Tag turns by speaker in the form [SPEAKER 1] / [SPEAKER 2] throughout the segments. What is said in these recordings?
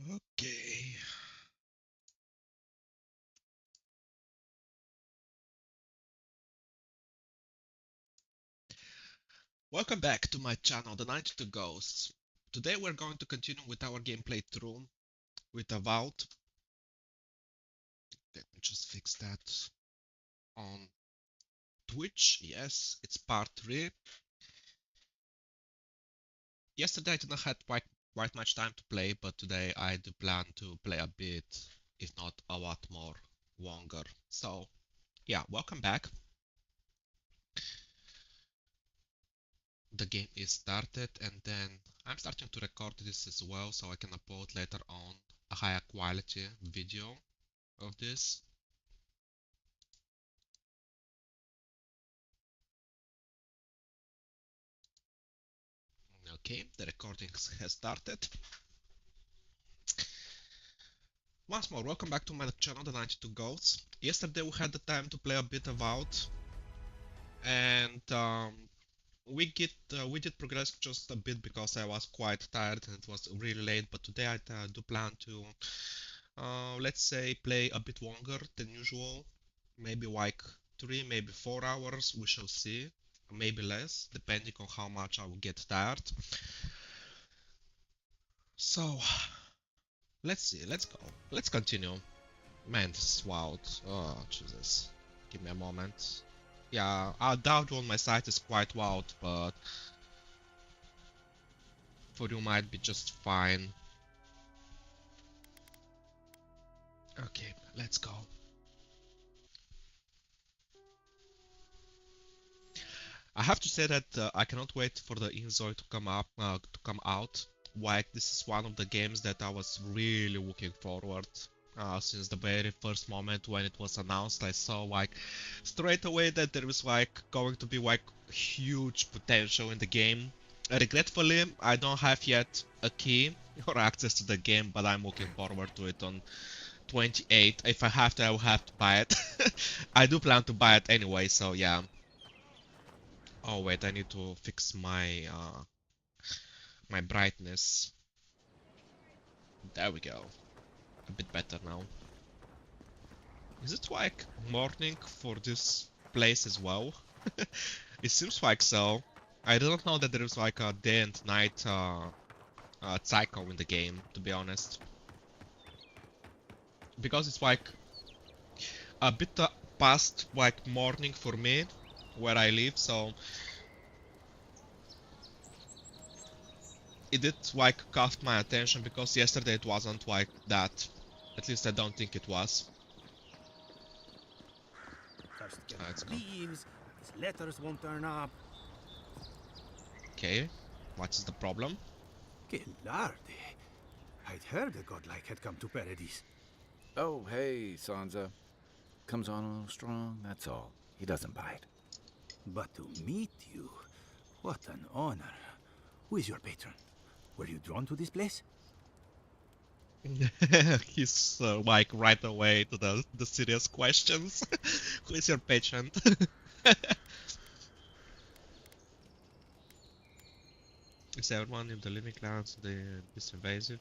[SPEAKER 1] Okay. Welcome back to my channel, The 92 Ghosts. Today we're going to continue with our gameplay through with Avowed. Let me just fix that on Twitch. Yes, it's part 3. Yesterday I didn't have quite much time to play, but today I do plan to play a bit, if not a lot more longer. So yeah, welcome back. The game is started, and then I'm starting to record this as well so I can upload later on a higher quality video of this. Okay, the recording has started. Once more, welcome back to my channel, The 92 Ghosts. Yesterday we had the time to play a bit Avowed, and we did progress just a bit because I was quite tired and it was really late. But today I do plan to, let's say, play a bit longer than usual, maybe like 3, maybe 4 hours. We shall see, maybe less, depending on how much I will get tired. So let's see, let's go. Let's continue. Man, this is wild. Oh, Jesus. Give me a moment. Yeah, I doubt on my side is quite wild, but for you might be just fine. Okay, let's go. I have to say that I cannot wait for the Inzoi to come out. Like, this is one of the games that I was really looking forward since the very first moment when it was announced. I saw like straight away that there was like going to be like huge potential in the game. Regretfully, I don't have yet a key or access to the game, but I'm looking forward to it on 28. If I have to, I will have to buy it. I do plan to buy it anyway, so yeah. Oh wait, I need to fix my brightness. There we go. A bit better now. Is it like morning for this place as well? It seems like so. I didn't know that there was like a day and night cycle in the game, to be honest. Because it's like a bit past like morning for me, where I live, so it did like caught my attention because yesterday it wasn't like that. At least I don't think it was.
[SPEAKER 2] First get
[SPEAKER 1] Let's go.
[SPEAKER 2] leaves, these letters won't turn up.
[SPEAKER 1] Okay, what is the problem?
[SPEAKER 2] Que larde. I'd heard a godlike had come to Paradise.
[SPEAKER 3] Oh, hey, Sansa. Comes on a little strong, that's all. He doesn't bite.
[SPEAKER 2] But to meet you, what an honor. Who is your patron? Were you drawn to this place?
[SPEAKER 1] He's like right away to the serious questions. Who is your patient? Is everyone in the living class this invasive?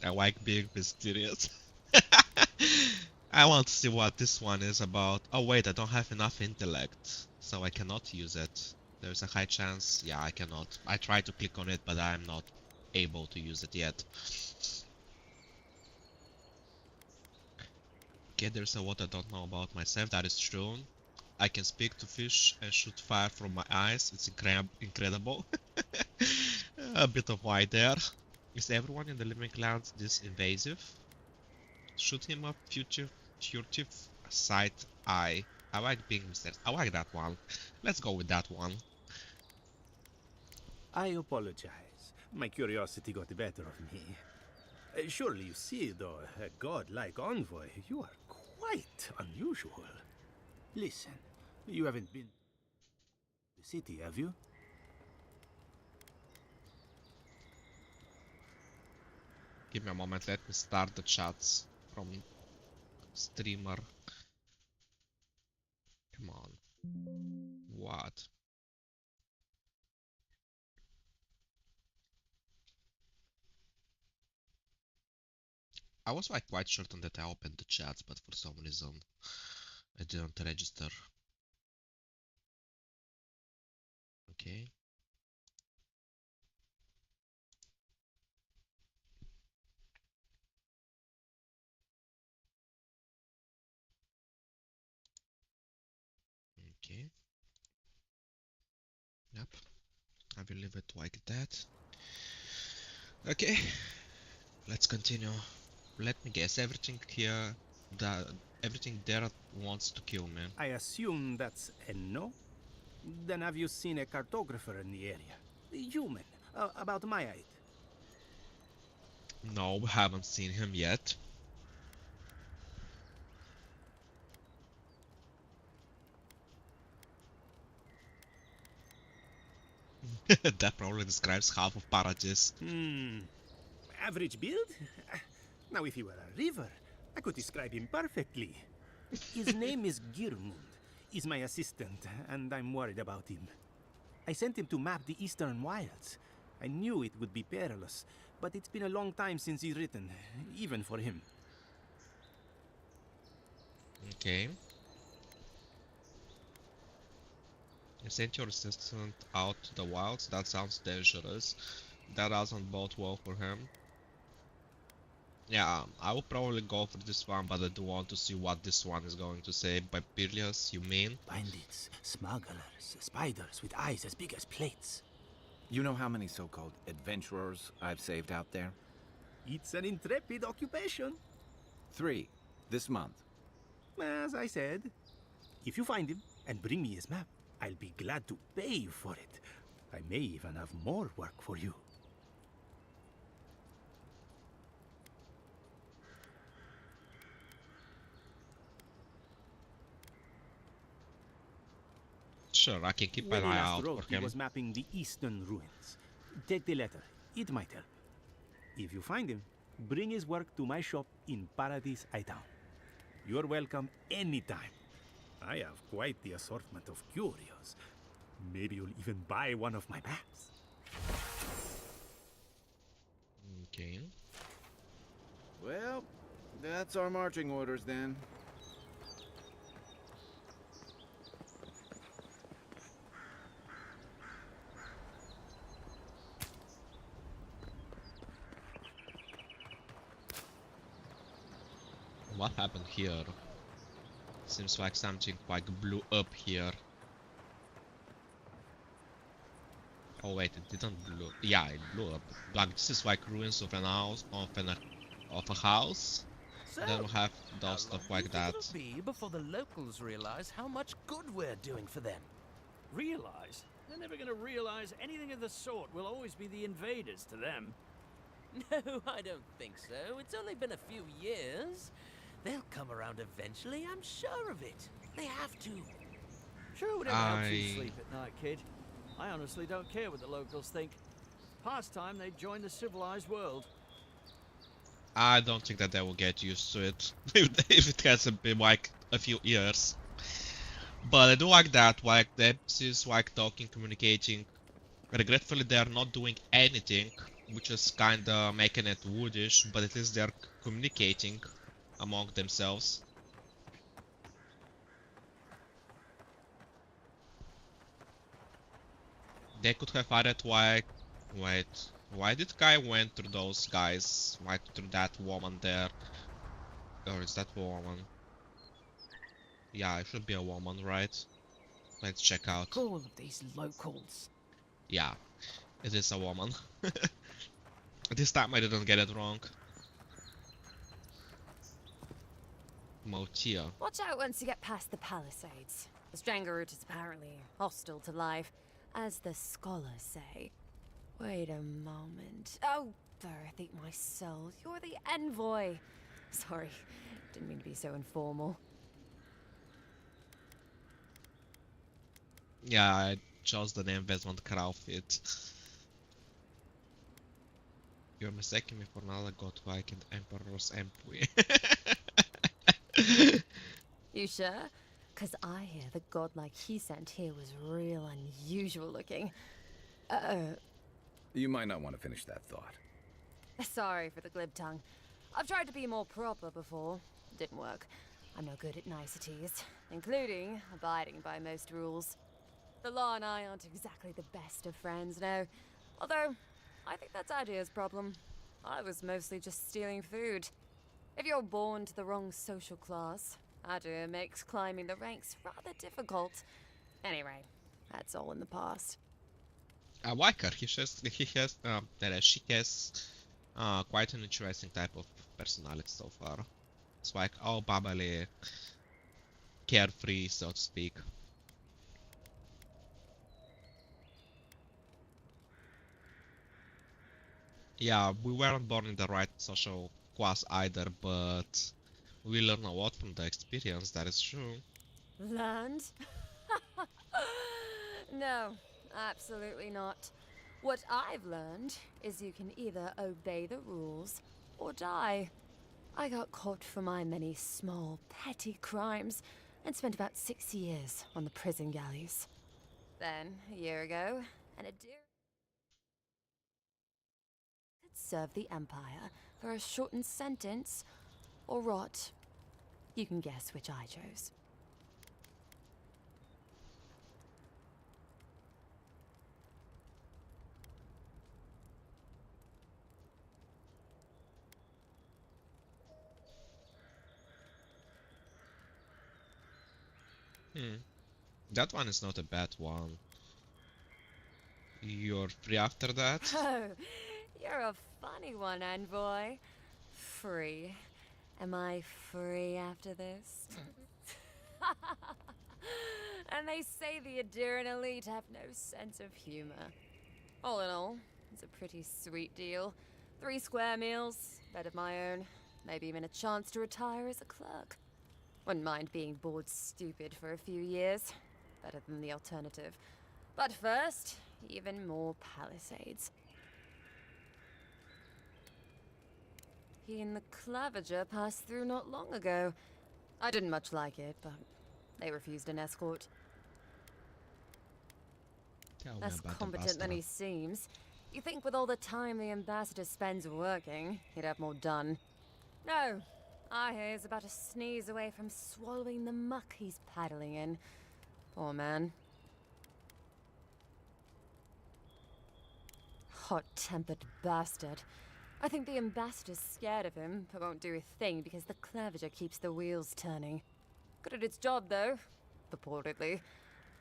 [SPEAKER 1] I like being mysterious. I want to see what this one is about. Oh wait, I don't have enough intellect, so I cannot use it. There's a high chance. Yeah, I cannot. I tried to click on it, but I'm not able to use it yet. Okay, there's a what I don't know about myself. That is true. I can speak to fish and shoot fire from my eyes. It's incredible. A bit of why there. Is everyone in the living clans this invasive? Shoot him a furtive side eye. I like being mysterious. I like that one. Let's go with that one.
[SPEAKER 2] I apologize. My curiosity got the better of me. Surely you see, though, a godlike envoy, you are quite unusual. Listen, you haven't been to the city, have you?
[SPEAKER 1] Give me a moment. Let me start the chats from streamer. Come on. What? I was like quite certain that I opened the chats, but for some reason I didn't register. Okay. Okay. Yep. I will leave it like that. Okay. Let's continue. Let me guess. Everything here, everything there wants to kill me.
[SPEAKER 2] I assume that's a no? Then have you seen a cartographer in the area? Human, about my height.
[SPEAKER 1] No, haven't seen him yet. That probably describes half of Paradise.
[SPEAKER 2] Average build? Now, if he were a river, I could describe him perfectly. His name is Girmund. He's my assistant, and I'm worried about him. I sent him to map the eastern wilds. I knew it would be perilous, but it's been a long time since he's written, even for him.
[SPEAKER 1] Okay. You sent your assistant out to the wilds? That sounds dangerous. That doesn't bode well for him. Yeah, I will probably go for this one, but I do want to see what this one is going to say. By Pirlias, you mean?
[SPEAKER 2] Bandits, smugglers, spiders with eyes as big as plates.
[SPEAKER 3] You know how many so-called adventurers I've saved out there?
[SPEAKER 2] It's an intrepid occupation.
[SPEAKER 3] 3 this month.
[SPEAKER 2] As I said, if you find him and bring me his map, I'll be glad to pay you for it. I may even have more work for you.
[SPEAKER 1] Sure, I can keep
[SPEAKER 2] When
[SPEAKER 1] an
[SPEAKER 2] he
[SPEAKER 1] eye
[SPEAKER 2] last
[SPEAKER 1] out
[SPEAKER 2] wrote,
[SPEAKER 1] for
[SPEAKER 2] he
[SPEAKER 1] him.
[SPEAKER 2] was mapping the eastern ruins. Take the letter. It might help. If you find him, bring his work to my shop in Paradise Town. You're welcome anytime. I have quite the assortment of curios. Maybe you'll even buy one of my maps.
[SPEAKER 1] Okay.
[SPEAKER 3] Well, that's our marching orders then.
[SPEAKER 1] What happened here? Seems like something like blew up here. Oh wait, it didn't blow. Yeah, it blew up. Like this is like ruins of an house, of a house.
[SPEAKER 4] So,
[SPEAKER 1] Then we have
[SPEAKER 4] how
[SPEAKER 1] those stuff
[SPEAKER 4] long do
[SPEAKER 1] like
[SPEAKER 4] you think
[SPEAKER 1] that.
[SPEAKER 4] it'll be before the locals realize how much good we're doing for them?
[SPEAKER 5] Realize? They're never going to realize anything of the sort. We'll always be the invaders to them.
[SPEAKER 4] No, I don't think so. It's only been a few years. They'll come around eventually, I'm sure of it. They have to.
[SPEAKER 5] Sure, whatever helps you sleep at night, kid. I honestly don't care what the locals think. Past time they joined the civilized world.
[SPEAKER 1] I don't think that they will get used to it if it hasn't been like a few years. But I do like that, like the NPCs like talking, communicating. Regretfully, they are not doing anything, which is kinda making it woodish, but at least they're communicating among themselves. They could have added like, wait, why did Guy went through those guys, like through that woman there? Or is that woman? Yeah, it should be a woman, right? Let's check out.
[SPEAKER 6] All of these locals.
[SPEAKER 1] Yeah, it is a woman. This time I didn't get it wrong. Motia.
[SPEAKER 6] Watch out once you get past the palisades. The Stranger route is apparently hostile to life, as the scholars say. Wait a moment. Oh, Birth, eat my soul. You're the envoy. Sorry, didn't mean to be so informal.
[SPEAKER 1] Yeah, I chose the name Vesmond Crowfit. You're mistaking me for another godlike and Emperor's employee.
[SPEAKER 6] You sure? Because I hear the godlike he sent here was real unusual looking.
[SPEAKER 3] You might not want to finish that thought.
[SPEAKER 6] Sorry for the glib tongue. I've tried to be more proper before. Didn't work. I'm no good at niceties, including abiding by most rules. The law and I aren't exactly the best of friends, no. Although, I think that's Adia's problem. I was mostly just stealing food. If you're born to the wrong social class, Adia makes climbing the ranks rather difficult. Anyway, that's all in the past.
[SPEAKER 1] I like her. She has quite an interesting type of personality so far. It's like all bubbly, carefree, so to speak. Yeah, we weren't born in the right social class either, but we learn a lot from the experience, that is true.
[SPEAKER 6] Learned? No, absolutely not. What I've learned is you can either obey the rules or die. I got caught for my many small, petty crimes and spent about 6 years on the prison galleys. Then, a year ago, an Adir could serve the Empire for a shortened sentence or rot. You can guess which I chose.
[SPEAKER 1] That one is not a bad one. You're free after that?
[SPEAKER 6] Oh, you're a funny one, Envoy. Free. Am I free after this? And they say the Adiran elite have no sense of humor. All in all, it's a pretty sweet deal. 3 square meals, bed of my own, maybe even a chance to retire as a clerk. Wouldn't mind being bored stupid for a few years. Better than the alternative. But first, even more palisades. He and the Clavager passed through not long ago. I didn't much like it, but they refused an escort.
[SPEAKER 1] Tell me
[SPEAKER 6] Less
[SPEAKER 1] about the
[SPEAKER 6] competent than
[SPEAKER 1] Bastard.
[SPEAKER 6] he seems. You think with all the time the ambassador spends working, he'd have more done. No, I hear he's about a sneeze away from swallowing the muck he's paddling in. Poor man. Hot-tempered bastard. I think the ambassador's scared of him, but won't do a thing because the Clavager keeps the wheels turning. Good at its job, though. Purportedly.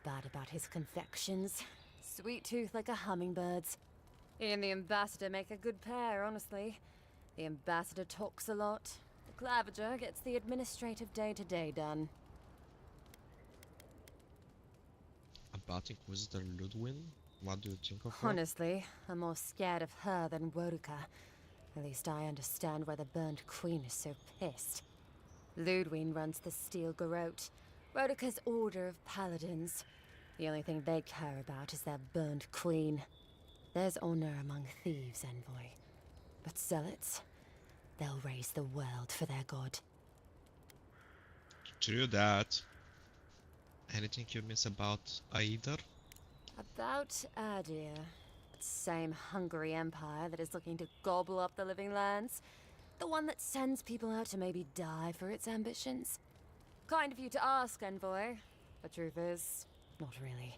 [SPEAKER 6] Bad about his confections. Sweet tooth like a hummingbird's. He and the ambassador make a good pair, honestly. The ambassador talks a lot. The Clavager gets the administrative day-to-day done.
[SPEAKER 1] About Inquisitor Ludwin? What do you think of her?
[SPEAKER 6] Honestly, I'm more scared of her than Wodika. At least I understand why the Burned Queen is so pissed. Ludwig runs the Steel Garrote, Wodika's order of paladins. The only thing they care about is their Burned Queen. There's honor among thieves, Envoy. But zealots, they'll raise the world for their god.
[SPEAKER 1] True that. Anything you miss about Aether?
[SPEAKER 6] About Adir. That same hungry empire that is looking to gobble up the living lands. The one that sends people out to maybe die for its ambitions. Kind of you to ask, Envoy. The truth is, not really.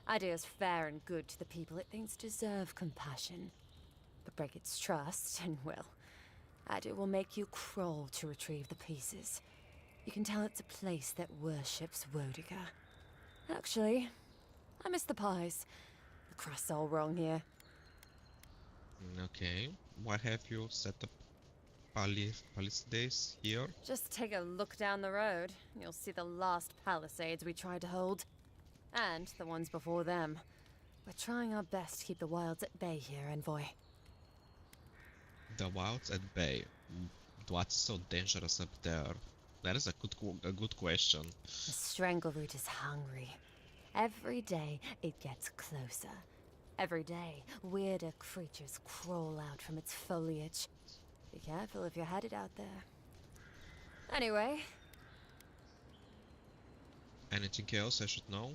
[SPEAKER 6] Adir's fair and good to the people it thinks deserve compassion. But break its trust, and well, Adir will make you crawl to retrieve the pieces. You can tell it's a place that worships Wodika. Actually, I miss the pies. The crust's all wrong here.
[SPEAKER 1] Okay. Why have you set up palisades here?
[SPEAKER 6] Just take a look down the road. You'll see the last palisades we tried to hold. And the ones before them. We're trying our best to keep the wilds at bay here, Envoy.
[SPEAKER 1] The wilds at bay. What's so dangerous up there? That is a good question.
[SPEAKER 6] The Strangleroot is hungry. Every day it gets closer. Every day, weirder creatures crawl out from its foliage. Be careful if you're headed out there. Anyway,
[SPEAKER 1] Anything else I should know?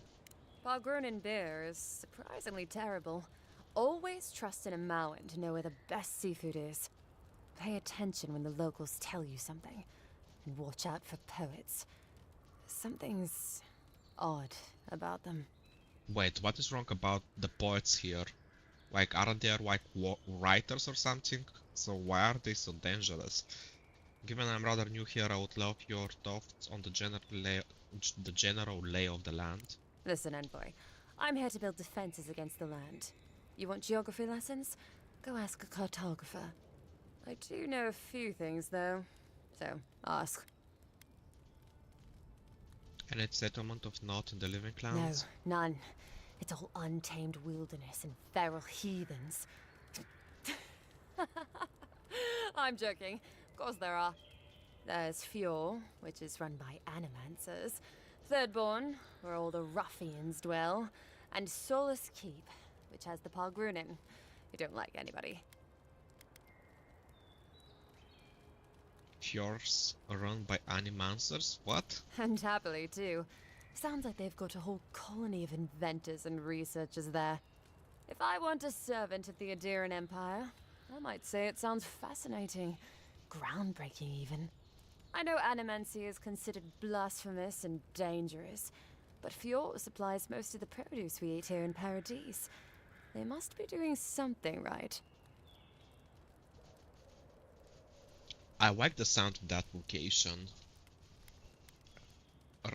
[SPEAKER 6] Bargrunin beer is surprisingly terrible. Always trust in a Mauen to know where the best seafood is. Pay attention when the locals tell you something. And watch out for poets. Something's odd about them.
[SPEAKER 1] Wait, what is wrong about the poets here? Like, aren't they like writers or something? So why are they so dangerous? Given I'm rather new here, I would love your thoughts on the general lay of the land.
[SPEAKER 6] Listen, envoy. I'm here to build defenses against the land. You want geography lessons? Go ask a cartographer. I do know a few things, though. So, ask.
[SPEAKER 1] Any settlement of note in the living clans?
[SPEAKER 6] No, none. It's all untamed wilderness and feral heathens. I'm joking. Of course there are. There's Fjord, which is run by animancers. Thirdborn, where all the ruffians dwell. And Solus Keep, which has the Pargrunin, who don't like anybody.
[SPEAKER 1] Fjords are run by animancers? What?
[SPEAKER 6] And happily, too. Sounds like they've got a whole colony of inventors and researchers there. If I want a servant of the Adirian Empire, I might say it sounds fascinating. Groundbreaking, even. I know animancy is considered blasphemous and dangerous, but Fjord supplies most of the produce we eat here in Paradise. They must be doing something right.
[SPEAKER 1] I like the sound of that location.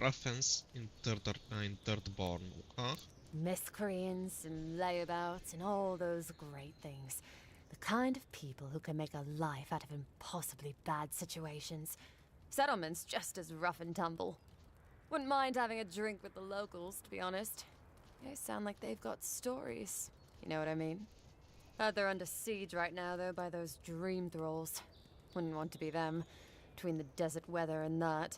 [SPEAKER 1] Ruffins in Thirdborn, huh?
[SPEAKER 6] Miscreants and layabouts and all those great things. The kind of people who can make a life out of impossibly bad situations. Settlements just as rough and tumble. Wouldn't mind having a drink with the locals, to be honest. They sound like they've got stories. You know what I mean? Heard they're under siege right now, though, by those dream thralls. Wouldn't want to be them, between the desert weather and that.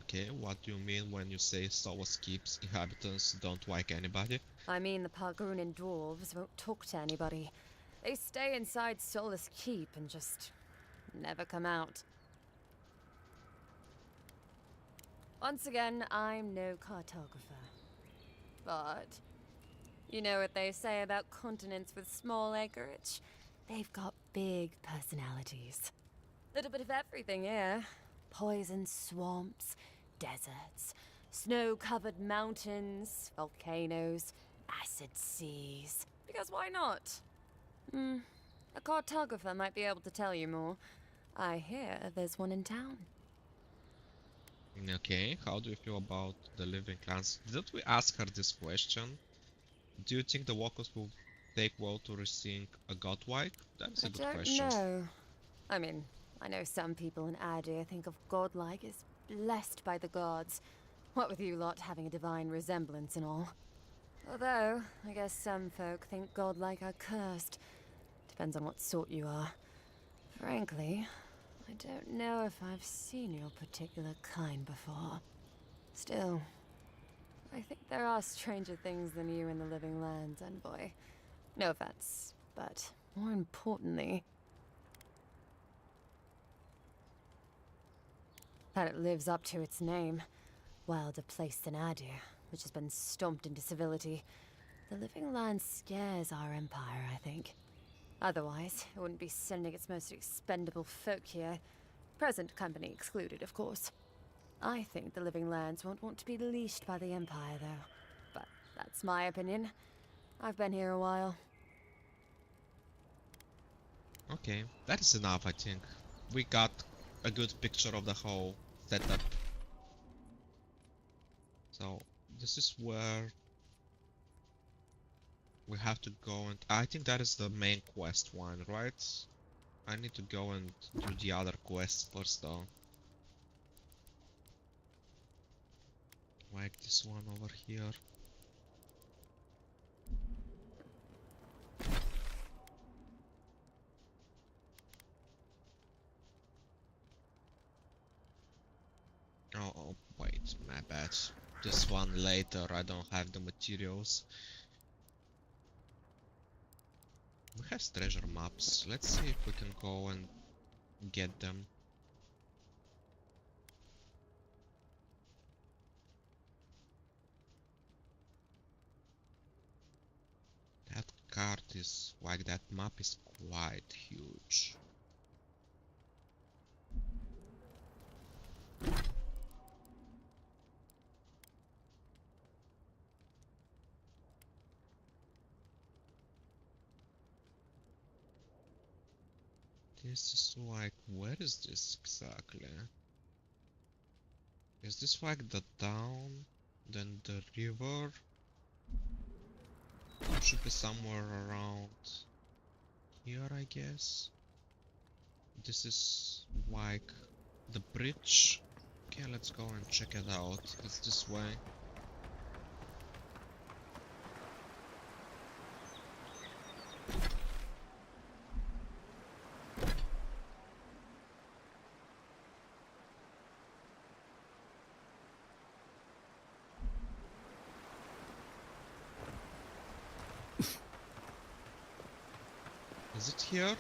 [SPEAKER 1] Okay, what do you mean when you say Solus Keep's inhabitants don't like anybody?
[SPEAKER 6] I mean the Pargrunin dwarves won't talk to anybody. They stay inside Solus Keep and just never come out. Once again, I'm no cartographer. But you know what they say about continents with small acreage? They've got big personalities. Little bit of everything here. Poison swamps, deserts, snow-covered mountains, volcanoes, acid seas. Because why not? A cartographer might be able to tell you more. I hear there's one in town.
[SPEAKER 1] Okay, how do you feel about the living clans? Didn't we ask her this question? Do you think the walkers will take well to receiving a godlike? That's a good question.
[SPEAKER 6] I don't know. I mean, I know some people in Adir think of godlike as blessed by the gods. What with you lot having a divine resemblance and all. Although, I guess some folk think godlike are cursed. Depends on what sort you are. Frankly, I don't know if I've seen your particular kind before. Still, I think there are stranger things than you in the living lands, envoy. No offense, but more importantly, that it lives up to its name. Wilder place than Adir, which has been stomped into civility. The living land scares our empire, I think. Otherwise, it wouldn't be sending its most expendable folk here. Present company excluded, of course. I think the living lands won't want to be leashed by the empire, though. But that's my opinion. I've been here a while.
[SPEAKER 1] Okay, that is enough, I think. We got a good picture of the whole setup. So, this is where we have to go, and I think that is the main quest one, right? I need to go and do the other quests first though. Like this one over here. Oh, wait, my bad. This one later, I don't have the materials. We have treasure maps. Let's see if we can go and get them. That card is like, that map is quite huge. This is like, where is this exactly? Is this like the town, then the river? Should be somewhere around here, I guess. This is like the bridge. Okay, let's go and check it out. It's this way. Is it here?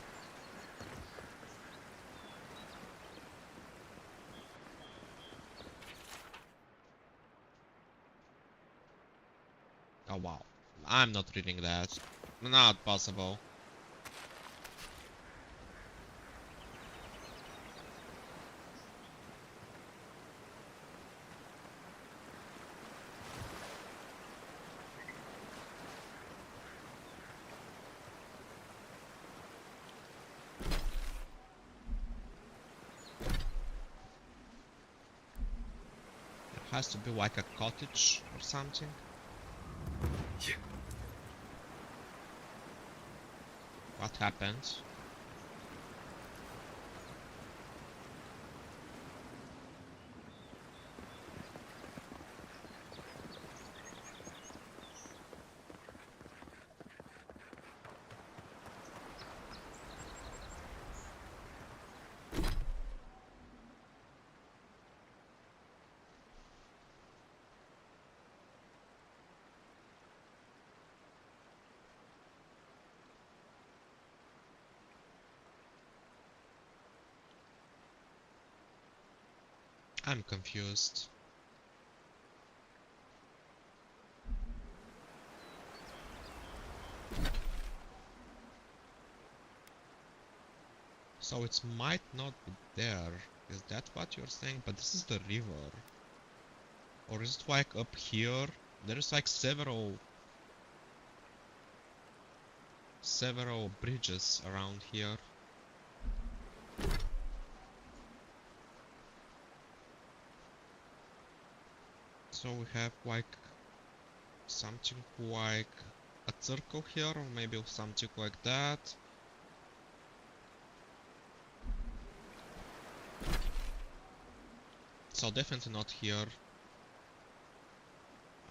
[SPEAKER 1] Oh wow. I'm not reading that. Not possible. It has to be like a cottage or something. What happened? I'm confused. So it might not be there. Is that what you're saying? But this is the river. Or is it like up here? There's like several bridges around here. So we have like something like a circle here, or maybe something like that. So definitely not here.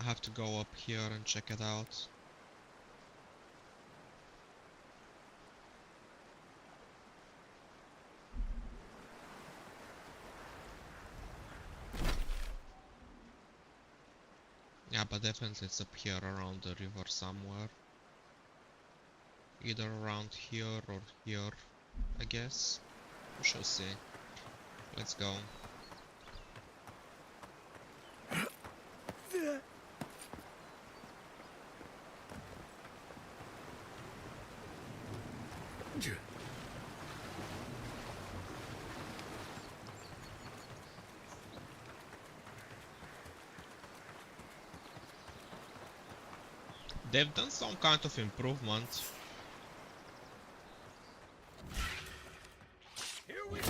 [SPEAKER 1] I have to go up here and check it out. Yeah, but definitely it's up here around the river somewhere. Either around here or here, I guess. We shall see. Let's go. They've done some kind of improvement.
[SPEAKER 2] Here we go.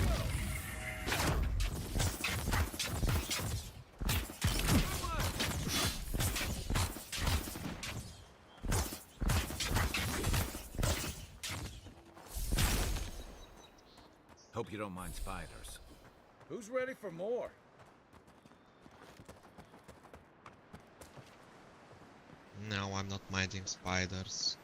[SPEAKER 3] Hope you don't mind spiders.
[SPEAKER 2] Who's ready for more?
[SPEAKER 1] No, I'm not minding spiders.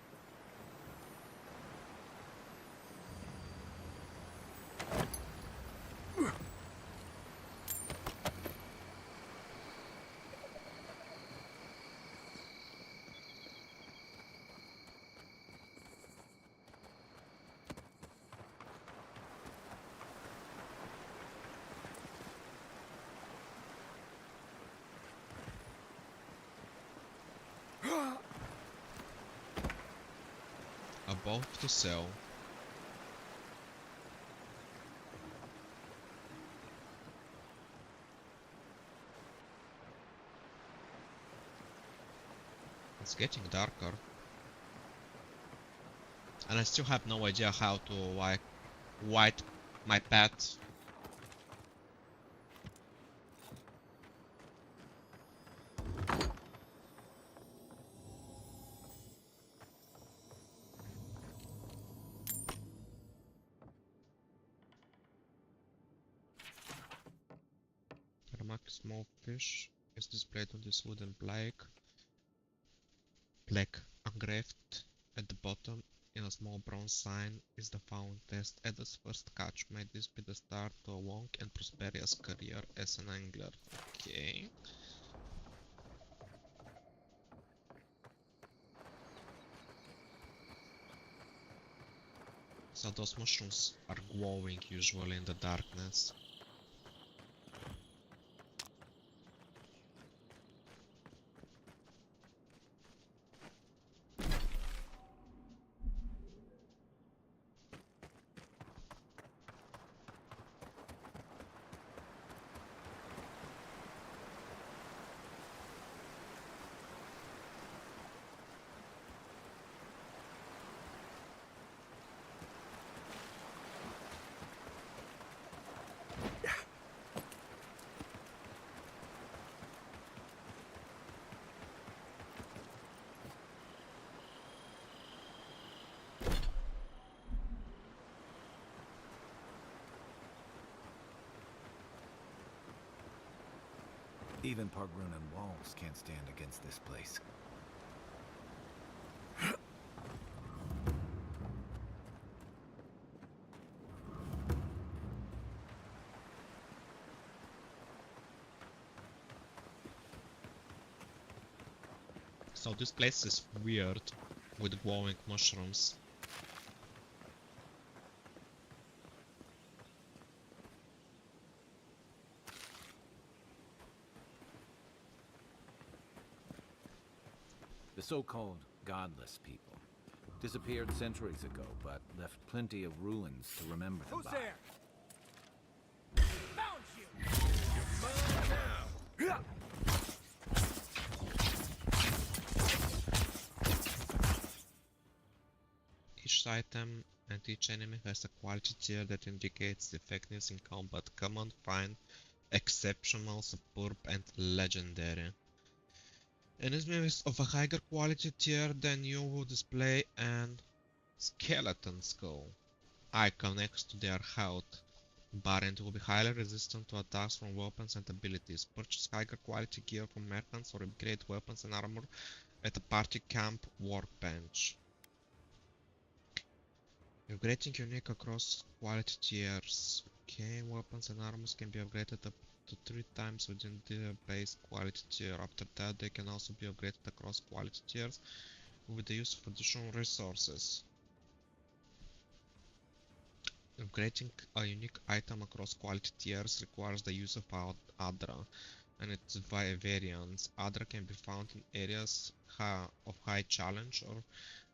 [SPEAKER 1] Above to sell. It's getting darker. And I still have no idea how to like White, my pet. A small fish is displayed on this wooden plaque engraved at the bottom in a small bronze sign is the found test Eda's first catch. May this be the start to a long and prosperous career as an angler. Okay. So those mushrooms are glowing usually in the darkness.
[SPEAKER 3] Even Pargrunan walls can't stand against this place.
[SPEAKER 1] So this place is weird with glowing mushrooms.
[SPEAKER 3] The so-called godless people disappeared centuries ago, but left plenty of ruins to remember them by.
[SPEAKER 2] There? Found you! You're mine now!
[SPEAKER 1] Each item and each enemy has a quality tier that indicates effectiveness in combat: common, fine, exceptional, superb, and legendary. Enemies of a higher quality tier than you will display an skeleton skull icon next to their health bar and will be highly resistant to attacks from weapons and abilities. Purchase higher quality gear from merchants or upgrade weapons and armor at a party camp workbench. Upgrading unique across quality tiers. Okay, weapons and armors can be upgraded up to 3 times within the base quality tier. After that, they can also be upgraded across quality tiers with the use of additional resources. Upgrading a unique item across quality tiers requires the use of Adra and its variants. Adra can be found in areas of high challenge or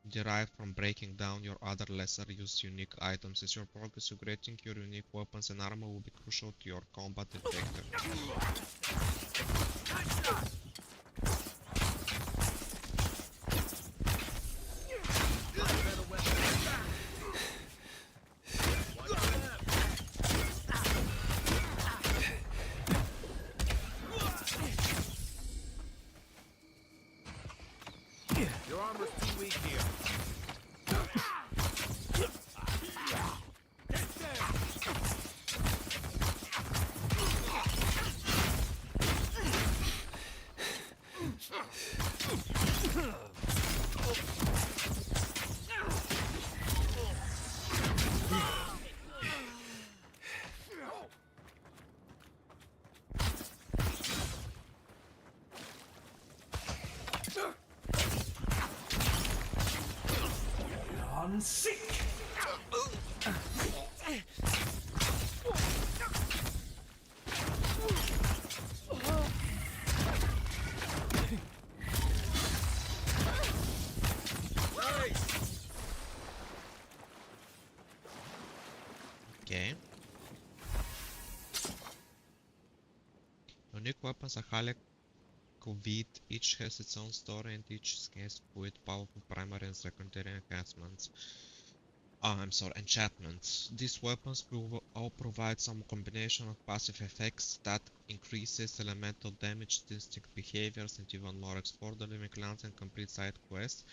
[SPEAKER 1] derived from breaking down your other lesser used unique items. As your progress upgrading your unique weapons and armor will be crucial to your combat effectiveness.
[SPEAKER 2] Your armor's too weak here. Okay. Unique weapons are highly coveted. Each has its own story and each has with powerful primary and secondary enhancements.
[SPEAKER 1] I'm sorry, enchantments. These weapons all provide some combination of passive effects that increases elemental damage, distinct behaviors, and even more. Explore the living lands and complete side quests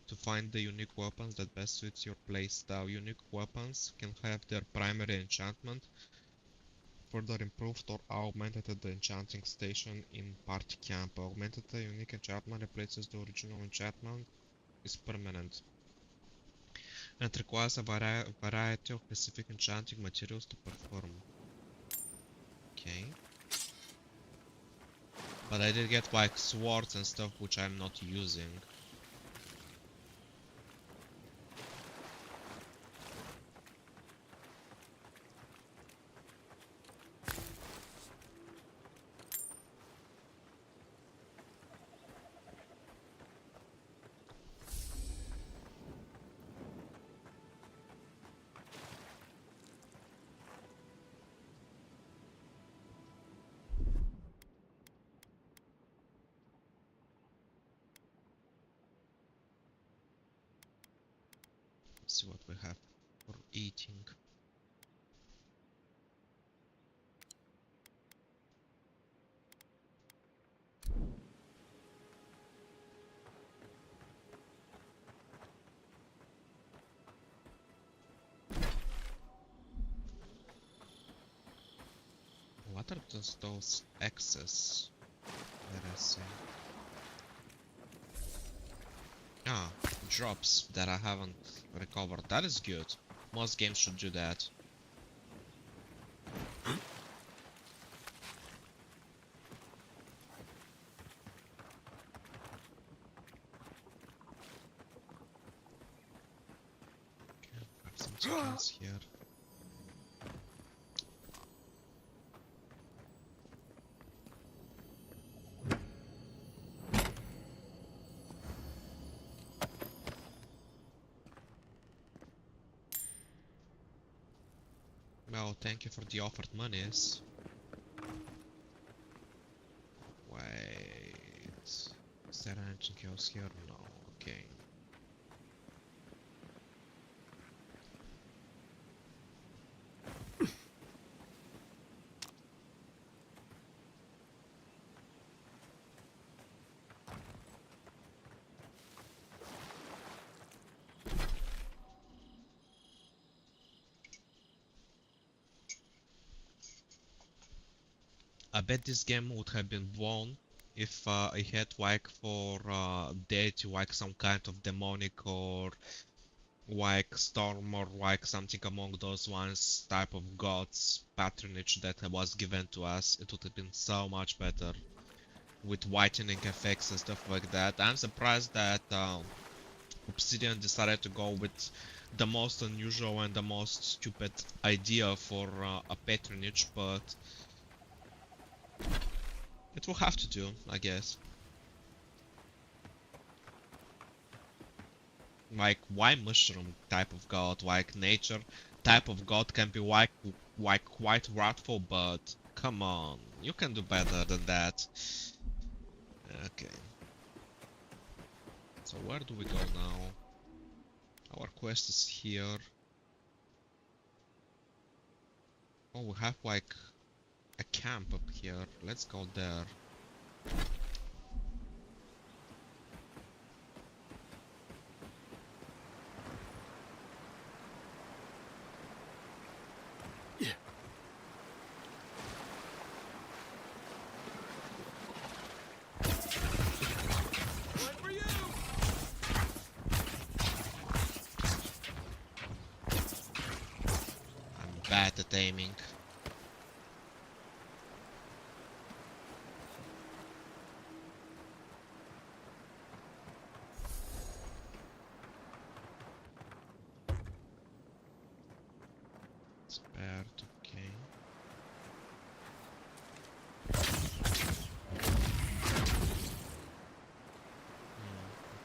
[SPEAKER 1] to find the unique weapons that best suits your playstyle. Unique weapons can have their primary enchantment further improved or augmented at the enchanting station in party camp. Augmented the unique enchantment replaces the original enchantment, is permanent, and requires a variety of specific enchanting materials to perform. Okay. But I did get like swords and stuff which I'm not using. Let's see what we have for eating. What are those X's that I see? Ah, drops that I haven't recovered. That is good. Most games should do that. Okay, have something else here. Well, thank you for the offered monies. Wait, is there anything else here? No, okay. I bet this game would have been won if it had like for deity like some kind of demonic or like storm or like something among those ones type of gods patronage that was given to us. It would have been so much better with whitening effects and stuff like that. I'm surprised that Obsidian decided to go with the most unusual and the most stupid idea for a patronage, but it will have to do, I guess. Like, why mushroom type of god? Like, nature type of god can be like quite wrathful, but come on, you can do better than that. Okay. So where do we go now? Our quest is here. Oh, we have like a camp up here. Let's go there. I'm bad at aiming. Spared, okay.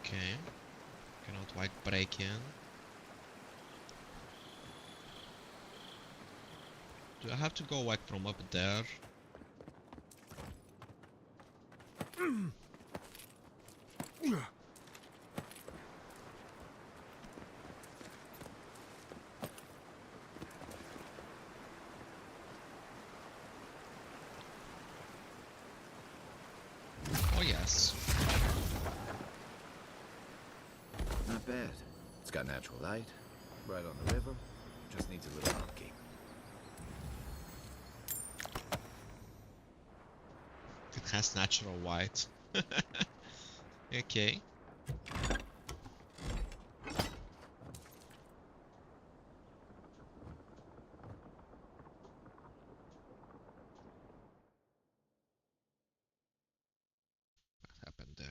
[SPEAKER 1] Okay. Cannot like break in. Do I have to go like from up there?
[SPEAKER 3] not bad. It's got natural light, right on the river. Just needs a little upkeep.
[SPEAKER 1] It has natural white. Okay. What happened there?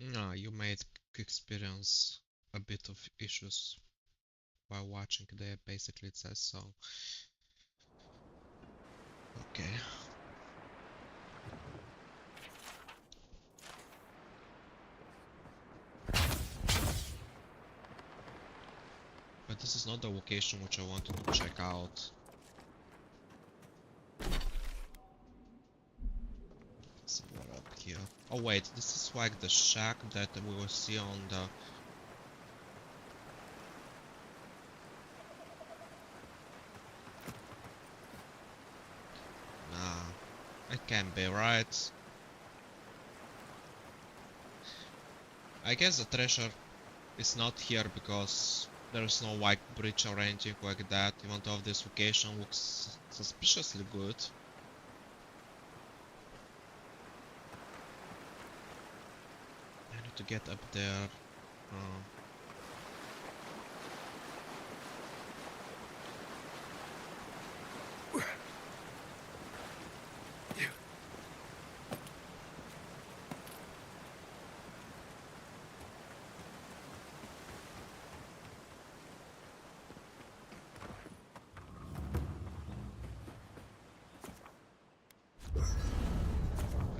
[SPEAKER 1] No, you might experience a bit of issues while watching there. Basically, it says so. Okay. But this is not the location which I wanted to check out. Let's see what up here. Oh wait, this is like the shack that we will see on the... Nah, it can't be right. I guess the treasure is not here because there is no white bridge or anything like that, even though this location looks suspiciously good. I need to get up there.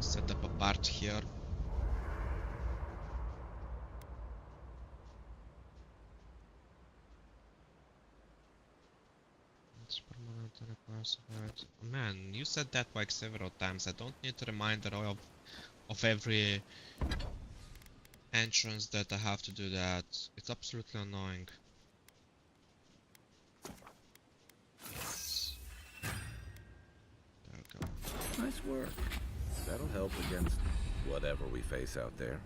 [SPEAKER 1] Set up a part here. It's permanent and requires a man, you said that like several times. I don't need a reminder of every entrance that I have to do that. It's absolutely annoying. Yes. There we go.
[SPEAKER 3] Nice work. That'll help against whatever we face out there.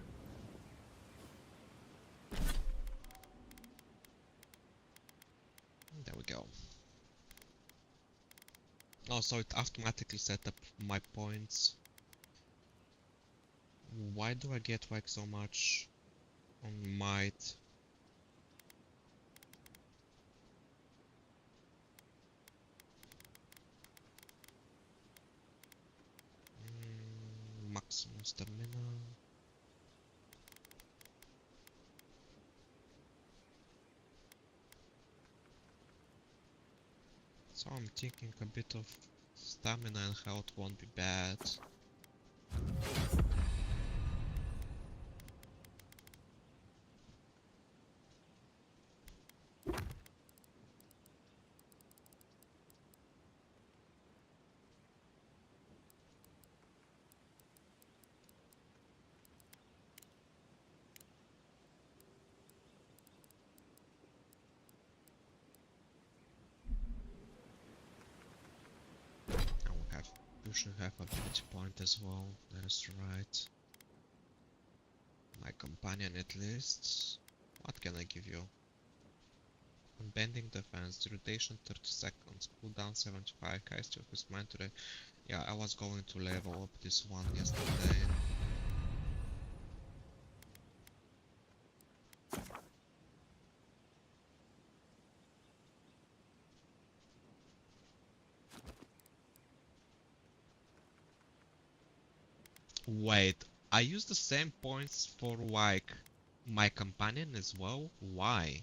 [SPEAKER 1] There we go. Also, it automatically set up my points. Why do I get like so much on might? Maximum stamina. So I'm thinking a bit of stamina and health won't be bad. You should have a ability point as well, that's right. My companion at least. What can I give you? Unbending defense, rotation 30 seconds, cooldown 75, cast of his mind today. Yeah, I was going to level up this one yesterday. Wait, I use the same points for like my companion as well? Why?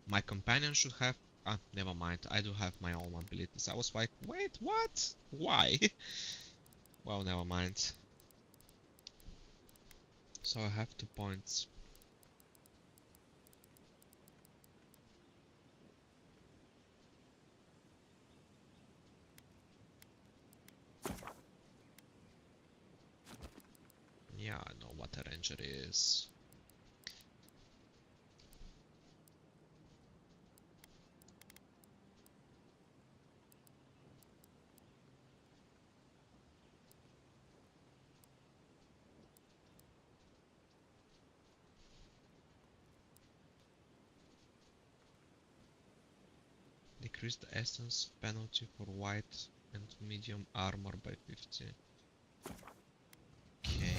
[SPEAKER 1] My companion should have... Ah, never mind, I do have my own abilities. I was like, wait, what? Why? Well, never mind. So I have 2 points. meter injuries. Decrease the essence penalty for white and medium armor by 50. Okay.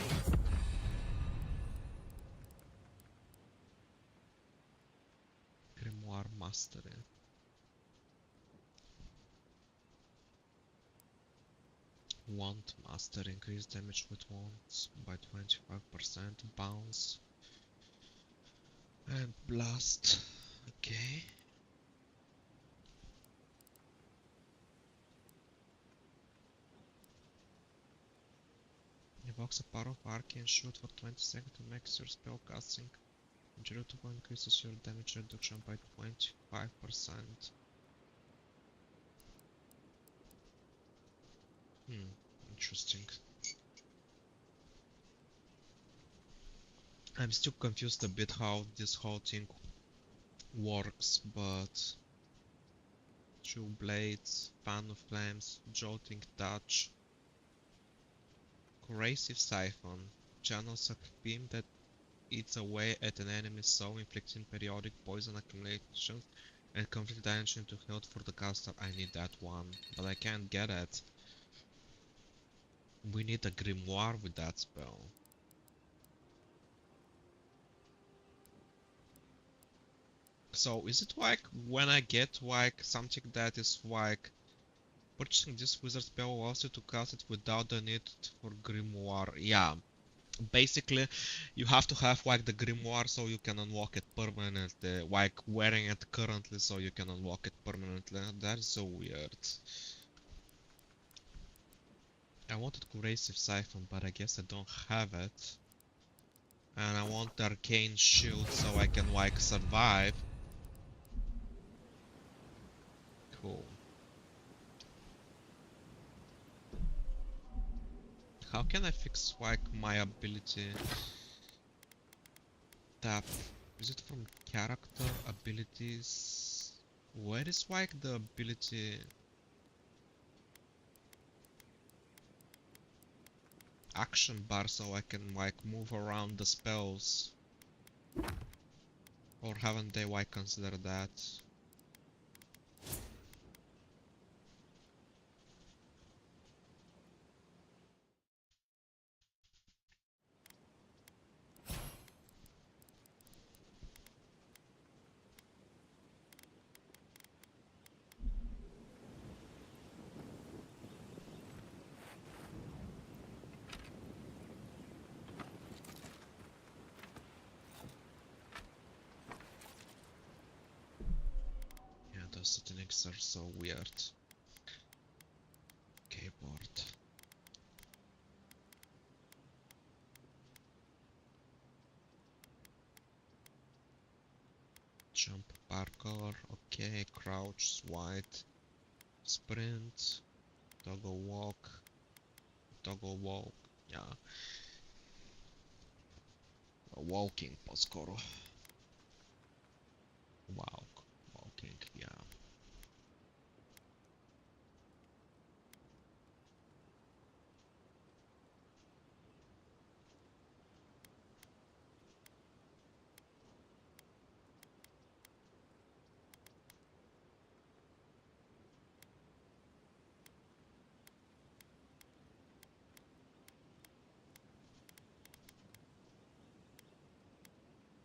[SPEAKER 1] Grimoire Mastery. Wand Master. Increase damage with wands by 25%. Bounce. And blast. Okay. Evokes a power of arcane shoot for 20 seconds to make your spell casting. 0 to 1 increases your damage reduction by 25%. Interesting. I'm still confused a bit how this whole thing works, but two blades, fan of flames, jolting touch, corrosive siphon, channels a beam that eats away at an enemy soul, inflicting periodic poison accumulations and conflict damage into health for the caster. I need that one, but I can't get it. We need a grimoire with that spell. So is it like when I get like something that is like purchasing this wizard spell allows you to cast it without the need for grimoire? Yeah, basically you have to have like the grimoire so you can unlock it permanently, like wearing it currently so you can unlock it permanently. That's so weird. I wanted corrosive siphon, but I guess I don't have it. And I want the arcane shield so I can like survive. Cool. How can I fix like my ability tab? Is it from character abilities? Where is like the ability action bar so I can like move around the spells? Or haven't they like considered that? Yeah, those settings are so weird. Keyboard. Jump, parkour, okay, crouch, white, sprint, toggle walk, yeah. Walking po skoro. Walking, yeah.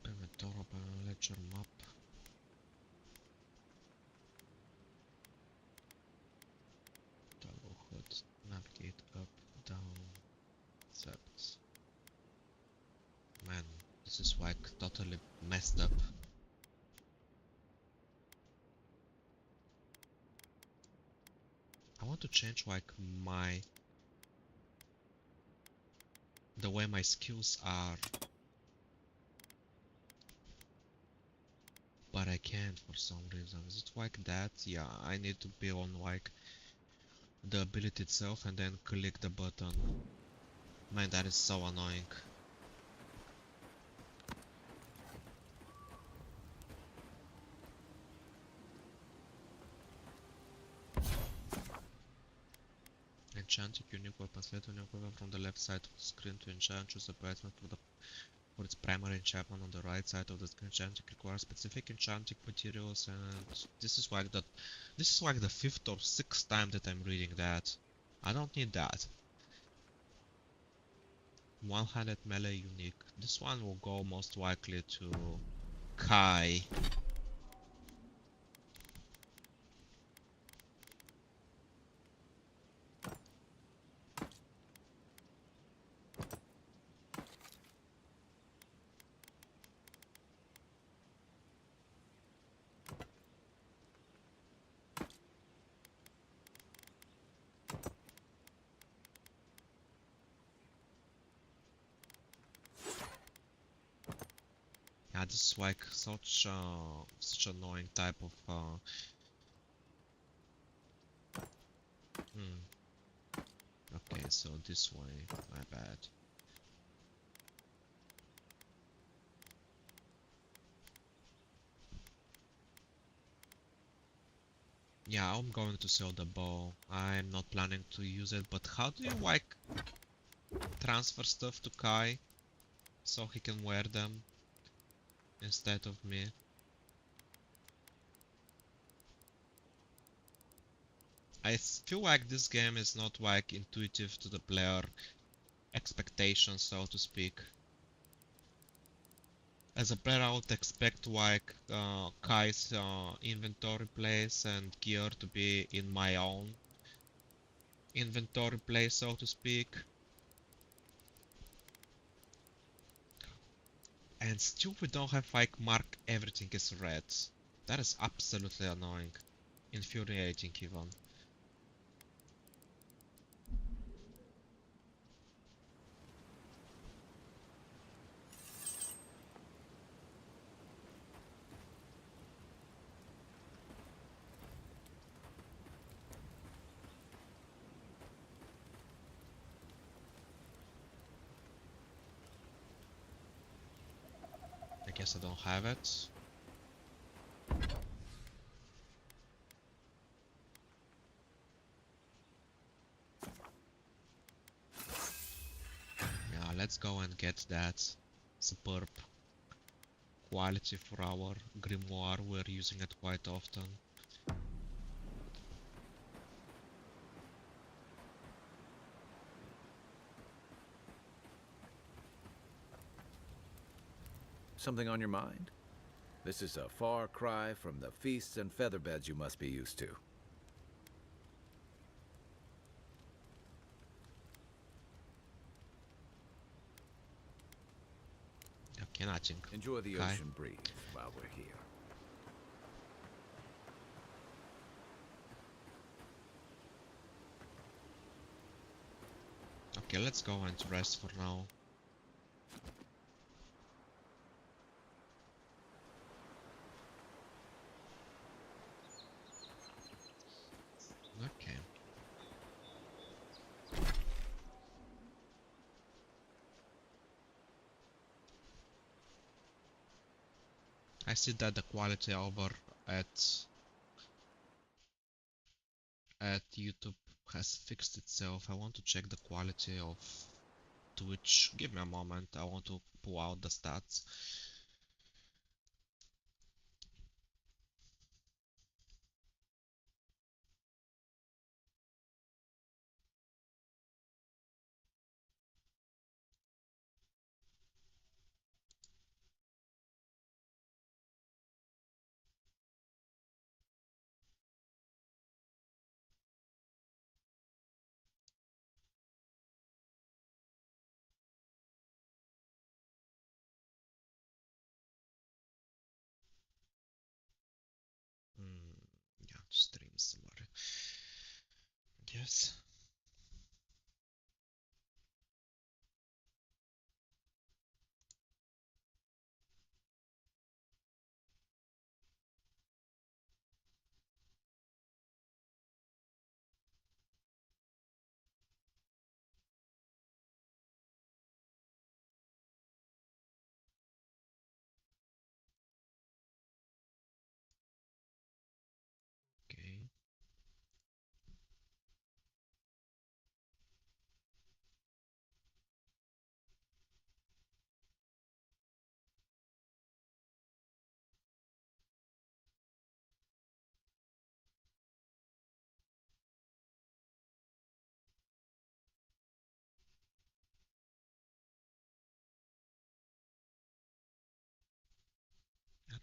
[SPEAKER 1] Inventory ledger map. Toggle hood, navigate up, down, set. Man, this is like totally messed up. I want to change like the way my skills are, but I can't for some reason. Is it like that? Yeah, I need to be on like the ability itself and then click the button. Man, that is so annoying. Enchanting unique weapon. Select a unique weapon from the left side of the screen to enchant. Choose a attachment for its primary enchantment on the right side of the screen. Enchanting requires specific enchanting materials, and this is like the fifth or sixth time that I'm reading that. I don't need that. One-handed melee unique. This one will go most likely to Kai. Yeah, this is like such annoying type of Okay, so this way, my bad. Yeah, I'm going to sell the bow. I'm not planning to use it, but how do you like transfer stuff to Kai so he can wear them instead of me? I feel like this game is not like intuitive to the player expectations, so to speak. As a player, I would expect like Kai's inventory place and gear to be in my own inventory place, so to speak. And still we don't have like mark everything is red. That is absolutely annoying. Infuriating even. I guess I don't have it. Yeah, let's go and get that superb quality for our grimoire. We're using it quite often.
[SPEAKER 3] Something on your mind? This is a far cry from the feasts and featherbeds you must be used to.
[SPEAKER 1] Okay, nothing.
[SPEAKER 3] Enjoy the
[SPEAKER 1] Okay.
[SPEAKER 3] ocean breeze while we're here.
[SPEAKER 1] Okay, let's go and rest for now. Okay. I see that the quality over at YouTube has fixed itself. I want to check the quality of Twitch. Give me a moment. I want to pull out the stats. Yeah, stream summary. Yes. Okay.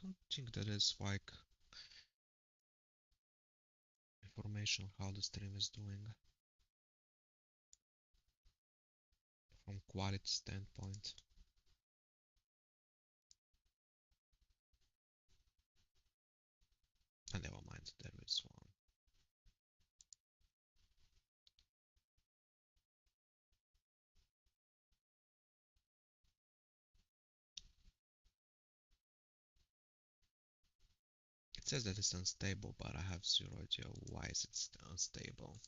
[SPEAKER 1] don't think there is like information how the stream is doing from quality standpoint. And never mind, there is one. It says that it's unstable, but I have zero idea why is it unstable.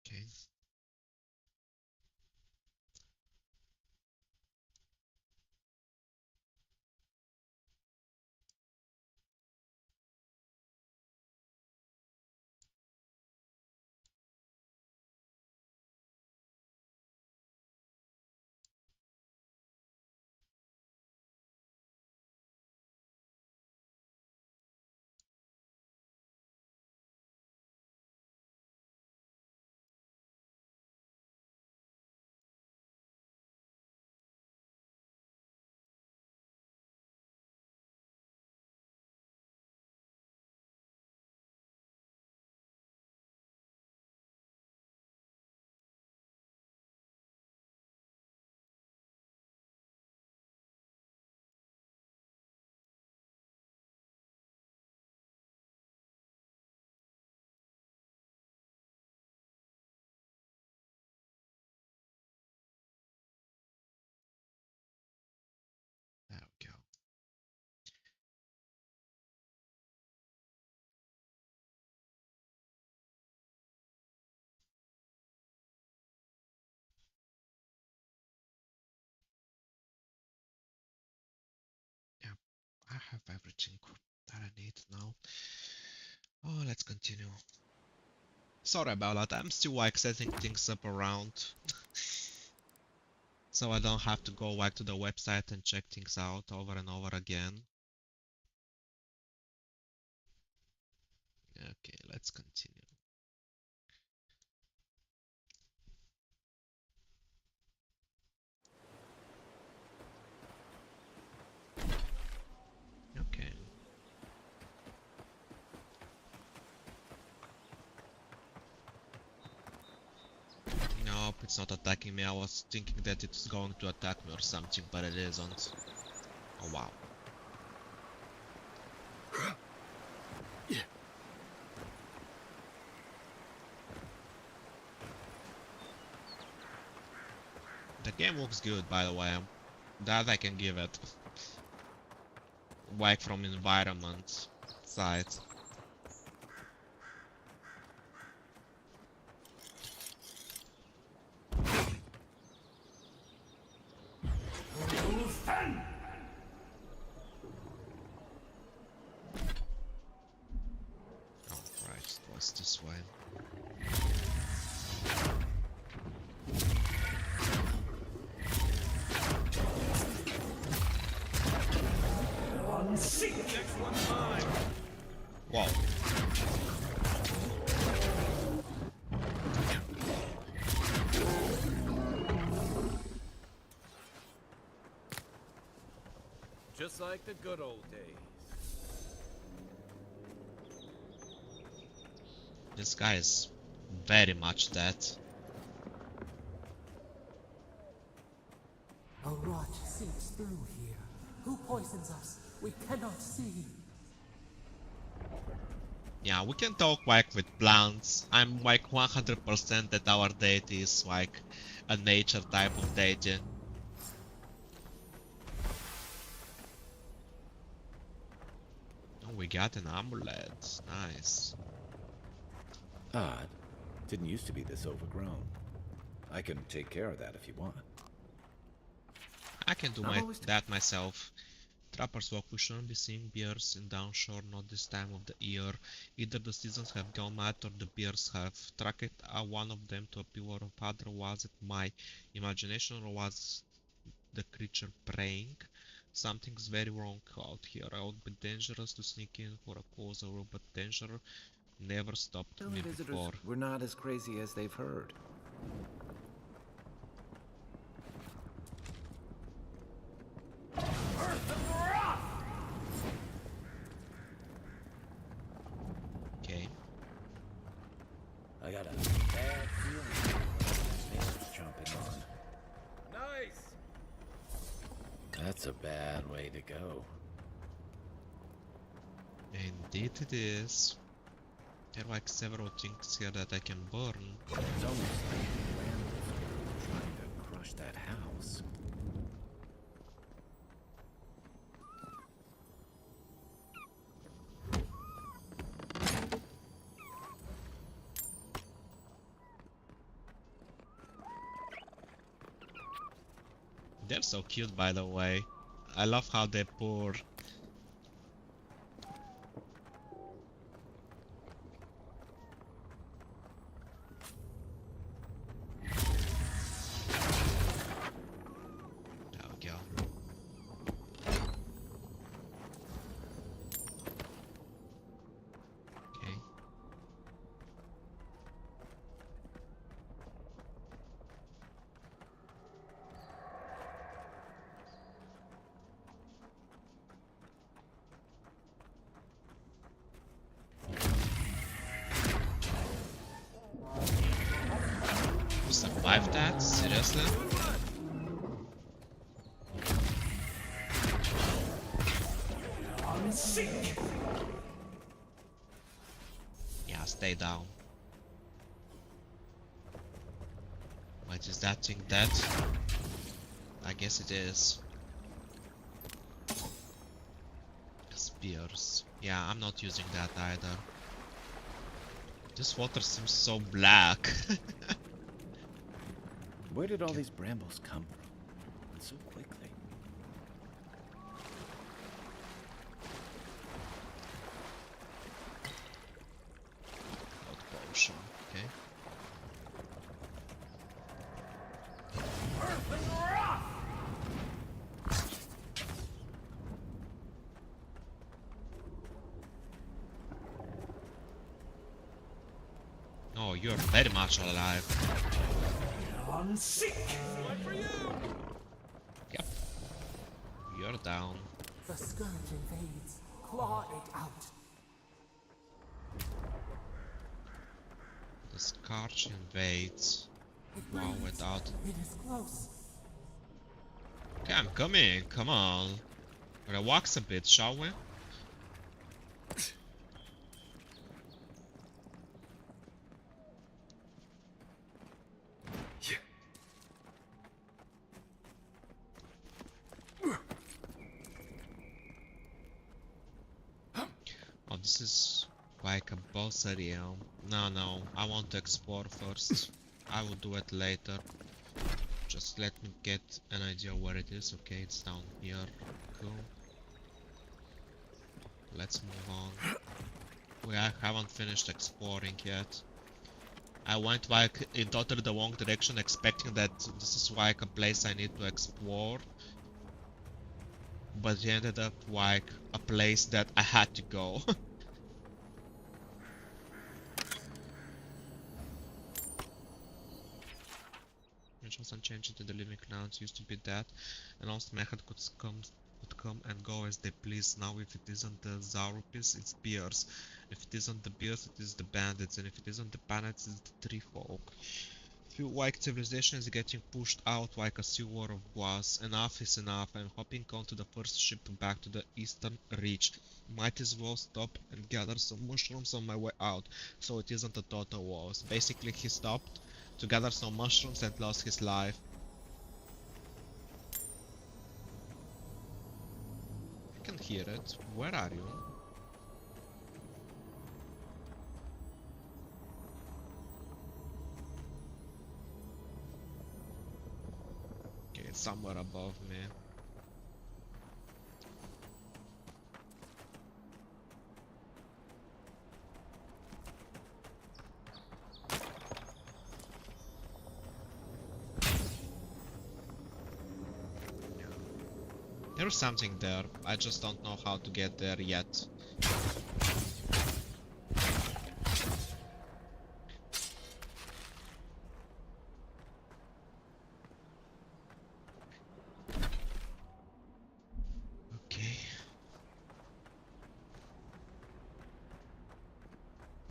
[SPEAKER 1] Okay. There we go. Yeah, I have everything that I need now. Oh, let's continue. Sorry about that, I'm still like setting things up around. So I don't have to go back to the website and check things out over and over again. Okay, let's continue. Okay. Nope, it's not attacking me. I was thinking that it's going to attack me or something, but it isn't. Oh wow. The game looks good, by the way. That I can give it. Like from environment side. Oh, right, it was this way. Whoa.
[SPEAKER 3] Just like the good old days.
[SPEAKER 1] This guy is very much dead.
[SPEAKER 7] A rot seeps through here. Who poisons us? We cannot see.
[SPEAKER 1] Yeah, we can talk like with plants. I'm like 100% that our deity is like a nature type of deity. Oh, we got an amulet. Nice.
[SPEAKER 3] Odd. Didn't used to be this overgrown. I can take care of that if you want.
[SPEAKER 1] I can do that myself. Trappers walk, we shouldn't be seeing bears in downshore, not this time of the year. Either the seasons have gone mad or the bears have. Tracked one of them to a pillar of other. Was it my imagination or was the creature praying? Something's very wrong out here. I would be dangerous to sneak in for a closer look, but danger never stopped
[SPEAKER 3] Some
[SPEAKER 1] me
[SPEAKER 3] visitors
[SPEAKER 1] before.
[SPEAKER 3] were not as crazy as they've heard.
[SPEAKER 1] Okay.
[SPEAKER 3] I got a bad feeling things jumping on.
[SPEAKER 2] Nice!
[SPEAKER 3] That's a bad way to go.
[SPEAKER 1] Indeed it is. There are like several things here that I can burn.
[SPEAKER 3] It's almost like the Randall's trying to crush that house.
[SPEAKER 1] They're so cute, by the way. I love how they pour. There we go. Okay. You survived that? Seriously? Yeah, stay down. Wait, is that thing dead? I guess it is. Spears. Yeah, I'm not using that either. This water seems so black.
[SPEAKER 3] Where did all these brambles come from? And so quickly.
[SPEAKER 1] Oak potion, okay. Oh, you're very much alive. Yep. You're down.
[SPEAKER 7] The scourge invades. Claw it out.
[SPEAKER 1] The scourge invades.
[SPEAKER 7] It
[SPEAKER 1] Wow,
[SPEAKER 7] breathes.
[SPEAKER 1] without.
[SPEAKER 7] It is close.
[SPEAKER 1] Okay, I'm coming. Come on. Relax a bit, shall we? Oh, this is like a boss area. No, I want to explore first. I will do it later. Just let me get an idea where it is. Okay, it's down here. Cool. Let's move on. I haven't finished exploring yet. I went like in totally the wrong direction, expecting that this is like a place I need to explore. But it ended up like a place that I had to go. Which was unchanged to the living clouds used to be that, and also Mechad could come and go as they please. Now if it isn't the Zaurupis, it's bears. If it isn't the bears, it is the bandits, and if it isn't the bandits, it's the tree folk. Feel like civilization is getting pushed out like a seawall of glass. Enough is enough. I'm hopping onto the first ship back to the eastern reach. Might as well stop and gather some mushrooms on my way out, so it isn't a total loss. Basically, he stopped to gather some mushrooms and lost his life. I can hear it. Where are you? Okay, it's somewhere above me. There's something there. I just don't know how to get there yet. Okay.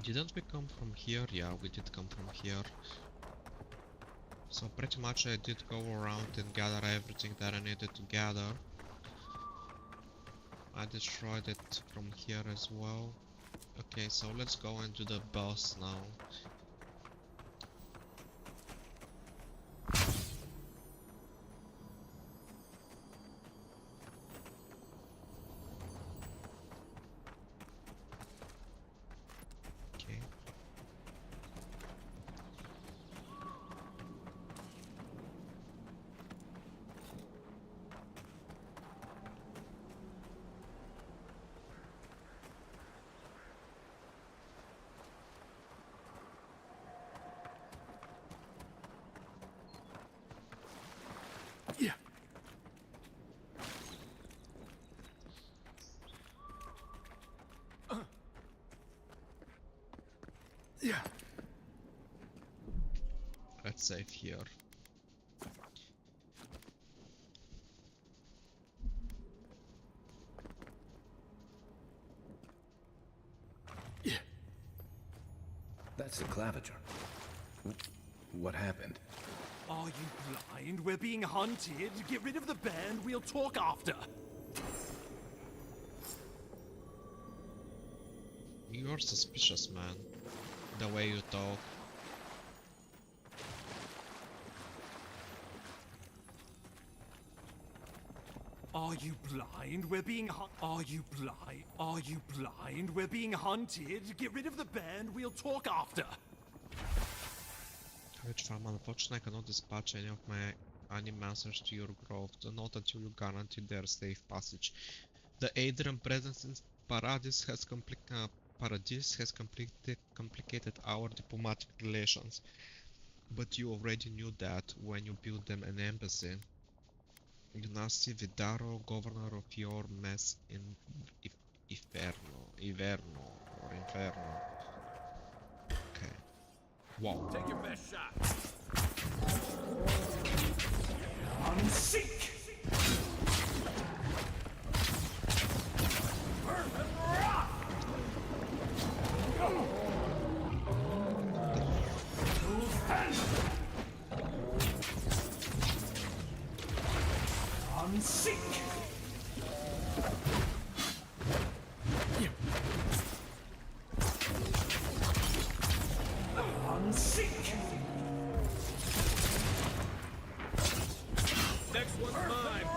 [SPEAKER 1] Didn't we come from here? Yeah, we did come from here. So pretty much I did go around and gather everything that I needed to gather. I destroyed it from here as well. Okay, so let's go and do the boss now. Okay.
[SPEAKER 2] Yeah. Yeah.
[SPEAKER 1] Let's save here.
[SPEAKER 2] Yeah.
[SPEAKER 3] That's the claviger. What happened?
[SPEAKER 8] Are you blind? We're being hunted. Get rid of the band. We'll talk after.
[SPEAKER 1] You're suspicious, man. The way you talk.
[SPEAKER 8] Are you blind? We're being Are you blind? Are you blind? We're being hunted. Get rid of the band. We'll talk after.
[SPEAKER 1] Which farm, unfortunately I cannot dispatch any of my animals to your grove, not until you guarantee their safe passage. The Adrian presence in Paradis has complicated our diplomatic relations, but you already knew that when you built them an embassy. Ignasi Vidaro, governor of your mess in Iverno, or Inferno. Okay. Wow.
[SPEAKER 3] Take your best shot.
[SPEAKER 8] Unseek! Unseek! Unseek!
[SPEAKER 3] Next one's mine.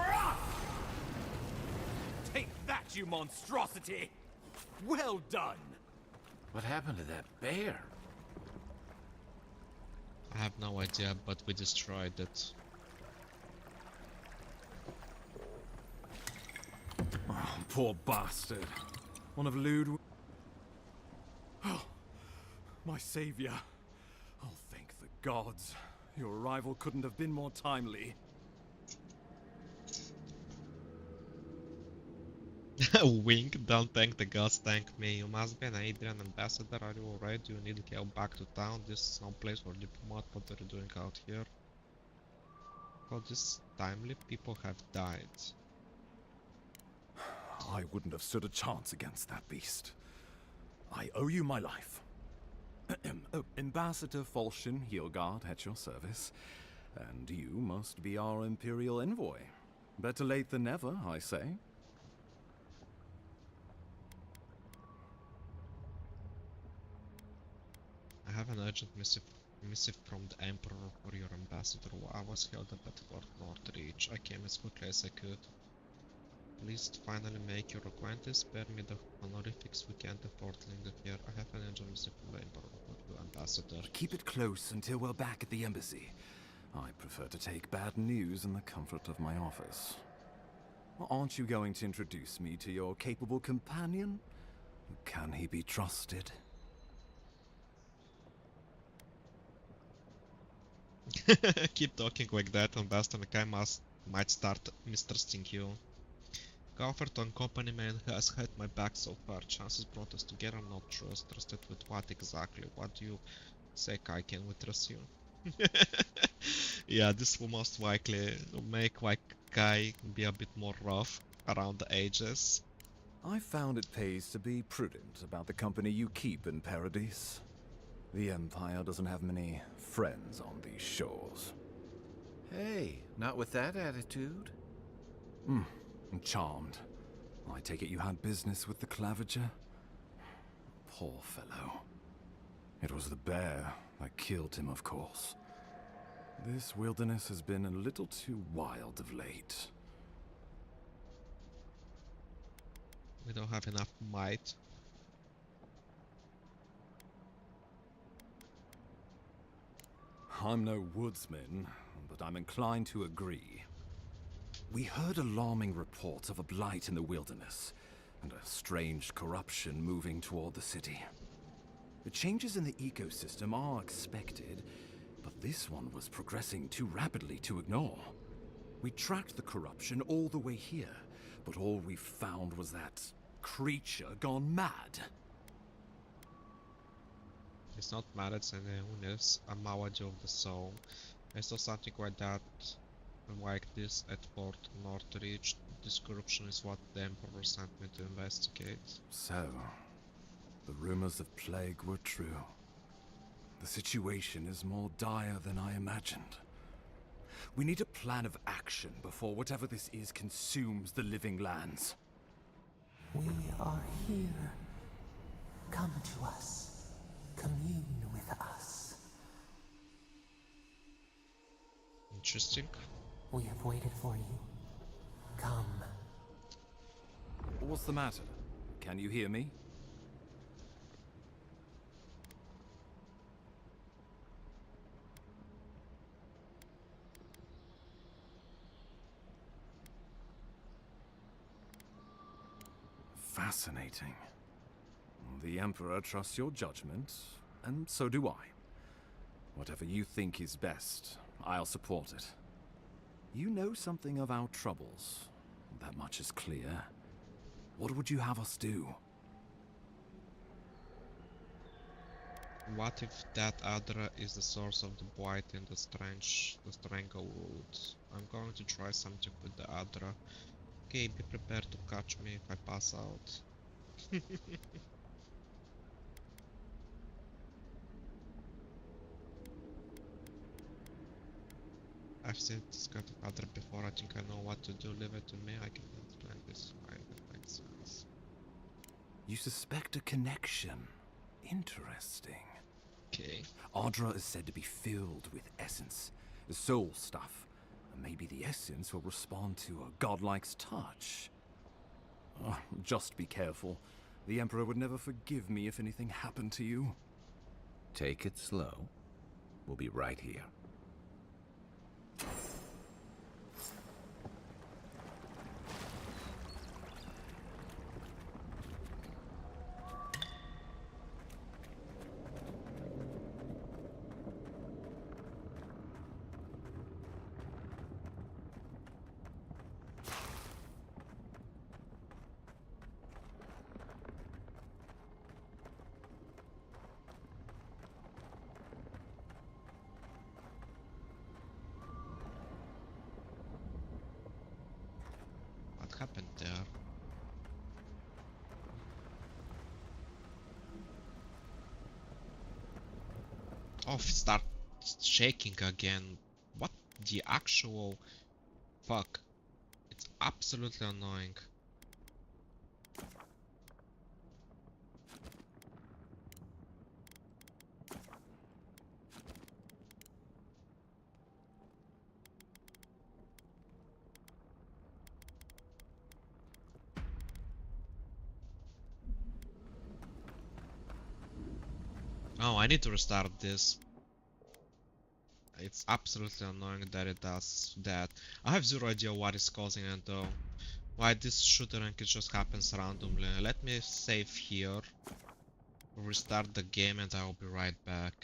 [SPEAKER 8] Take that, you monstrosity! Well done!
[SPEAKER 3] What happened to that bear?
[SPEAKER 1] I have no idea, but we destroyed it.
[SPEAKER 8] Oh, poor bastard. One of Lude. Oh, my savior. Oh, thank the gods. Your arrival couldn't have been more timely.
[SPEAKER 1] Wink, don't thank the gods, thank me. You must be an Adrian ambassador. Are you alright? Do you need help back to town? This is no place for diplomat. What are you doing out here? For this timely, people have died.
[SPEAKER 8] I wouldn't have stood a chance against that beast. I owe you my life. Oh, Ambassador Falchion Heelguard at your service. And you must be our Imperial envoy. Better late than never, I say.
[SPEAKER 1] I have an urgent missive from the Emperor for your ambassador. I was held up at Fort Northreach. I came as quickly as I could. Please finally make your acquaintance. Spare me the honorifics. We can't afford linger here. I have an urgent missive from the Emperor for your ambassador.
[SPEAKER 8] Keep it close until we're back at the embassy. I prefer to take bad news in the comfort of my office. Aren't you going to introduce me to your capable companion? Can he be trusted?
[SPEAKER 1] Keep talking like that and Bastard Kai might start mistrusting you. Gafferton company man has had my back so far. Chances brought us together, not trust. Trusted with what exactly? What do you say, Kai? Can we trust you? Yeah, this will most likely make like Kai be a bit more rough around the edges.
[SPEAKER 8] I found it pays to be prudent about the company you keep in Paradise. The Empire doesn't have many friends on these shores.
[SPEAKER 3] Hey, not with that attitude.
[SPEAKER 8] I'm charmed. I take it you had business with the Claviger? Poor fellow. It was the bear that killed him, of course. This wilderness has been a little too wild of late.
[SPEAKER 1] We don't have enough might.
[SPEAKER 8] I'm no woodsman, but I'm inclined to agree. We heard alarming reports of a blight in the wilderness, and a strange corruption moving toward the city. The changes in the ecosystem are expected, but this one was progressing too rapidly to ignore. We tracked the corruption all the way here, but all we found was that creature gone mad.
[SPEAKER 1] It's not mad, it's an illness, a malady of the soul. I saw something like this at Port Northridge. This corruption is what the Emperor sent me to investigate.
[SPEAKER 8] So, the rumors of plague were true. The situation is more dire than I imagined. We need a plan of action before whatever this is consumes the living lands.
[SPEAKER 7] We are here. Come to us. Commune with us.
[SPEAKER 1] Interesting.
[SPEAKER 7] We have waited for you. Come.
[SPEAKER 8] What's the matter? Can you hear me? Fascinating. The Emperor trusts your judgment, and so do I. Whatever you think is best, I'll support it. You know something of our troubles. That much is clear. What would you have us do?
[SPEAKER 1] What if that Adra is the source of the blight in the Stranglewood? I'm going to try something with the Adra. Okay, be prepared to catch me if I pass out. I've seen this kind of Adra before, I think I know what to do. Leave it to me, I can explain this. Right, that makes sense.
[SPEAKER 8] You suspect a connection. Interesting.
[SPEAKER 1] Okay.
[SPEAKER 8] Adra is said to be filled with essence, soul stuff. Maybe the essence will respond to a godlike's touch. Just be careful. The Emperor would never forgive me if anything happened to you.
[SPEAKER 3] Take it slow. We'll be right here.
[SPEAKER 1] What happened there? Oh, it starts shaking again. What the actual fuck? It's absolutely annoying. Oh, I need to restart this. It's absolutely annoying that it does that. I have zero idea what is causing it though. Why this shooting it just happens randomly. Let me save here, restart the game, and I will be right back.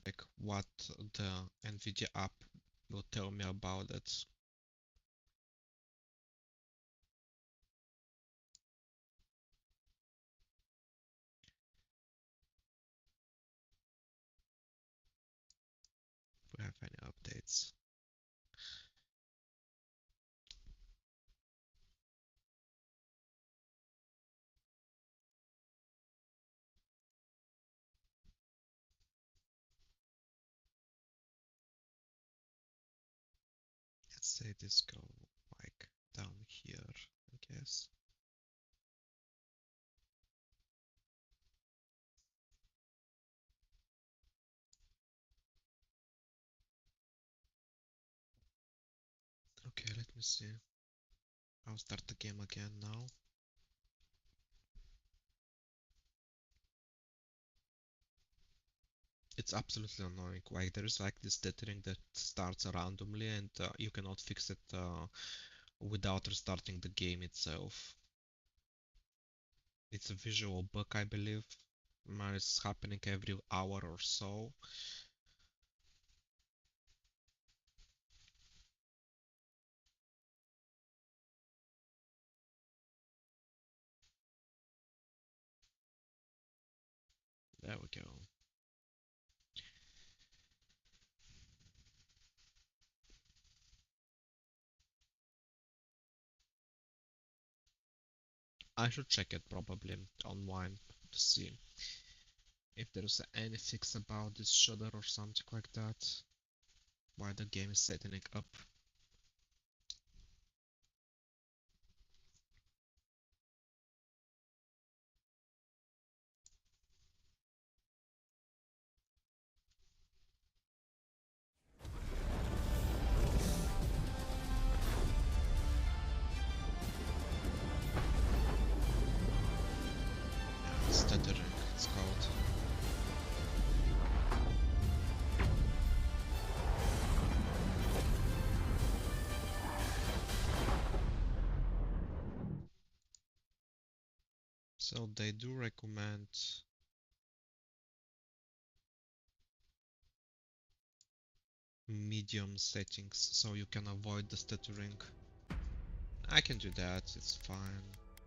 [SPEAKER 1] like what the NVIDIA app will tell me about it. If we have any updates. Let's say this go like down here, I guess. Okay, let me see. I'll start the game again now. It's absolutely annoying. Like there is like this tethering that starts randomly, and you cannot fix it without restarting the game itself. It's a visual bug, I believe. It's happening every hour or so. There we go. I should check it probably online to see if there's any fix about this shutter or something like that. Why the game is setting it up. Yeah, stuttering, it's called. So they do recommend medium settings so you can avoid the stuttering. I can do that, it's fine.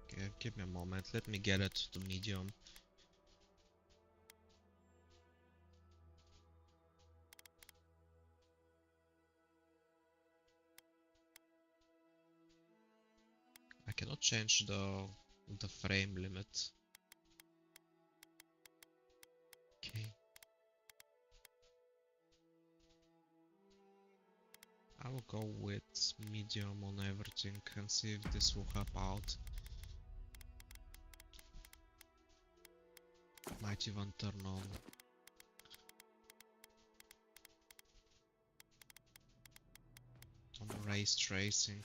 [SPEAKER 1] Okay, give me a moment, let me get it to medium. I cannot change the frame limit. Okay. I will go with medium on everything and see if this will help out. Might even turn on ray tracing.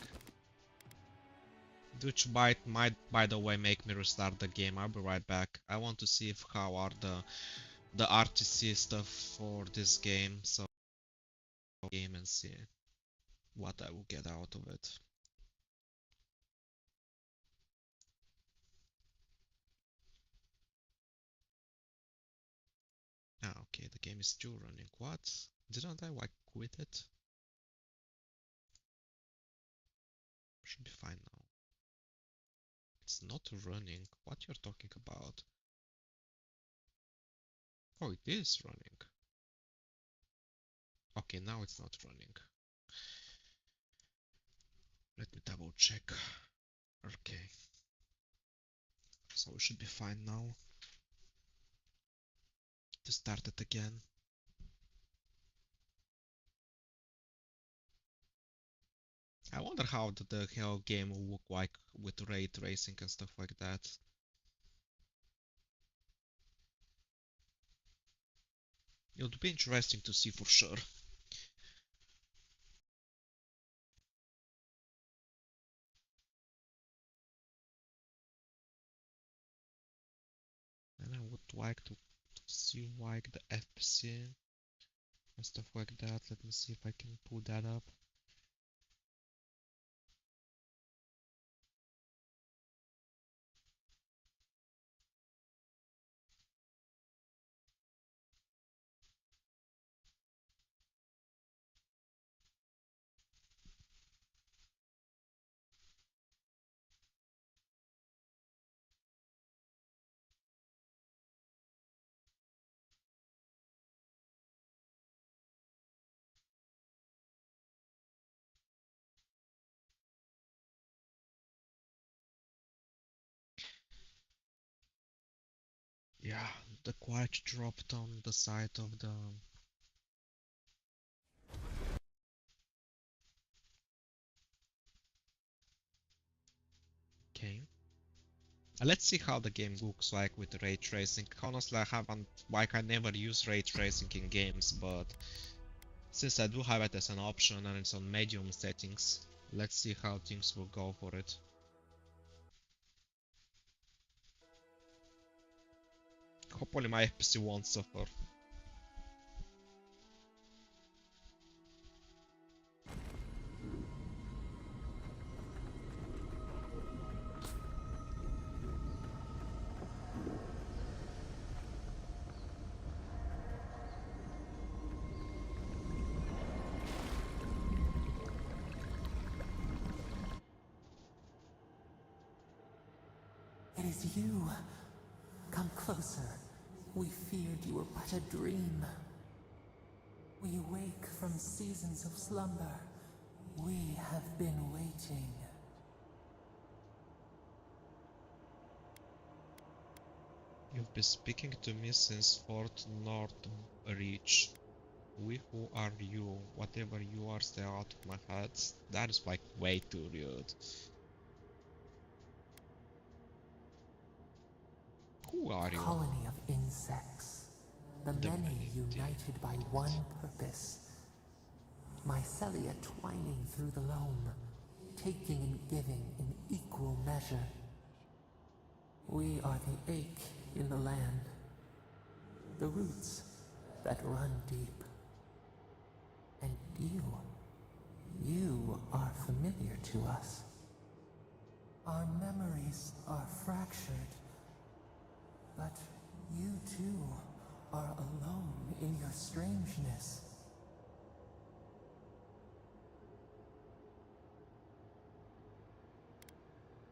[SPEAKER 1] Which might by the way make me restart the game. I'll be right back. I want to see if how are the RTC stuff for this game, so game and see what I will get out of it. Ah, okay, the game is still running. What? Didn't I like quit it? Should be fine now. It's not running. What you're talking about? Oh, it is running. Okay, now it's not running. Let me double check. Okay. So we should be fine now. To start it again. I wonder how the hell game will look like with ray tracing and stuff like that. It would be interesting to see for sure. And I would like to see like the FPC and stuff like that. Let me see if I can pull that up. Yeah, the quality dropped on the side of the... game. Let's see how the game looks like with ray tracing. Honestly, I never use ray tracing in games, but since I do have it as an option and it's on medium settings, let's see how things will go for it. Hopefully my PC won't suffer.
[SPEAKER 7] It is you. Come closer. We feared you were but a dream. We wake from seasons of slumber. We have been waiting.
[SPEAKER 1] You've been speaking to me since Fort North Reach. We who are you? Whatever you are, stay out of my head. That is like way too rude. Who are you?
[SPEAKER 7] Colony of insects. The many united by one purpose. Mycelia twining through the loam, taking and giving in equal measure. We are the ache in the land, the roots that run deep. And you are familiar to us. Our memories are fractured, but you too are alone in your strangeness.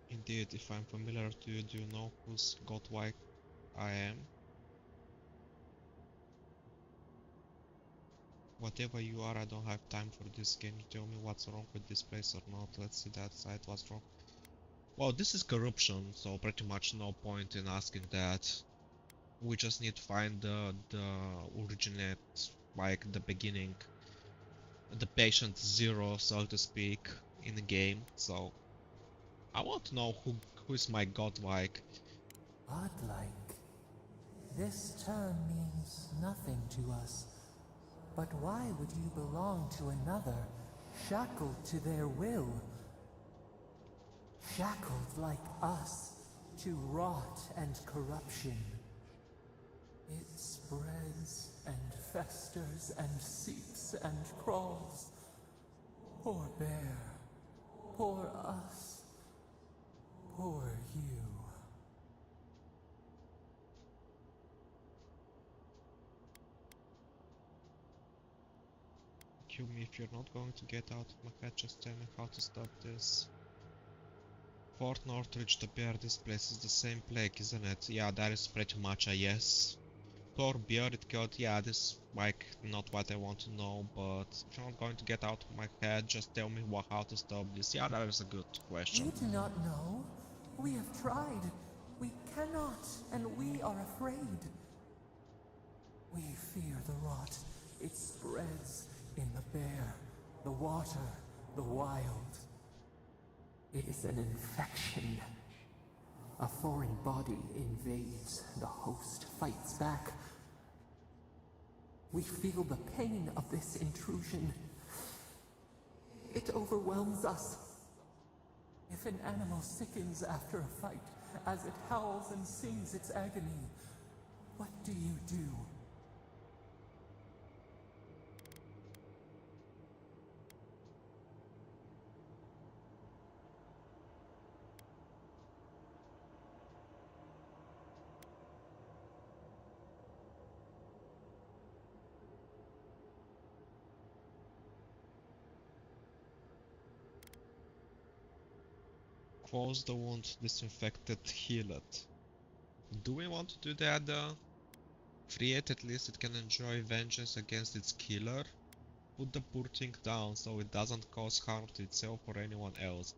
[SPEAKER 1] Indeed, if I'm familiar to you, do you know whose godlike I am? Whatever you are, I don't have time for this. Can you tell me what's wrong with this place or not? Let's see that side, what's wrong. Well, this is corruption, so pretty much no point in asking that. We just need to find the originate, like the beginning, the patient zero, so to speak, in the game. So I want to know who is my godlike.
[SPEAKER 7] Godlike. This term means nothing to us. But why would you belong to another, shackled to their will? Shackled like us to rot and corruption. It spreads and festers and seeps and crawls. Poor bear. Poor us. Poor you.
[SPEAKER 1] Kill me if you're not going to get out of my head, just tell me how to stop this. Fort Northridge, the bear, this place is the same plague, isn't it? Yeah, that is pretty much a yes. Thor, bear, it killed, yeah, this is like not what I want to know, but if you're not going to get out of my head, just tell me how to stop this. Yeah, that is a good question.
[SPEAKER 7] We do not know. We have tried. We cannot, and we are afraid. We fear the rot. It spreads in the bear, the water, the wild. It is an infection. A foreign body invades, the host fights back. We feel the pain of this intrusion. It overwhelms us. If an animal sickens after a fight, as it howls and sings its agony, what do you do?
[SPEAKER 1] Close the wound, disinfect it, heal it. Do we want to do that though? Free it, at least it can enjoy vengeance against its killer. Put the poor thing down so it doesn't cause harm to itself or anyone else.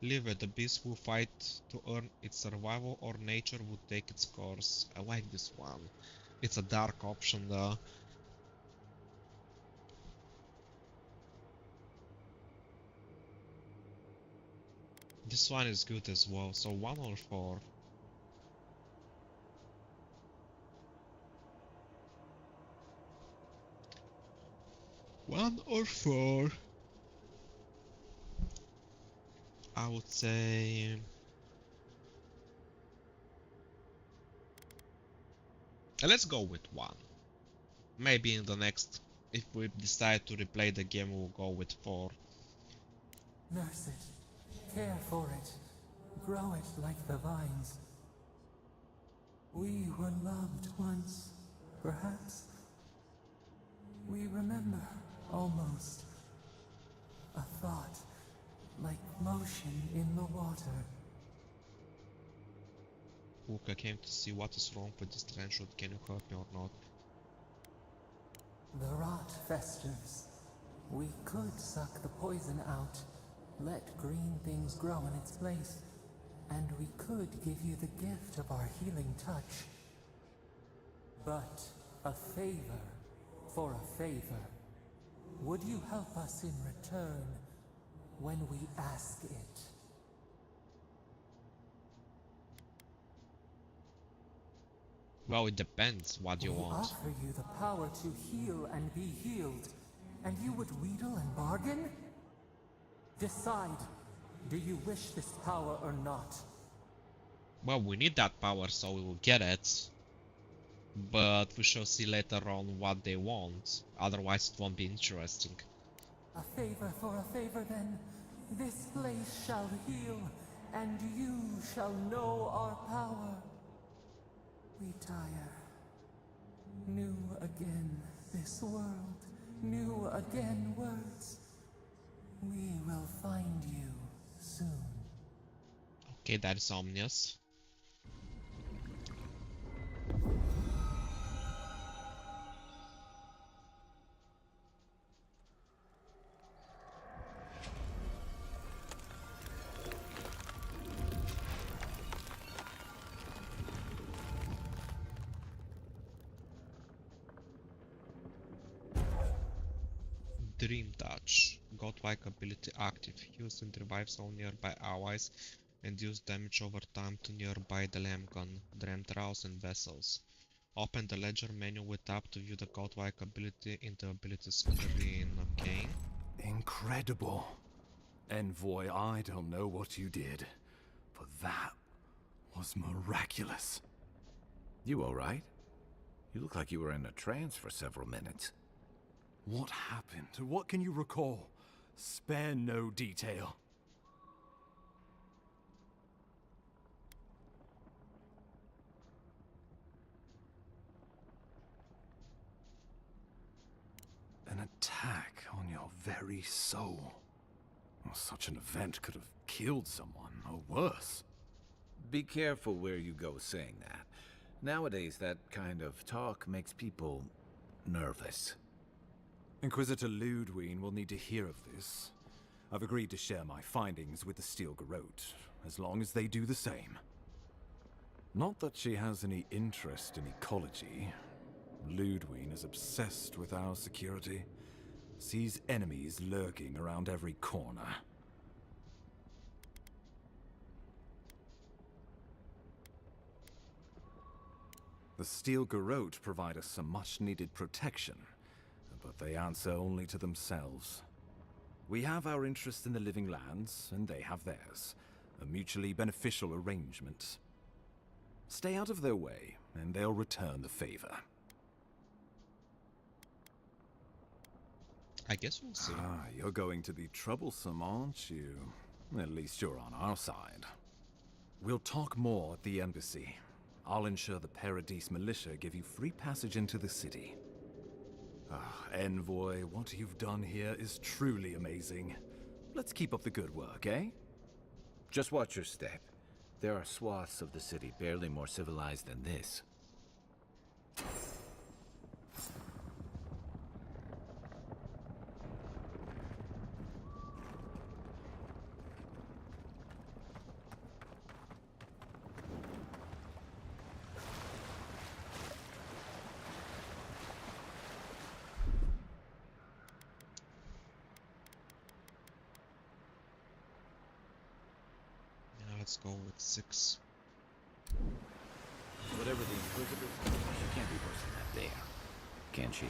[SPEAKER 1] Live it, the beast will fight to earn its survival or nature will take its course. I like this one. It's a dark option though. This one is good as well, so 1 or 4. One or 4. I would say let's go with 1. Maybe in the next, if we decide to replay the game, we'll go with 4.
[SPEAKER 7] Nurse it, care for it, grow it like the vines. We were loved once, perhaps. We remember, almost. A thought, like motion in the water.
[SPEAKER 1] Look, I came to see what is wrong with this trench. Can you help me or not?
[SPEAKER 7] The rot festers. We could suck the poison out, let green things grow in its place, and we could give you the gift of our healing touch. But a favor for a favor. Would you help us in return when we ask it?
[SPEAKER 1] Well, it depends what you
[SPEAKER 7] We
[SPEAKER 1] want.
[SPEAKER 7] offer you the power to heal and be healed, and you would wheedle and bargain? Decide. Do you wish this power or not?
[SPEAKER 1] Well, we need that power, so we will get it. But we shall see later on what they want. Otherwise, it won't be interesting.
[SPEAKER 7] A favor for a favor, then. This place shall heal, and you shall know our power. We tire. New again this world, new again words. We will find you soon.
[SPEAKER 1] Okay, that is ominous. Dream Touch. Godlike ability active. Heals and revives all nearby allies and deals damage over time to nearby the lamp gun, Dramtrails and vessels. Open the ledger menu with tab to view the godlike ability in the ability screen. Okay.
[SPEAKER 8] Incredible. Envoy, I don't know what you did, but that was miraculous.
[SPEAKER 3] You all right? You look like you were in a trance for several minutes.
[SPEAKER 8] What happened? What can you recall? Spare no detail. An attack on your very soul. Well, such an event could have killed someone, or worse.
[SPEAKER 3] Be careful where you go saying that. Nowadays, that kind of talk makes people nervous.
[SPEAKER 8] Inquisitor Ludwig will need to hear of this. I've agreed to share my findings with the Steel Garrote, as long as they do the same. Not that she has any interest in ecology. Ludwig is obsessed with our security. Sees enemies lurking around every corner. The Steel Garrote provide us some much-needed protection, but they answer only to themselves. We have our interest in the living lands, and they have theirs. A mutually beneficial arrangement. Stay out of their way, and they'll return the favor.
[SPEAKER 1] I guess we'll see.
[SPEAKER 8] Ah, you're going to be troublesome, aren't you? At least you're on our side. We'll talk more at the embassy. I'll ensure the Paradise militia give you free passage into the city. Ah, Envoy, what you've done here is truly amazing. Let's keep up the good work, eh?
[SPEAKER 3] Just watch your step. There are swaths of the city barely more civilized than this.
[SPEAKER 1] let's go with 6.
[SPEAKER 3] Whatever the Inquisitor says, she can't be worse than that there. Can she?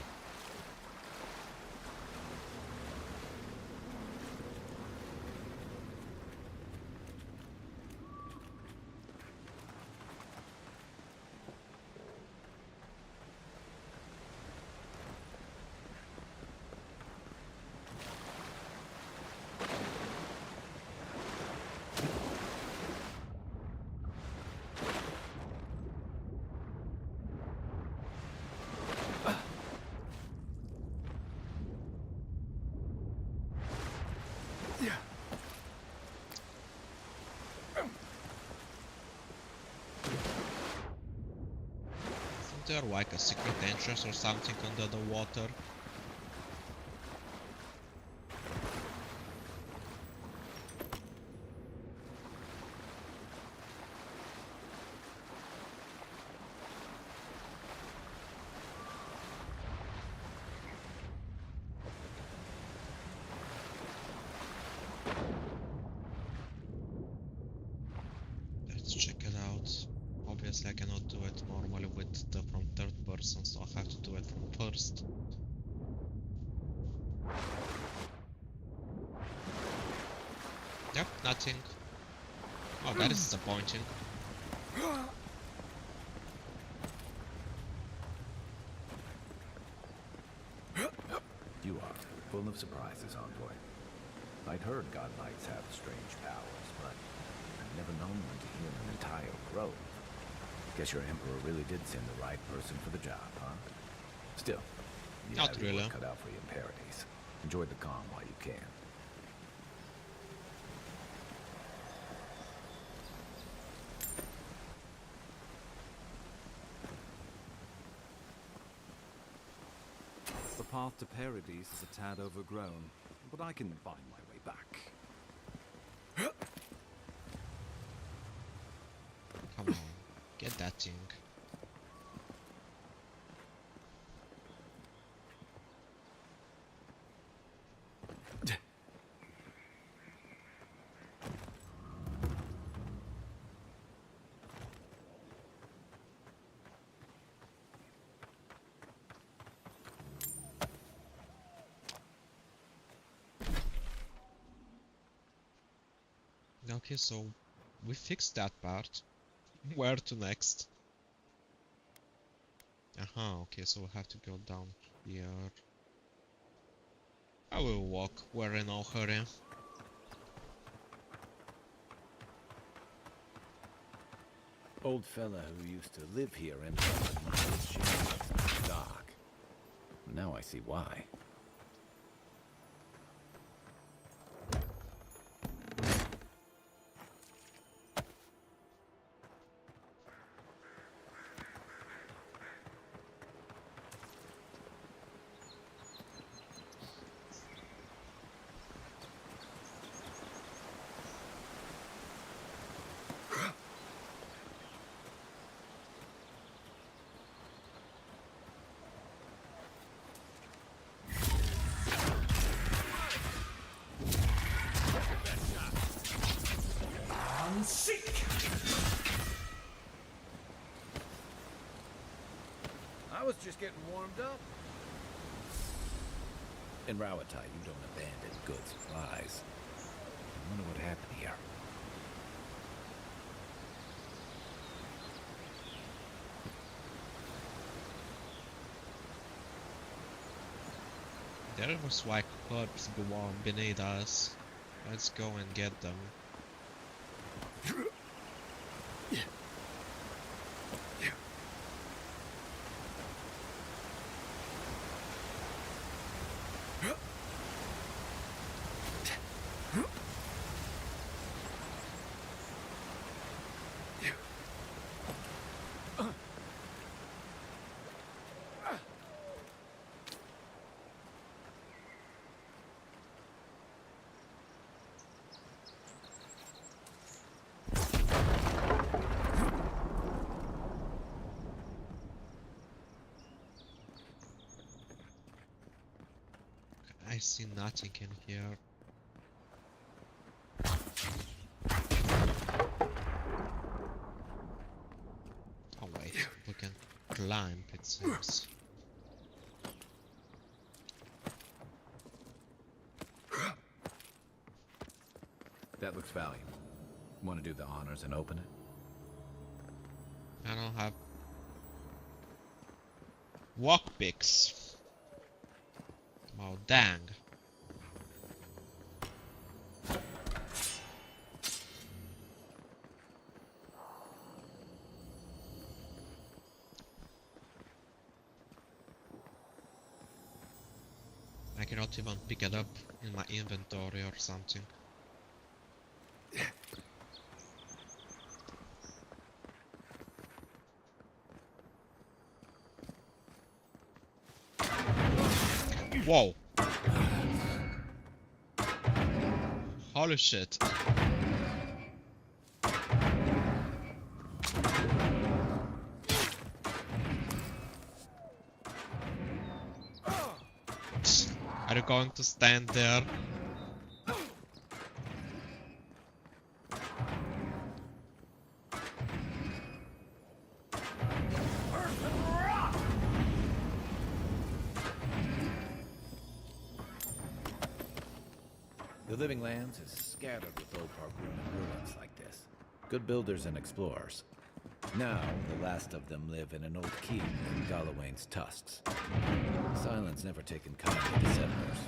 [SPEAKER 1] Isn't there like a secret entrance or something under the water? Let's check it out. Obviously I cannot do it normally with the from third person, so I have to do it from first. Yep, nothing. Oh, that is disappointing.
[SPEAKER 3] You are full of surprises, Envoy. I'd heard godlights have strange powers, but I've never known one to heal an entire grove. Guess your Emperor really did send the right person for the job, huh? Still, you
[SPEAKER 1] Not
[SPEAKER 3] have your
[SPEAKER 1] really.
[SPEAKER 3] work cut out for you in Paradise. Enjoy the calm while you can. The path to Paradise is a tad overgrown, but I can find my way back.
[SPEAKER 1] Come on, get that thing. Okay, so we fixed that part. Where to next? Okay, so we have to go down here. I will walk, we're in no hurry.
[SPEAKER 3] Old fella who used to live here and my ship dark. Now I see why. I was just getting warmed up. In Rawatai, you don't abandon good supplies. I wonder what happened here.
[SPEAKER 1] There was like corpse beneath us. Let's go and get them. I see nothing in here. limp, it seems.
[SPEAKER 3] That looks valiant. Want to do the honors and open it?
[SPEAKER 1] I don't have walk picks. Oh dang. I cannot even pick it up in my inventory or something. Whoa! Holy shit. Are you going to stand there?
[SPEAKER 3] The Living Lands is scattered with old Parkroom and ruins like this. Good builders and explorers. Now, the last of them live in an old keep in Gallowayne's tusks. Silence never taken kindly to settlers.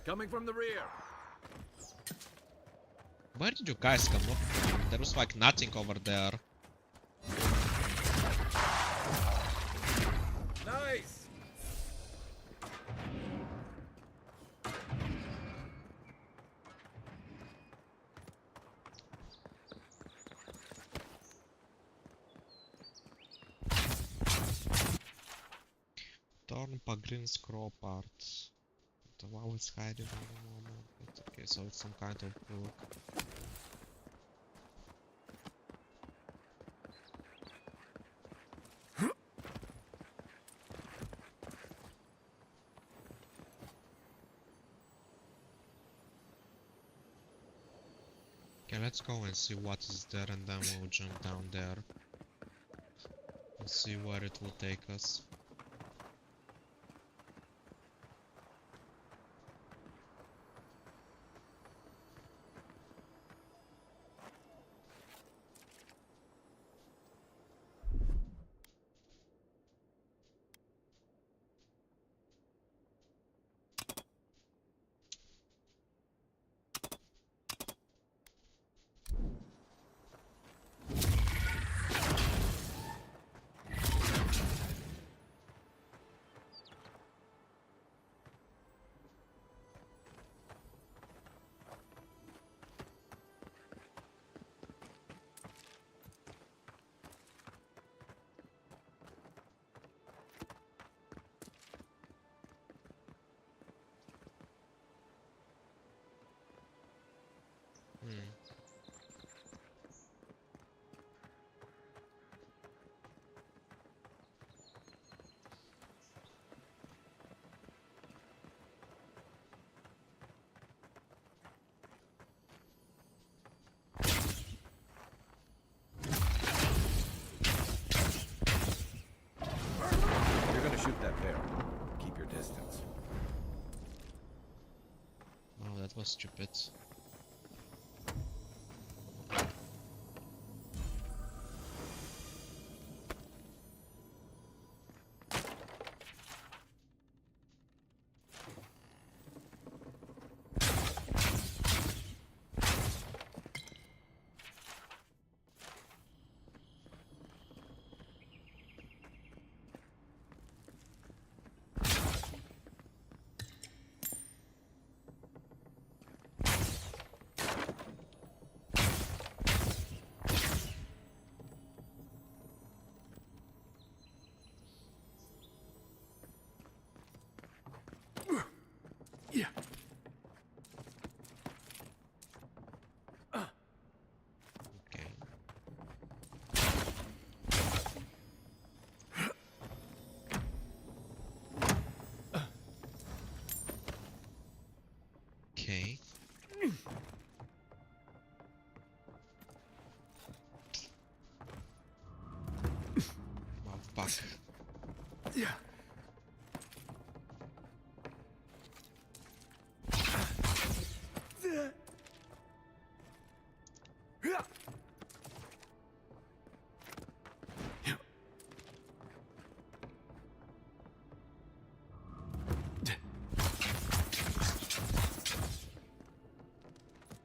[SPEAKER 3] Coming from the rear.
[SPEAKER 1] Where did you guys come up from? There was like nothing over there.
[SPEAKER 3] Nice.
[SPEAKER 1] Tornpa green scroll parts. The wow is hiding at the moment. Okay, so it's some kind of book. Okay, let's go and see what is there and then we'll jump down there. And see where it will take us.
[SPEAKER 3] You're gonna shoot that bear. Keep your distance.
[SPEAKER 1] that was stupid.
[SPEAKER 2] Yeah.
[SPEAKER 1] Okay. Okay. Oh fuck.
[SPEAKER 2] Yeah.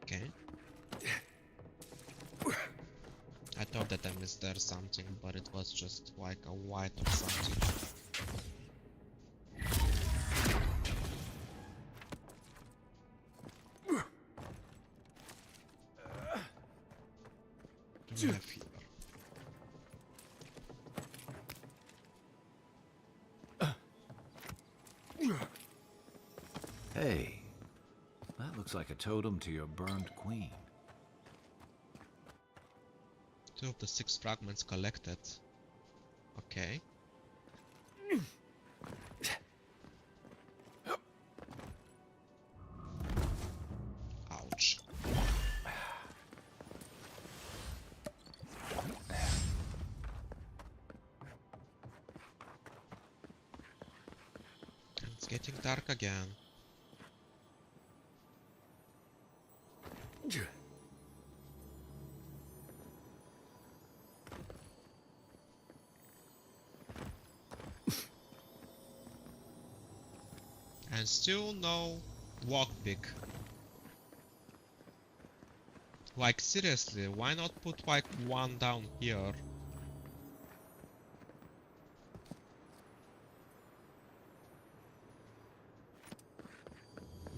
[SPEAKER 1] Okay. I thought that I missed there something, but it was just like a white or something. What do we have here?
[SPEAKER 3] Hey, that looks like a totem to your burned queen.
[SPEAKER 1] 2 of the 6 fragments collected. Okay. Ouch. It's getting dark again. And still no lockpick. Like seriously, why not put like one down here?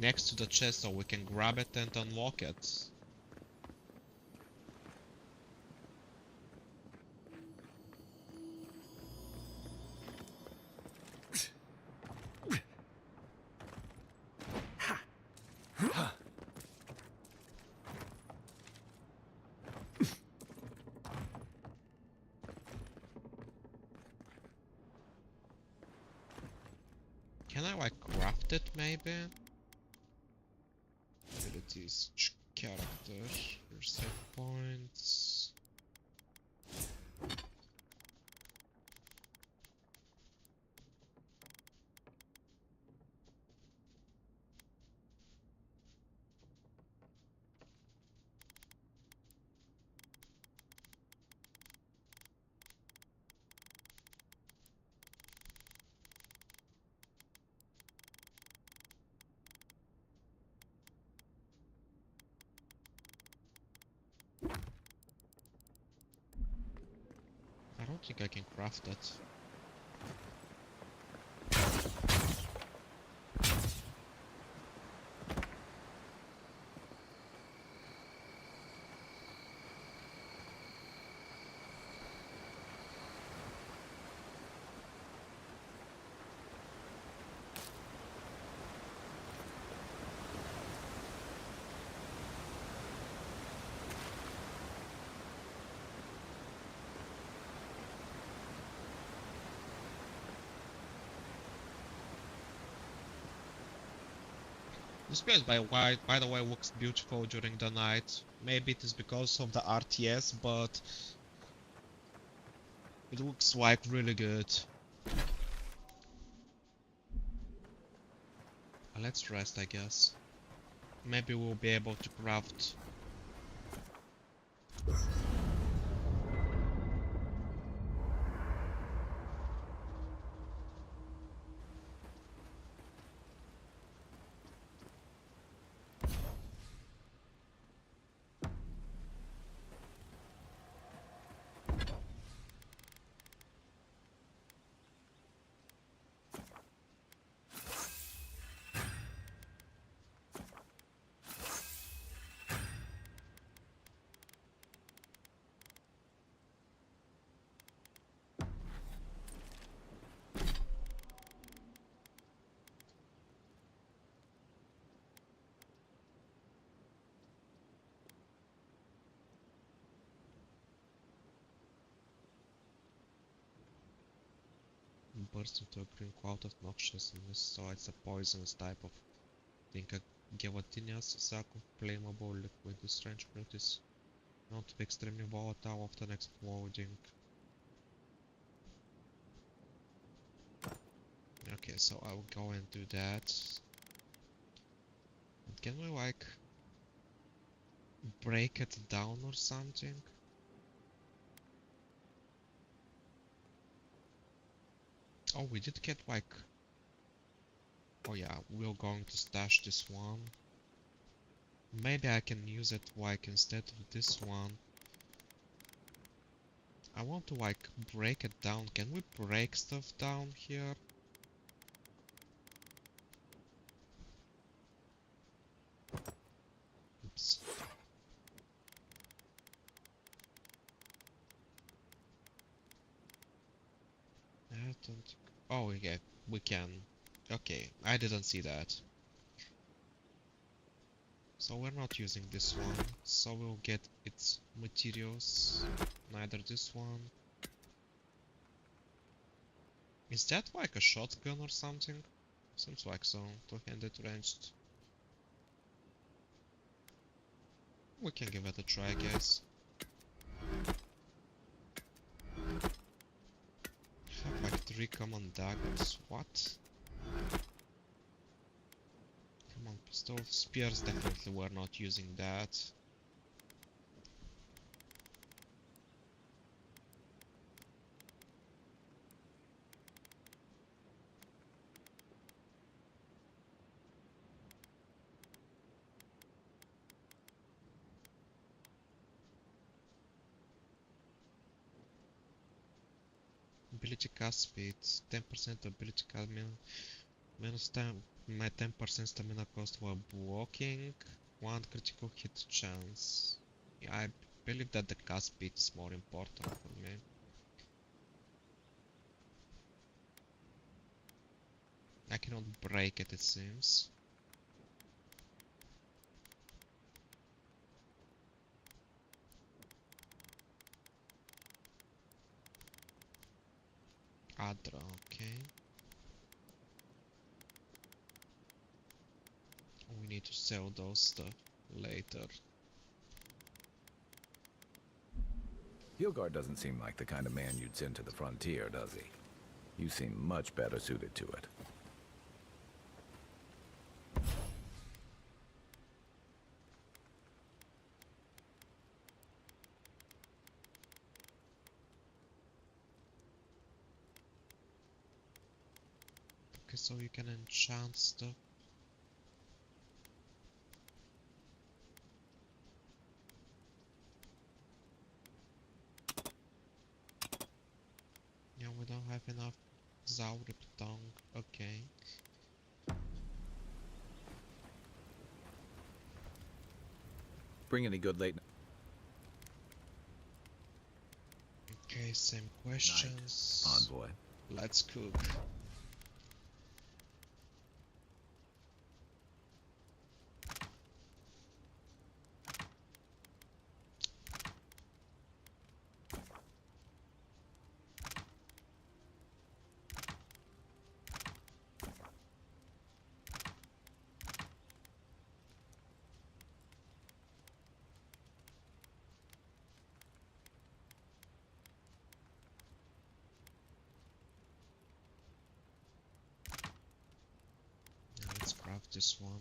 [SPEAKER 1] Next to the chest so we can grab it and unlock it. Can I like craft it maybe? Abilities, character, save points. I don't think I can craft it. This place, by the way, looks beautiful during the night. Maybe it is because of the RTS, but it looks like really good. Let's rest, I guess. maybe we'll be able to craft. Burst into a green cloud of noxiousness, so it's a poisonous type of thing. A gelatinous sac of flammable liquid. This strange fruit is known to be extremely volatile, often exploding. Okay, so I will go and do that. But can we like break it down or something? Oh, we did get like... Oh yeah, we're going to stash this one. Maybe I can use it like instead of this one. I want to like break it down. Can we break stuff down here? Oops. I don't... Oh, yeah, we can. Okay, I didn't see that. So we're not using this one, so we'll get its materials. Neither this one. Is that like a shotgun or something? Seems like so, two-handed ranged. We can give it a try, I guess. Have like 3 common daggers, what? Come on, pistol spears, definitely we're not using that. Ability cast speed, 10% ability cast minus 10, my 10% stamina cost while blocking, 1 critical hit chance. Yeah, I believe that the cast speed is more important for me. I cannot break it, it seems. Adra, okay. We need to sell those stuff later.
[SPEAKER 3] Hilgard doesn't seem like the kind of man you'd send to the frontier, does he? You seem much better suited to it.
[SPEAKER 1] Okay, so you can enchant stuff. Yeah, we don't have enough Zauriptong. Okay.
[SPEAKER 3] Bring any good late...
[SPEAKER 1] Okay, same questions.
[SPEAKER 3] Envoy.
[SPEAKER 1] Let's cook. Now let's craft this one.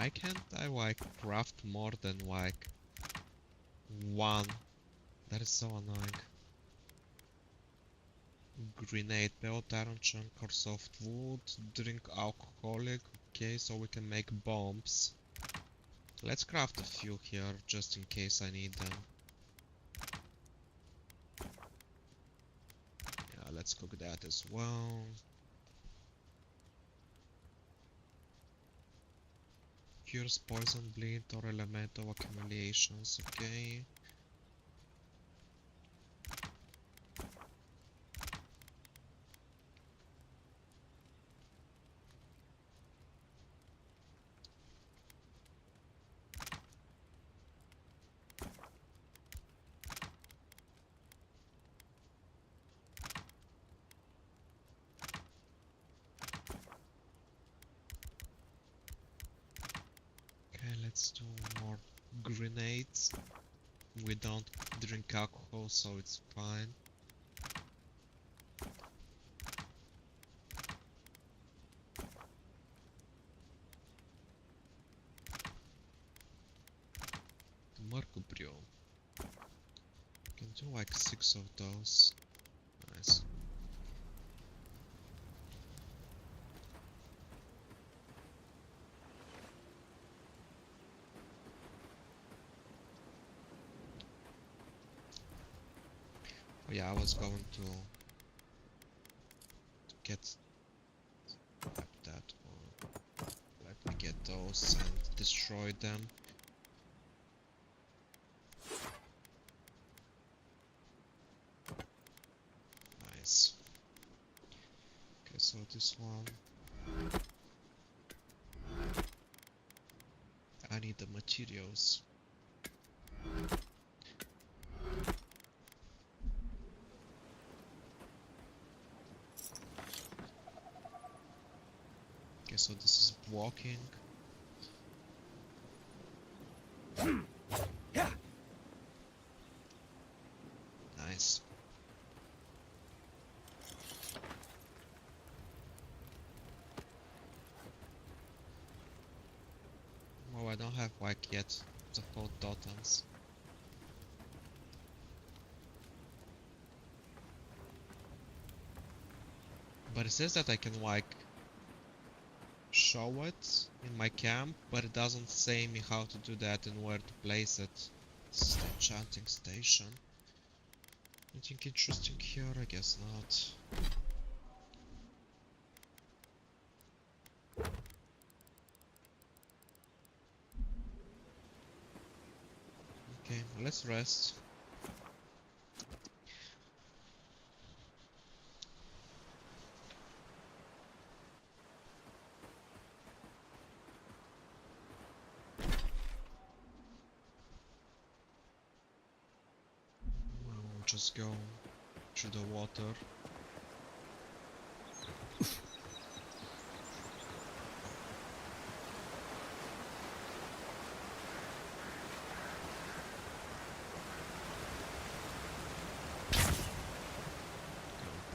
[SPEAKER 1] Why can't I like craft more than like one? That is so annoying. Grenade, pelt iron chunk or soft wood, drink alcoholic. Okay, so we can make bombs. Let's craft a few here just in case I need them. Yeah, let's cook that as well. Cures poison, bleed, or elemental accumulations. Okay. Okay, let's do more grenades. We don't drink alcohol, so it's fine. Mercubrio. Can do like 6 of those. Nice. Oh yeah, I was going to get that one. Let me get those and destroy them. Nice. Okay, so this one. I need the materials. Okay, so this is blocking. Nice. Oh, I don't have like yet the 4 totems. But it says that I can like show it in my camp, but it doesn't say me how to do that and where to place it. This is the enchanting station. Anything interesting here? I guess not. Okay, let's rest. We'll just go through the water.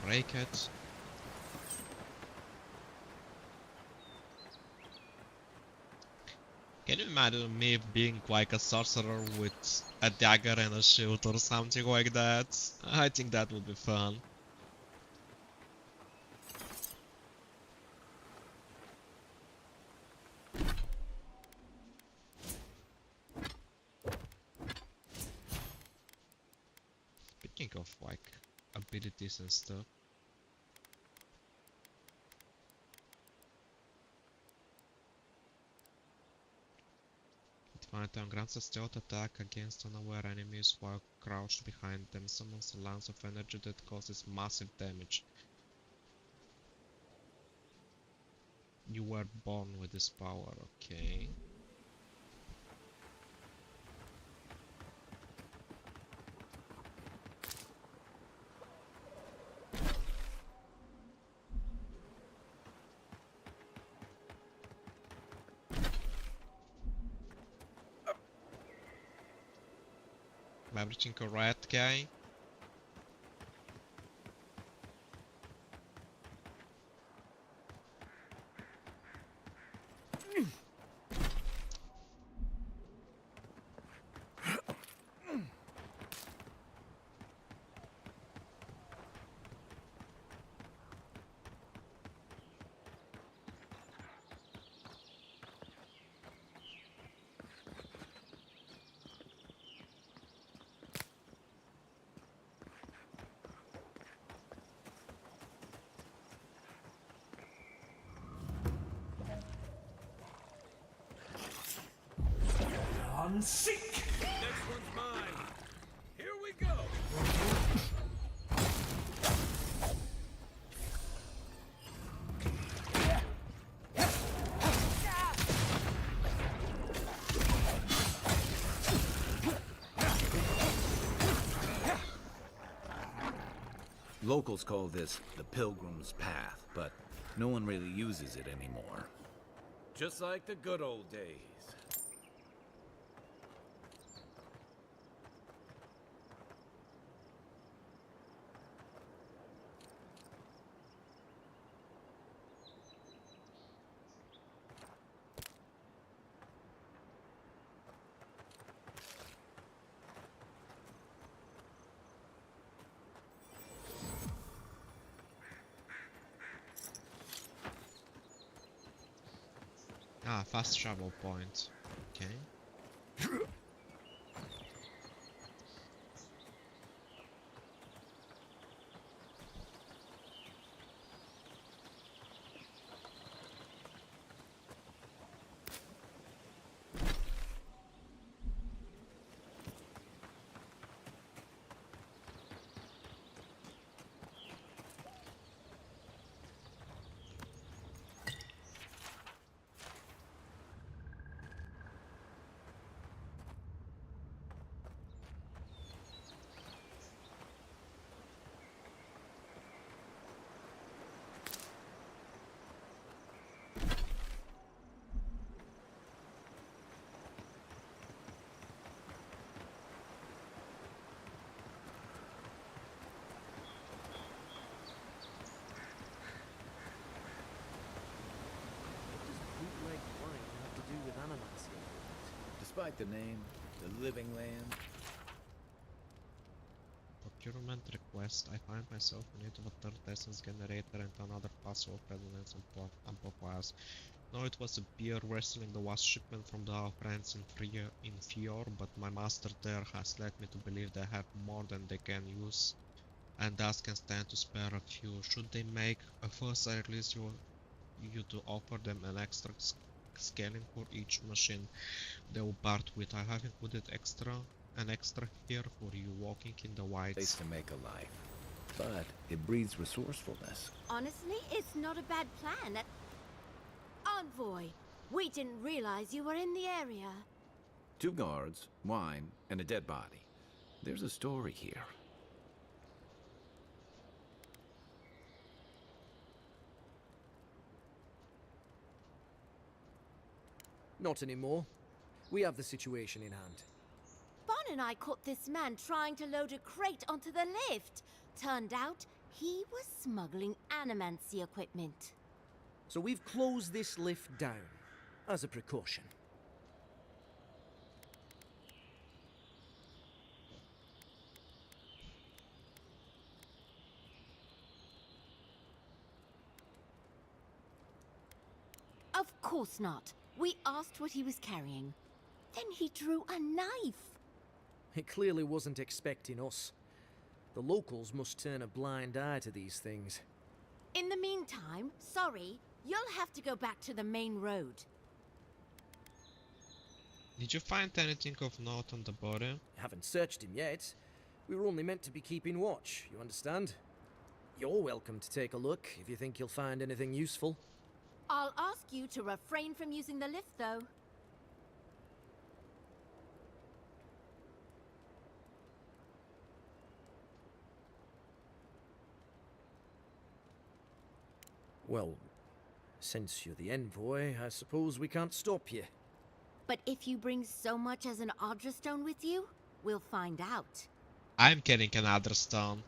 [SPEAKER 1] Break it. Can you imagine me being like a sorcerer with a dagger and a shield or something like that? I think that would be fun. Speaking of like abilities and stuff. Phantom grants a stealth attack against unaware enemies while crouched behind them. Summons a lance of energy that causes massive damage. You were born with this power, okay. Am I reaching a rat guy?
[SPEAKER 2] and seek!
[SPEAKER 3] Next one's mine. Here we go. Locals call this the Pilgrim's Path, but no one really uses it anymore. Just like the good old days.
[SPEAKER 1] Ah, fast travel point. Okay.
[SPEAKER 5] Bootleg wine have to do with animals?
[SPEAKER 3] Despite the name, the living land.
[SPEAKER 1] Procurement request. I find myself in need of a third essence generator and another puzzle of resonance amplifiers. No, it was a beer wrestling the last shipment from our friends in Fior, but my master there has led me to believe they have more than they can use, and thus can stand to spare a few. Should they make a fuss, I release you to offer them an extra scaling for each machine they will part with. I have included an extra here for you walking in the
[SPEAKER 3] Place
[SPEAKER 1] wilds.
[SPEAKER 3] to make a life. But it breeds resourcefulness.
[SPEAKER 6] Honestly, it's not a bad plan. Envoy, we didn't realize you were in the area.
[SPEAKER 3] 2 guards, wine, and a dead body. There's a story here.
[SPEAKER 5] Not anymore. We have the situation in hand.
[SPEAKER 6] Bon and I caught this man trying to load a crate onto the lift. Turned out he was smuggling animancy equipment.
[SPEAKER 5] So we've closed this lift down, as a precaution.
[SPEAKER 6] Of course not. We asked what he was carrying. Then he drew a knife.
[SPEAKER 5] It clearly wasn't expecting us. The locals must turn a blind eye to these things.
[SPEAKER 6] In the meantime, sorry, you'll have to go back to the main road.
[SPEAKER 1] Did you find anything of note on the body?
[SPEAKER 5] Haven't searched him yet. We were only meant to be keeping watch, you understand? You're welcome to take a look if you think you'll find anything useful.
[SPEAKER 6] I'll ask you to refrain from using the lift, though.
[SPEAKER 5] Well, since you're the envoy, I suppose we can't stop you.
[SPEAKER 6] But if you bring so much as an Audra stone with you, we'll find out.
[SPEAKER 1] I'm getting another stone.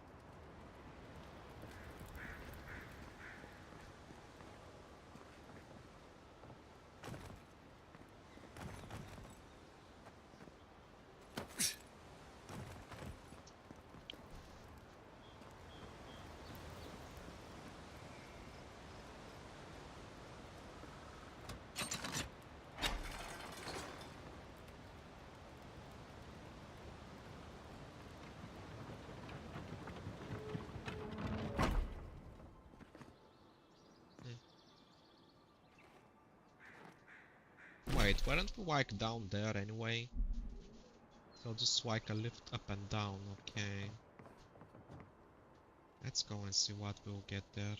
[SPEAKER 1] Wait, weren't we like down there anyway? So this is like a lift up and down, okay. Let's go and see what we'll get there.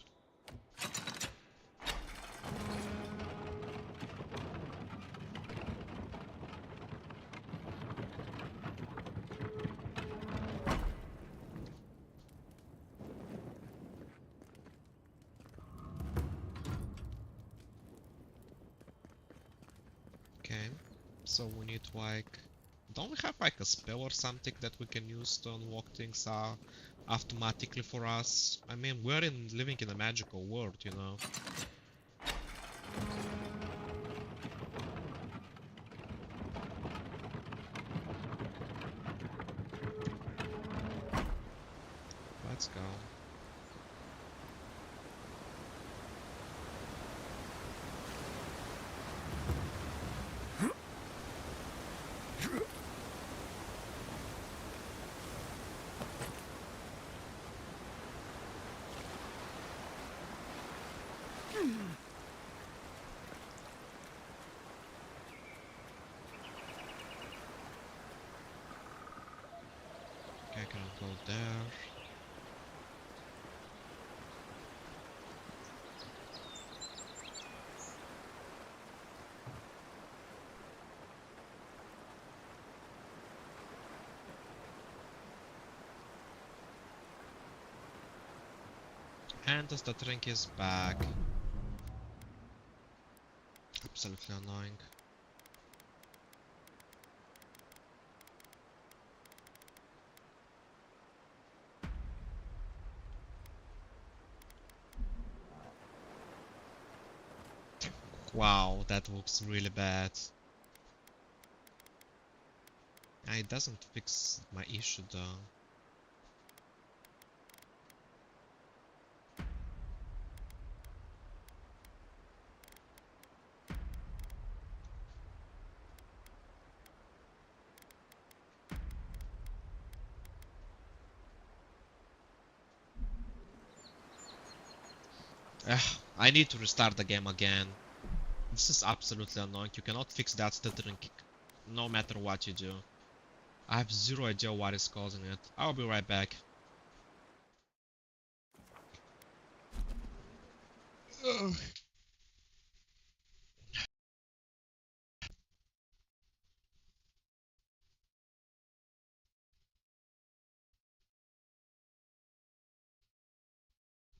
[SPEAKER 1] Okay, so we need like... Don't we have like a spell or something that we can use to unlock things automatically for us? I mean, we're living in a magical world, you know. Let's go. Okay, I cannot go there. And the stuttering is back. Absolutely annoying. Wow, that looks really bad. It doesn't fix my issue though. I need to restart the game again. This is absolutely annoying. You cannot fix that stuttering no matter what you do. I have zero idea what is causing it. I'll be right back. Ugh.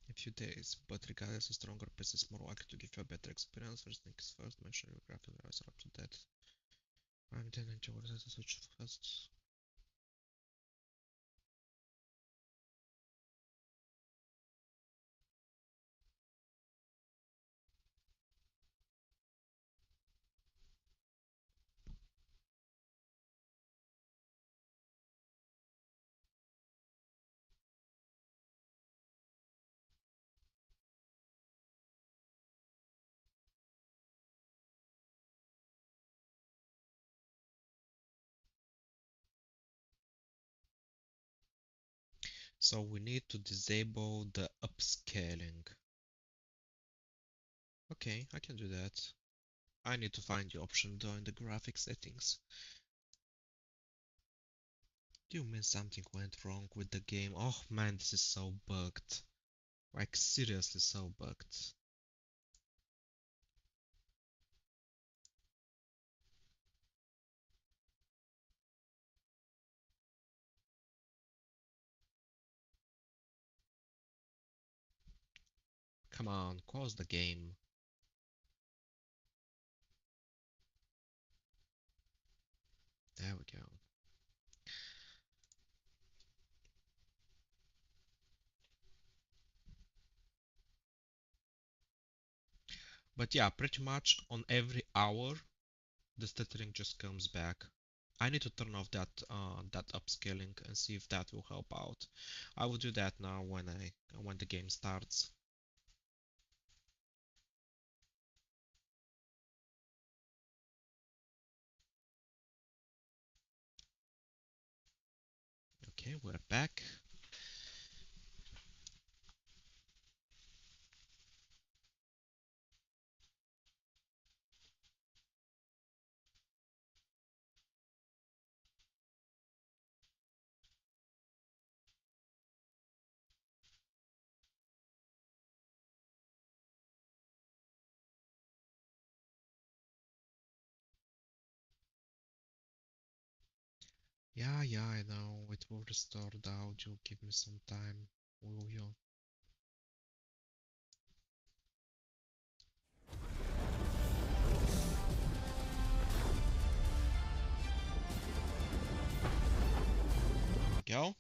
[SPEAKER 1] A few days, but regardless, a stronger PC is more likely to give you a better experience. First things first, make sure your graphics are up to date. I'm intending to order the switch first. So we need to disable the upscaling. Okay, I can do that. I need to find the option though in the graphic settings. Do you mean something went wrong with the game? Oh man, this is so bugged. Like seriously so bugged. Come on, close the game. There we go. But yeah, pretty much on every hour the stuttering just comes back. I need to turn off that upscaling and see if that will help out. I will do that now when the game starts. Okay, we're back. Yeah, I know. It will restore the audio. Give me some time. Will you? Go.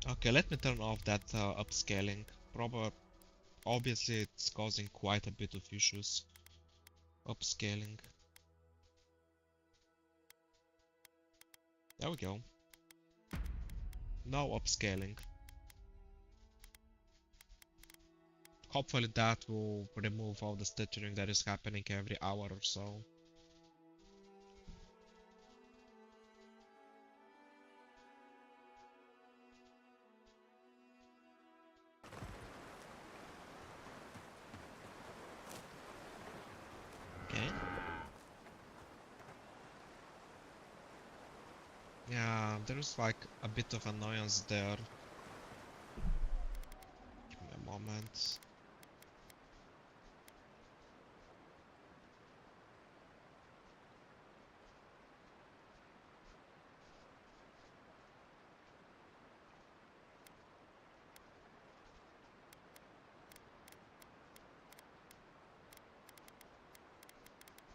[SPEAKER 1] Okay, let me turn off that upscaling. Obviously, it's causing quite a bit of issues. Upscaling. There we go. No upscaling. Hopefully that will remove all the stuttering that is happening every hour or so. Okay. Yeah, there's like a bit of annoyance there. Give me a moment.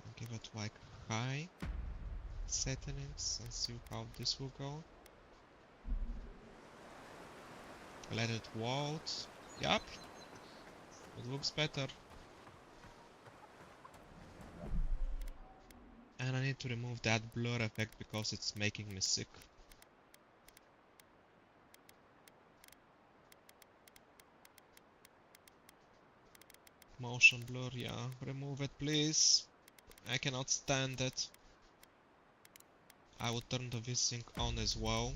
[SPEAKER 1] I'll give it like high settings and see how this will go. Let it vault. Yup. It looks better. And I need to remove that blur effect because it's making me sick. Motion blur, yeah. Remove it, please. I cannot stand it. I will turn the VSync on as well.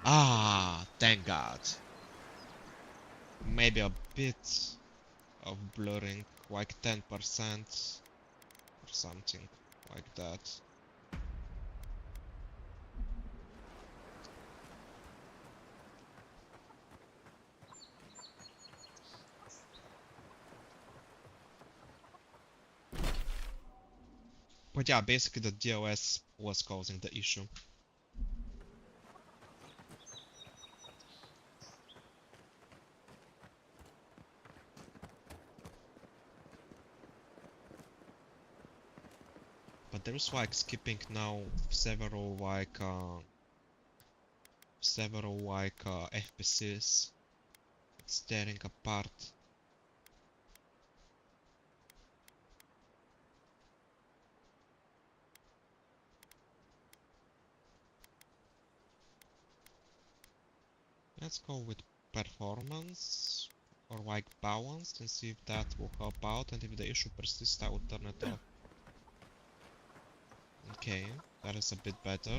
[SPEAKER 1] Ah, thank God. Maybe a bit of blurring, like 10% or something like that. But yeah, basically the DOS was causing the issue. But there's like skipping now several FPCs. It's tearing apart. Let's go with performance or like balance and see if that will help out, and if the issue persists I will turn it off. Okay, that is a bit better.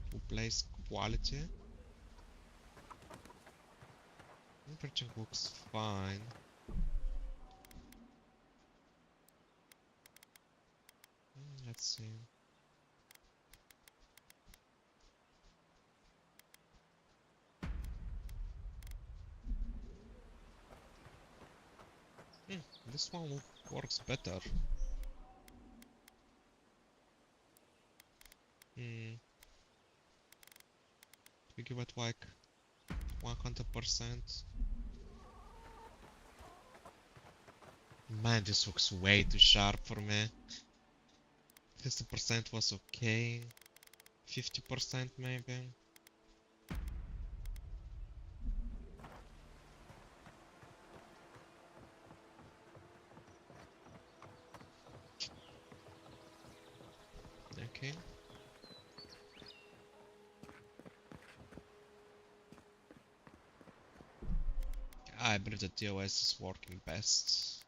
[SPEAKER 1] Full place quality. Everything looks fine. Let's see. This one works better. We give it like 100%. Man, this looks way too sharp for me. 50% was okay. 50% maybe. Okay. I believe the DOS is working best.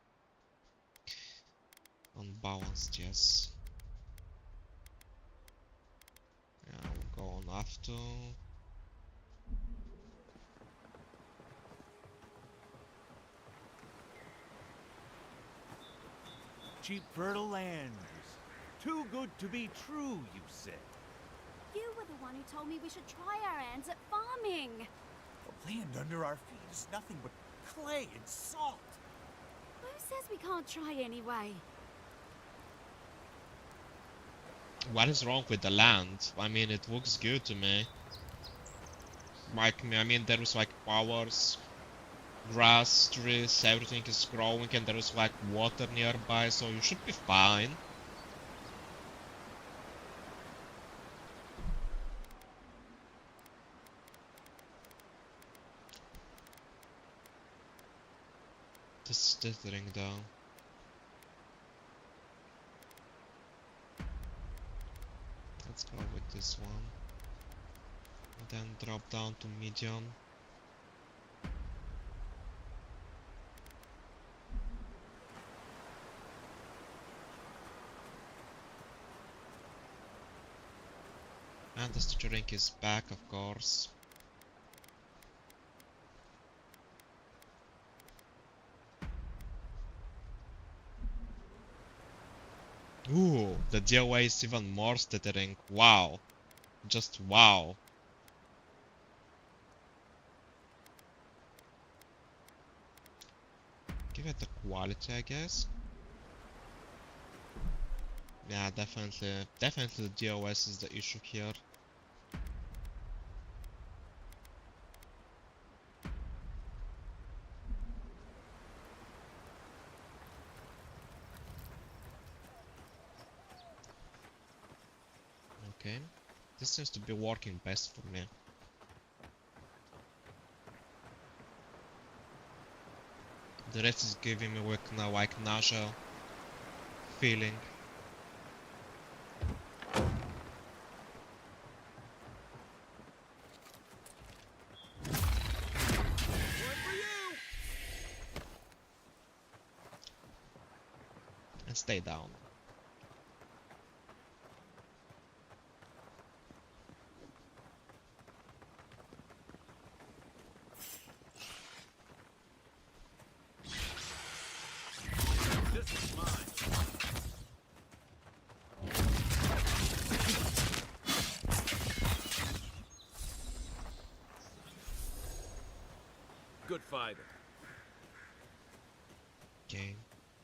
[SPEAKER 1] Unbalanced, yes. Yeah, we'll go on after.
[SPEAKER 9] cheap fertile land. Too good to be true, you said.
[SPEAKER 10] You were the one who told me we should try our hands at farming.
[SPEAKER 9] The land under our feet is nothing but clay and salt.
[SPEAKER 10] Who says we can't try anyway?
[SPEAKER 1] What is wrong with the land? I mean, it looks good to me. Like, I mean, there is like flowers, grass, trees, everything is growing, and there is like water nearby, so you should be fine. This is dithering though. Let's go with this one. And then drop down to medium. And the steering is back, of course. Ooh, the DOA is even more stuttering. Wow. Just wow. Give it the quality, I guess. Yeah, definitely the DOS is the issue here. Okay, this seems to be working best for me. The rest is giving me like nausea feeling. And stay down.
[SPEAKER 2] Good fighter.
[SPEAKER 1] Okay.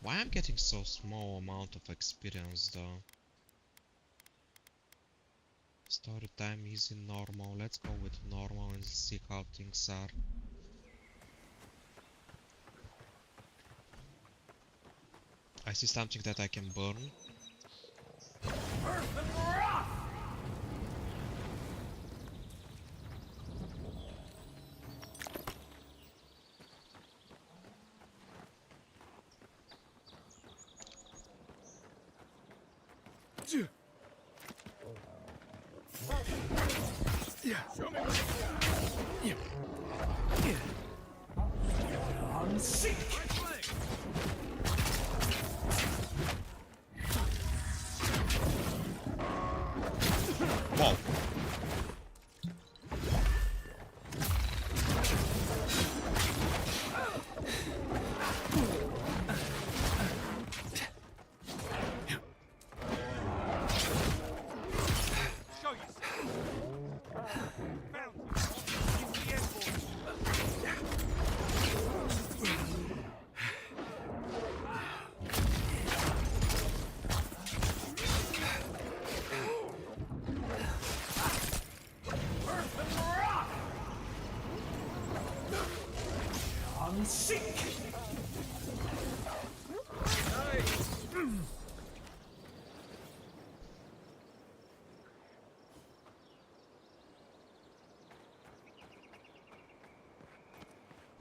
[SPEAKER 1] Why I'm getting so small amount of experience though? Story time is in normal. Let's go with normal and see how things are. I see something that I can burn. Whoa.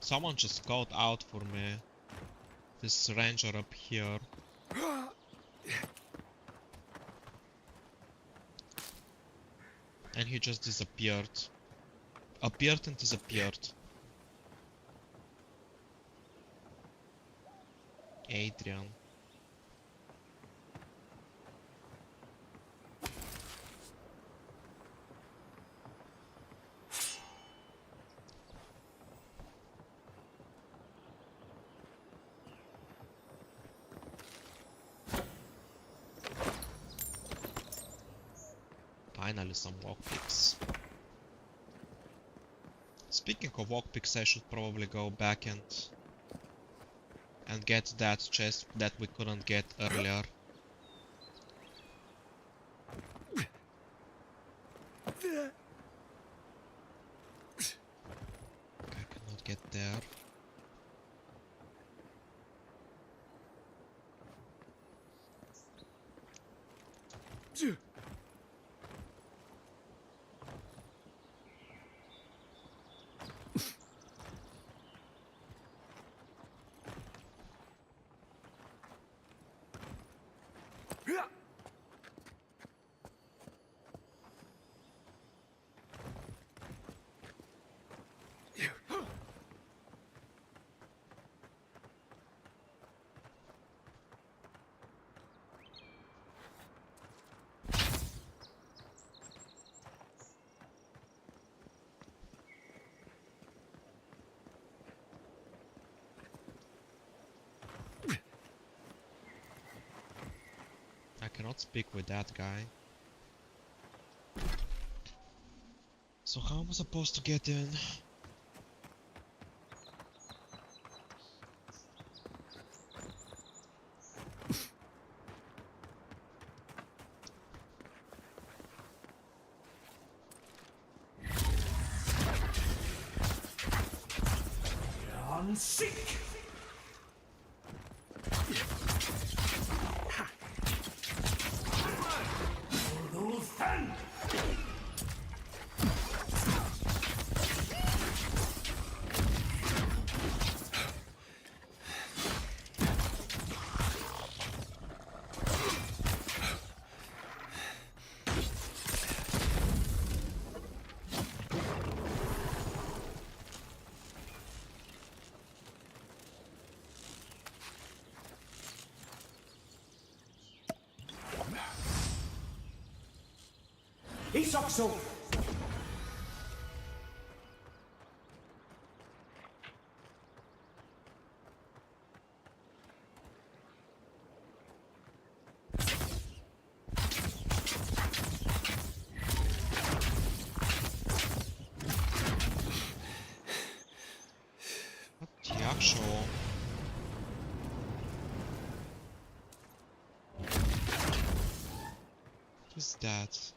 [SPEAKER 1] Someone just called out for me. This ranger up here. And he just disappeared. Appeared and disappeared. Adrian. Finally some lockpicks. Speaking of lockpicks, I should probably go back and get that chest that we couldn't get earlier. I cannot get there. I cannot speak with that guy. So how am I supposed to get in?
[SPEAKER 2] Sick! Isokso!
[SPEAKER 1] What the actual? What is that?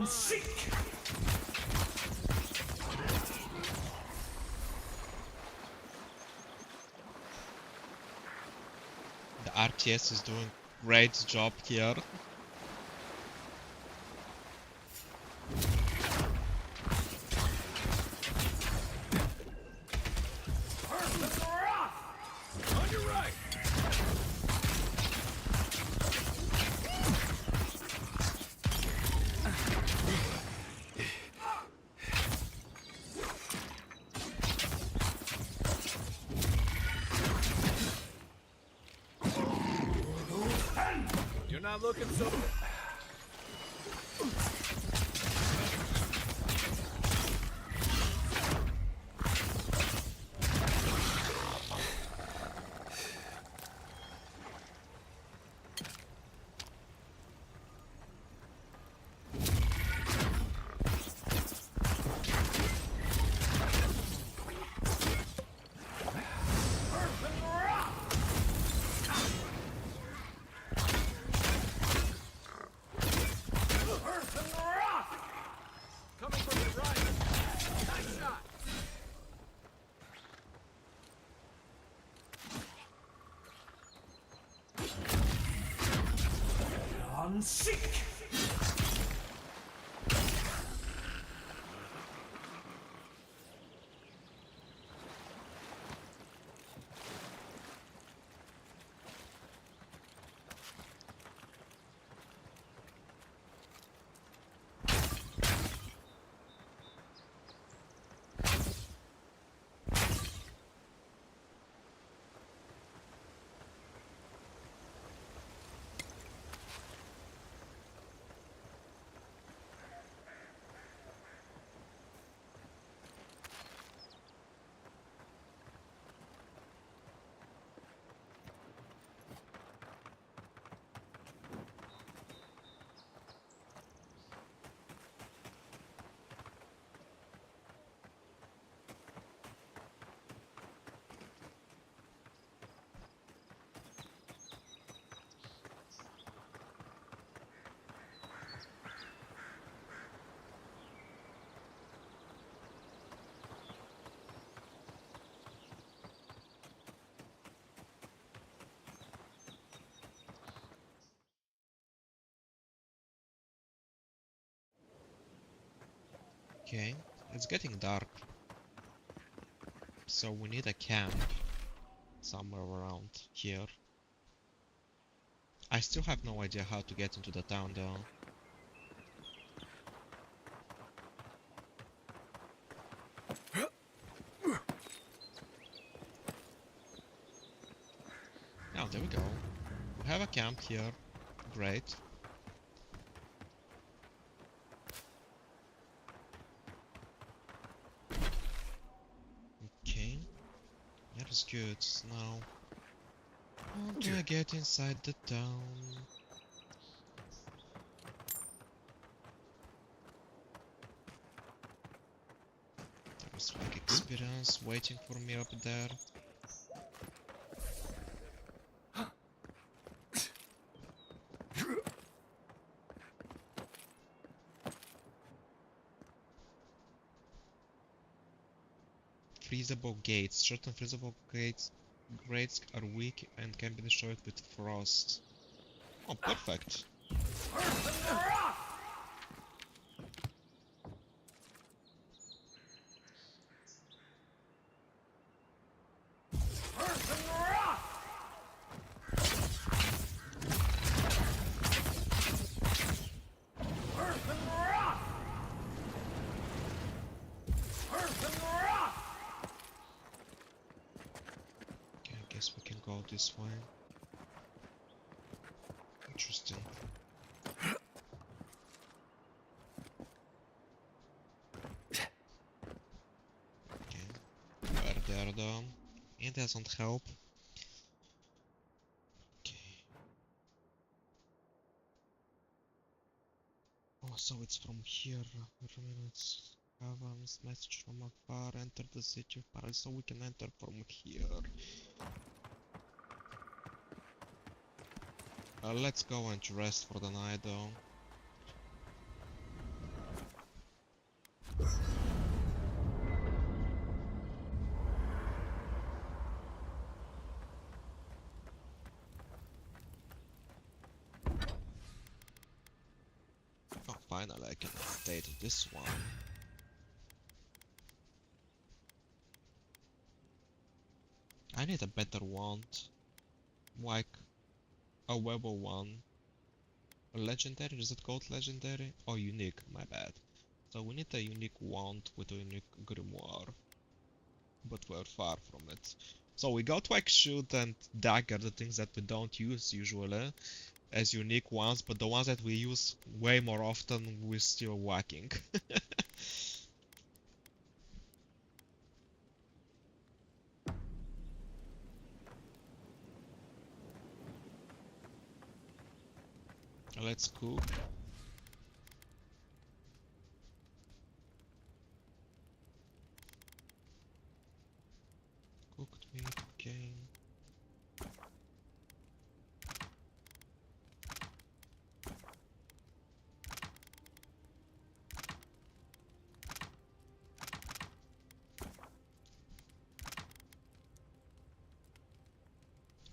[SPEAKER 2] Sick!
[SPEAKER 1] The RTS is doing great job here.
[SPEAKER 2] On your right! You're not looking so... Coming from the right. Nice shot. On sick.
[SPEAKER 1] Okay, it's getting dark. So we need a camp somewhere around here. I still have no idea how to get into the town though. Oh, there we go. We have a camp here. Great. Okay. That is good. Now, how do I get inside the town? There's like experience waiting for me up there. Freezable gates. Certain freezable gates are weak and can be destroyed with frost. Oh, perfect. We can go this way. Interesting. Okay. We're there though. It doesn't help. Okay. Oh, so it's from here. Minutes. Caverns, message from afar. Enter the city of Paris. So we can enter from here. Let's go and rest for the night though. Oh, finally I can update this one. I need a better wand. Like a Weber one. A legendary? Is it called legendary? Oh, unique, my bad. So we need a unique wand with a unique grimoire. But we're far from it. So we got like shoot and dagger, the things that we don't use usually as unique ones, but the ones that we use way more often we're still whacking. Let's cook. Cooked meat, okay.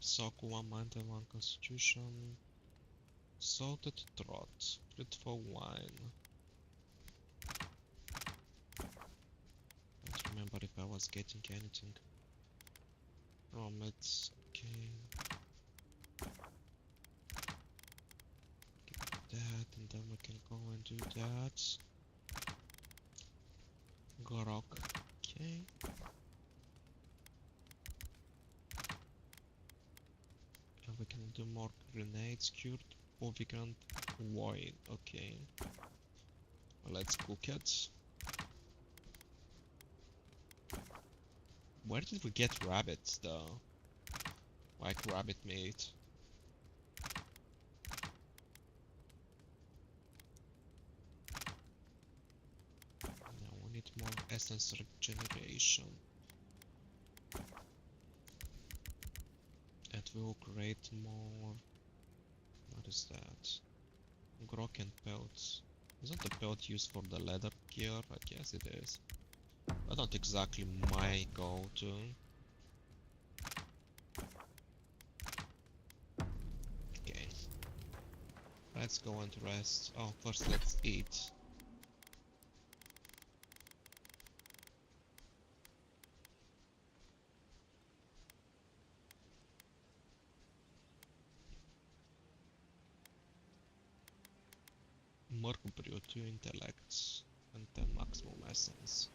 [SPEAKER 1] Sock 1 mind and 1 constitution. Salted trot. Fruitful wine. Don't remember if I was getting anything from it. Okay. Get that and then we can go and do that. Gorok. Okay. And we can do more grenades, cured Ovigrant wine. Okay. Let's cook it. Where did we get rabbits though? Like rabbit meat. Now we need more essence regeneration. It will create more. What is that? Grok and pelts. Isn't the pelt used for the leather gear? I guess it is. But not exactly my go-to. Okay. Let's go and rest. Oh, first let's eat. 2 intellect and 10 maximum essence.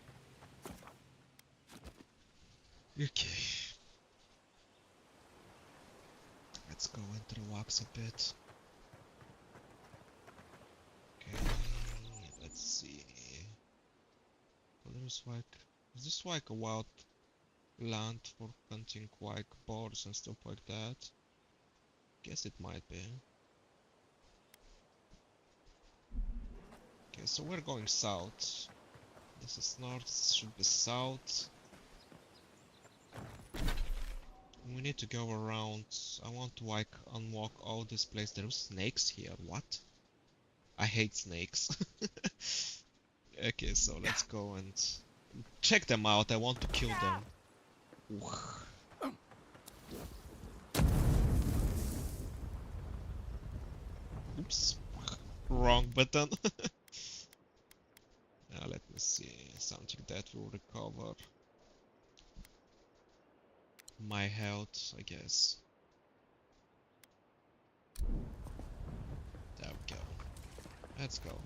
[SPEAKER 1] Okay. Let's go into the wax a bit. Okay, let's see. There's like, is this like a wild land for hunting like boars and stuff like that? Guess it might be. Okay, so we're going south. This is north, this should be south. We need to go around. I want to like unlock all this place. There's snakes here, what? I hate snakes. Okay, so let's go and check them out. I want to kill them. Oops. Wrong button. Now let me see. Something that will recover my health, I guess. There we go. Let's go.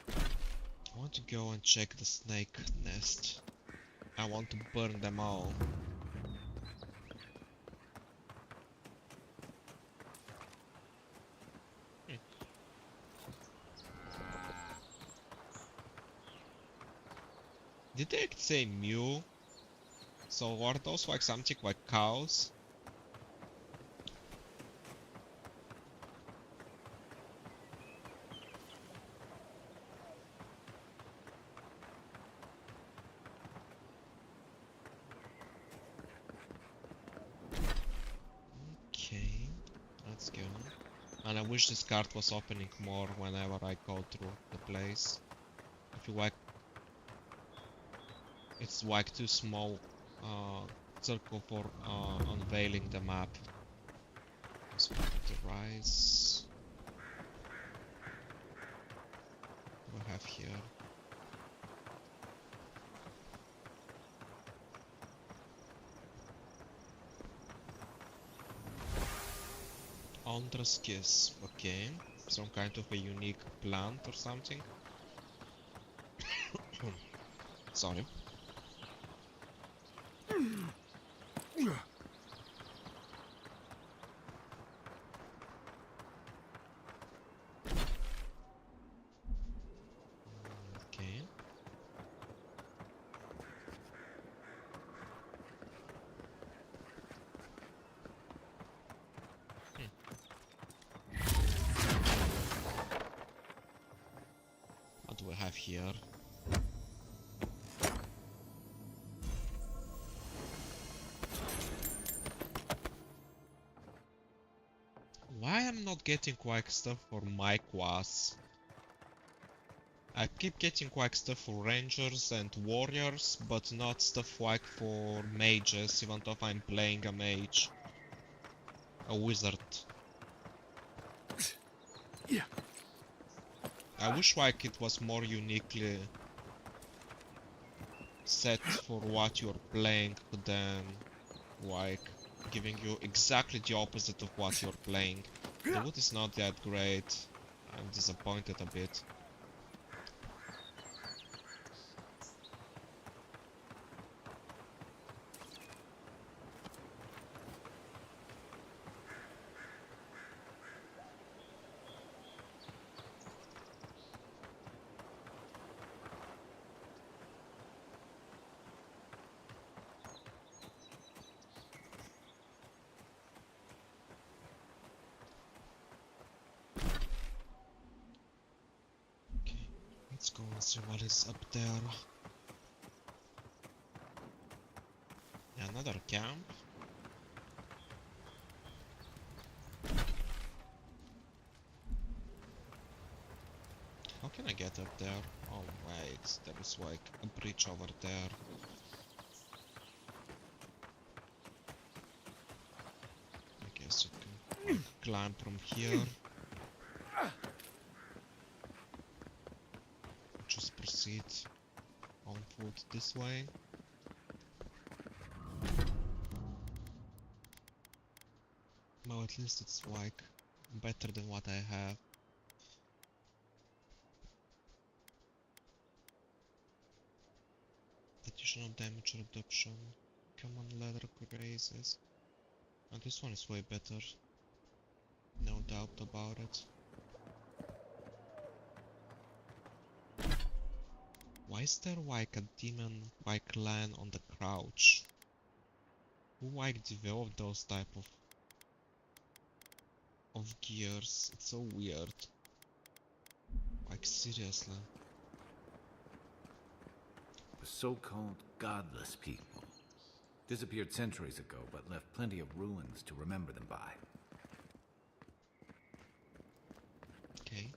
[SPEAKER 1] I want to go and check the snake nest. I want to burn them all. Did they say mule? So are those like something like cows? Okay, let's go. And I wish this card was opening more whenever I go through the place. I feel like it's like too small circle for unveiling the map. Let's put the rice. What do we have here? Andra's Kiss, okay. Some kind of a unique plant or something. Sorry. Okay. What do we have here? Why I'm not getting quack stuff for my class? I keep getting quack stuff for rangers and warriors, but not stuff like for mages, even though I'm playing a mage. A wizard.
[SPEAKER 2] Yeah.
[SPEAKER 1] I wish like it was more uniquely set for what you're playing than like giving you exactly the opposite of what you're playing. The wood is not that great. I'm disappointed a bit. Let's go and see what is up there. Yeah, another camp. How can I get up there? Oh wait, there is like a bridge over there. I guess you can like, climb from here. Just proceed on foot this way. Well, at least it's like better than what I have. Additional damage reduction, common leather grazes. And this one is way better. No doubt about it. Why is there like a demon like land on the crouch? Who like developed those type of gears? It's so weird. Like seriously.
[SPEAKER 3] The so-called godless people disappeared centuries ago, but left plenty of ruins to remember them by.
[SPEAKER 1] Okay.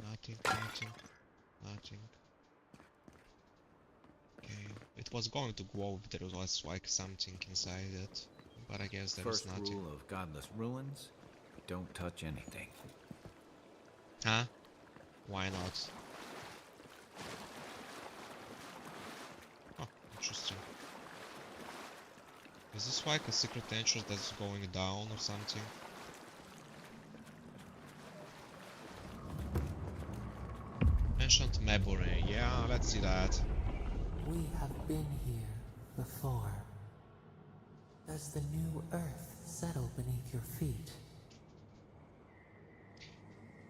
[SPEAKER 1] Nothing here. Nothing. Okay. It was going to glow if there was like something inside it. But I guess there is
[SPEAKER 3] First
[SPEAKER 1] nothing.
[SPEAKER 3] rule of godless ruins, don't touch anything.
[SPEAKER 1] Huh? Why not? Oh, interesting. Is this like a secret entrance that's going down or something? Ancient Memory, yeah, let's see that.
[SPEAKER 7] We have been here before. Does the new earth settle beneath your feet?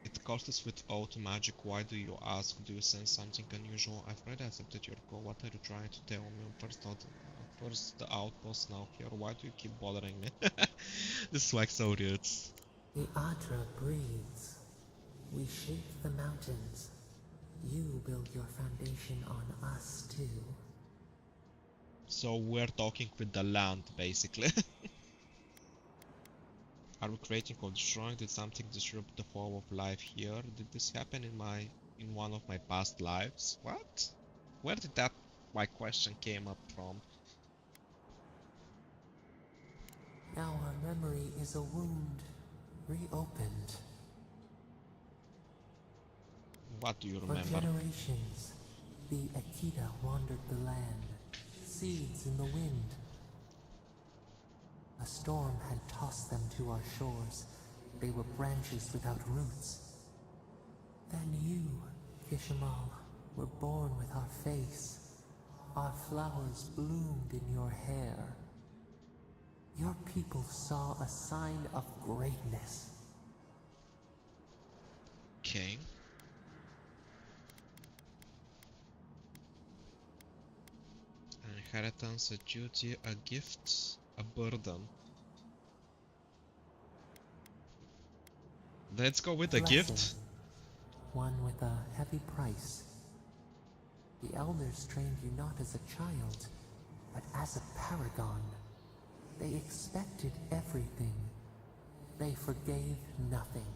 [SPEAKER 1] It costs with auto magic. Why do you ask? Do you sense something unusual? I've already accepted your call. What are you trying to tell me? First the outpost, now here. Why do you keep bothering me? This is like so weird.
[SPEAKER 7] The Adra breathes. We shape the mountains. You build your foundation on us too.
[SPEAKER 1] So we're talking with the land, basically. Are we creating or destroying? Did something disrupt the flow of life here? Did this happen in one of my past lives? What? Where did that my question came up from?
[SPEAKER 7] Our memory is a wound reopened.
[SPEAKER 1] What do you
[SPEAKER 7] For
[SPEAKER 1] remember?
[SPEAKER 7] generations, the Akita wandered the land, seeds in the wind. A storm had tossed them to our shores. They were branches without roots. Then you, Kishimal, were born with our face. Our flowers bloomed in your hair. Your people saw a sign of greatness.
[SPEAKER 1] Okay. An inheritance, a duty, a gift, a burden. Let's go with a gift.
[SPEAKER 7] Blessing, one with a heavy price. The elders trained you not as a child, but as a paragon. They expected everything. They forgave nothing.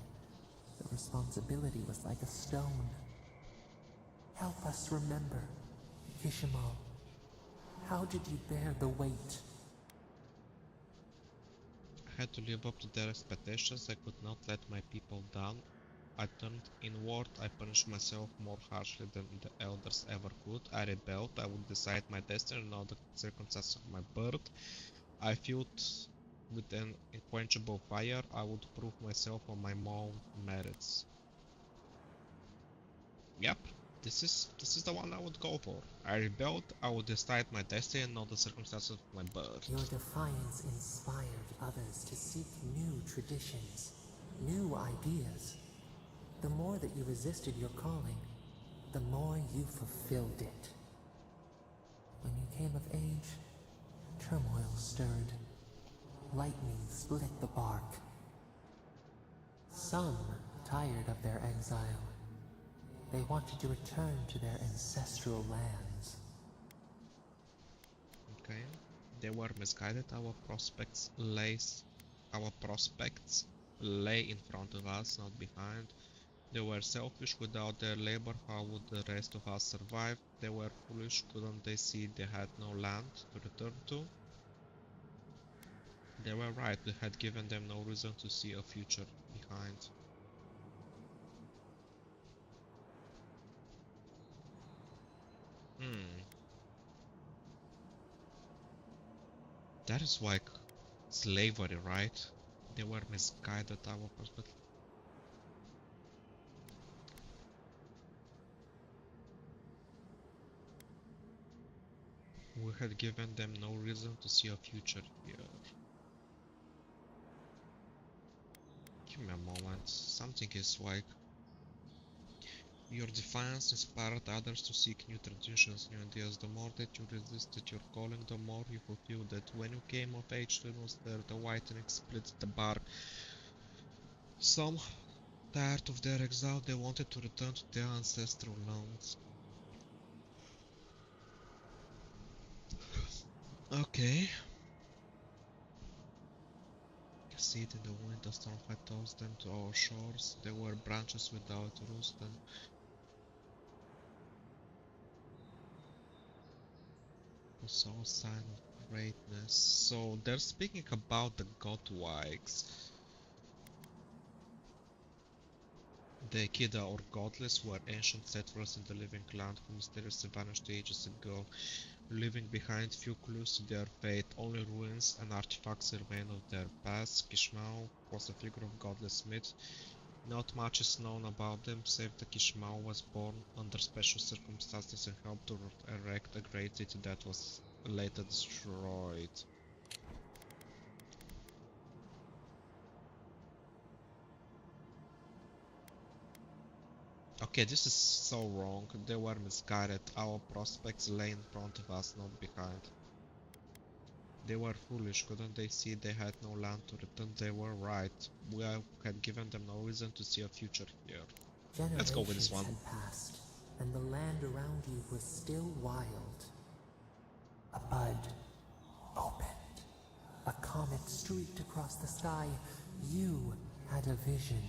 [SPEAKER 7] The responsibility was like a stone. Help us remember, Kishimal. How did you bear the weight?
[SPEAKER 1] I had to live up to their expectations. I could not let my people down. I turned inward. I punished myself more harshly than the elders ever could. I rebelled. I would decide my destiny, not the circumstances of my birth. I fueled with an unquenchable fire. I would prove myself on my own merits. Yep, this is the one I would go for. I rebelled. I would decide my destiny, not the circumstances of my birth.
[SPEAKER 7] Your defiance inspired others to seek new traditions, new ideas. The more that you resisted your calling, the more you fulfilled it. When you came of age, turmoil stirred. Lightning split the bark. Some tired of their exile. They wanted to return to their ancestral lands.
[SPEAKER 1] Okay, they were misguided. Our prospects lay in front of us, not behind. They were selfish. Without their labor, how would the rest of us survive? They were foolish. Couldn't they see they had no land to return to? They were right. We had given them no reason to see a future behind. That is like slavery, right? They were misguided our perspective. We had given them no reason to see a future here. Give me a moment. Something is like your defiance inspired others to seek new traditions, new ideas. The more that you resisted your calling, the more you fulfilled it. When you came of age, it was there. The whitening split the bark. Some, tired of their exile, they wanted to return to their ancestral lands. Okay. A seed in the wind, a storm had tossed them to our shores. They were branches without roots, and we saw a sign of greatness. So they're speaking about the godwikes. The Kida or godless were ancient settlers in the living land who mysteriously vanished ages ago, leaving behind few clues to their fate. Only ruins and artifacts remain of their past. Kishmau was a figure of godless myth. Not much is known about them, save that Kishmau was born under special circumstances and helped to erect a great city that was later destroyed. Okay, this is so wrong. They were misguided. Our prospects lay in front of us, not behind. They were foolish. Couldn't they see they had no land to return? They were right. We had given them no reason to see a future here. Let's go with this one.
[SPEAKER 7] Generations had passed, and the land around you was still wild. A bud opened. A comet streaked across the sky. You had a vision.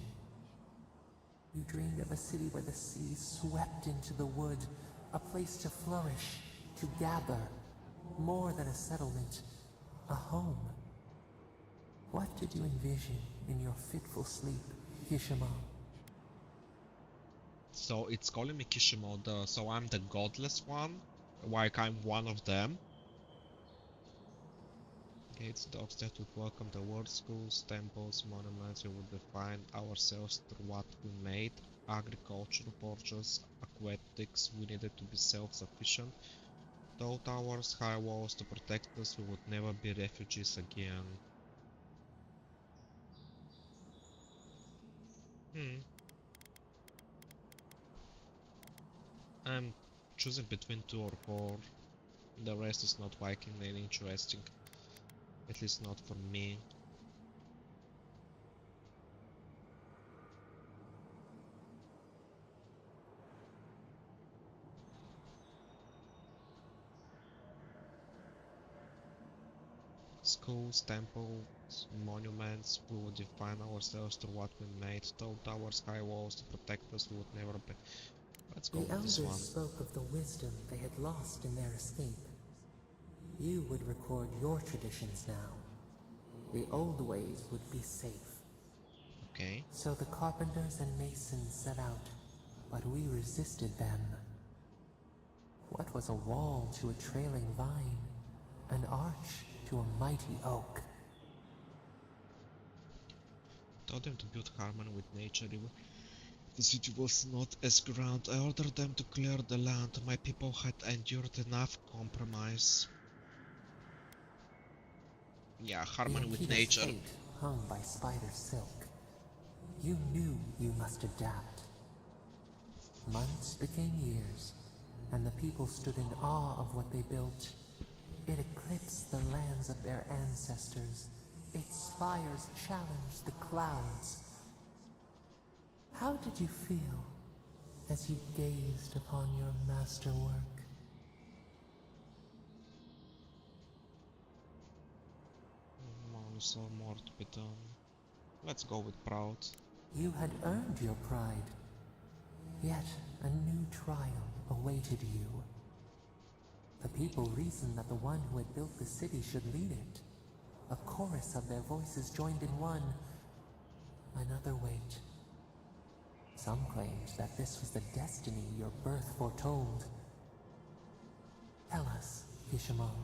[SPEAKER 7] You dreamed of a city where the sea swept into the wood, a place to flourish, to gather, more than a settlement, a home. What did you envision in your fitful sleep, Kishima?
[SPEAKER 1] So it's calling me Kishimoda, so I'm the godless one? Like I'm one of them? Gates, dogs that would welcome the world, schools, temples, monuments. We would define ourselves through what we made. Agriculture, forges, aquatics. We needed to be self-sufficient. Tall towers, high walls to protect us. We would never be refugees again. I'm choosing between 2 or 4. The rest is not liking and interesting. At least not for me. Schools, temples, monuments. We would define ourselves through what we made. Tall towers, high walls to protect us. We would never be. Let's go
[SPEAKER 7] The
[SPEAKER 1] with this
[SPEAKER 7] elders
[SPEAKER 1] one.
[SPEAKER 7] spoke of the wisdom they had lost in their escape. You would record your traditions now. The old ways would be safe.
[SPEAKER 1] Okay.
[SPEAKER 7] So the carpenters and masons set out, but we resisted them. What was a wall to a trailing vine? An arch to a mighty oak?
[SPEAKER 1] Told them to build harmony with nature. The city was not as grand. I ordered them to clear the land. My people had endured enough compromise. Yeah, harmony with nature.
[SPEAKER 7] Fate hung by spider silk. You knew you must adapt. Months became years, and the people stood in awe of what they built. It eclipsed the lands of their ancestors. Its spires challenged the clouds. How did you feel as you gazed upon your masterwork?
[SPEAKER 1] So more to be done. Let's go with proud.
[SPEAKER 7] You had earned your pride. Yet a new trial awaited you. The people reasoned that the one who had built the city should lead it. A chorus of their voices joined in one. Another wait. Some claimed that this was the destiny your birth foretold. Tell us, Ishmael,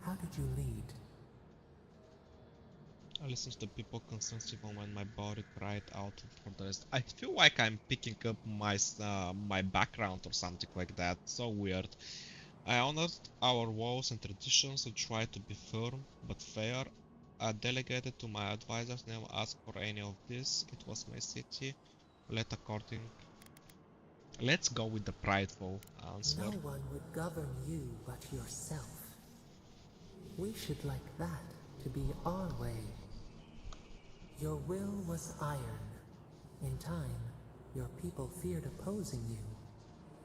[SPEAKER 7] how did you lead?
[SPEAKER 1] I listened to the people constantly when my body cried out for the rest. I feel like I'm picking up my background or something like that. So weird. I honored our vows and traditions and tried to be firm but fair. I delegated to my advisors, never asked for any of this. It was my city. Let's go with the prideful answer.
[SPEAKER 7] No one would govern you but yourself. We should like that to be our way. Your will was iron. In time, your people feared opposing you.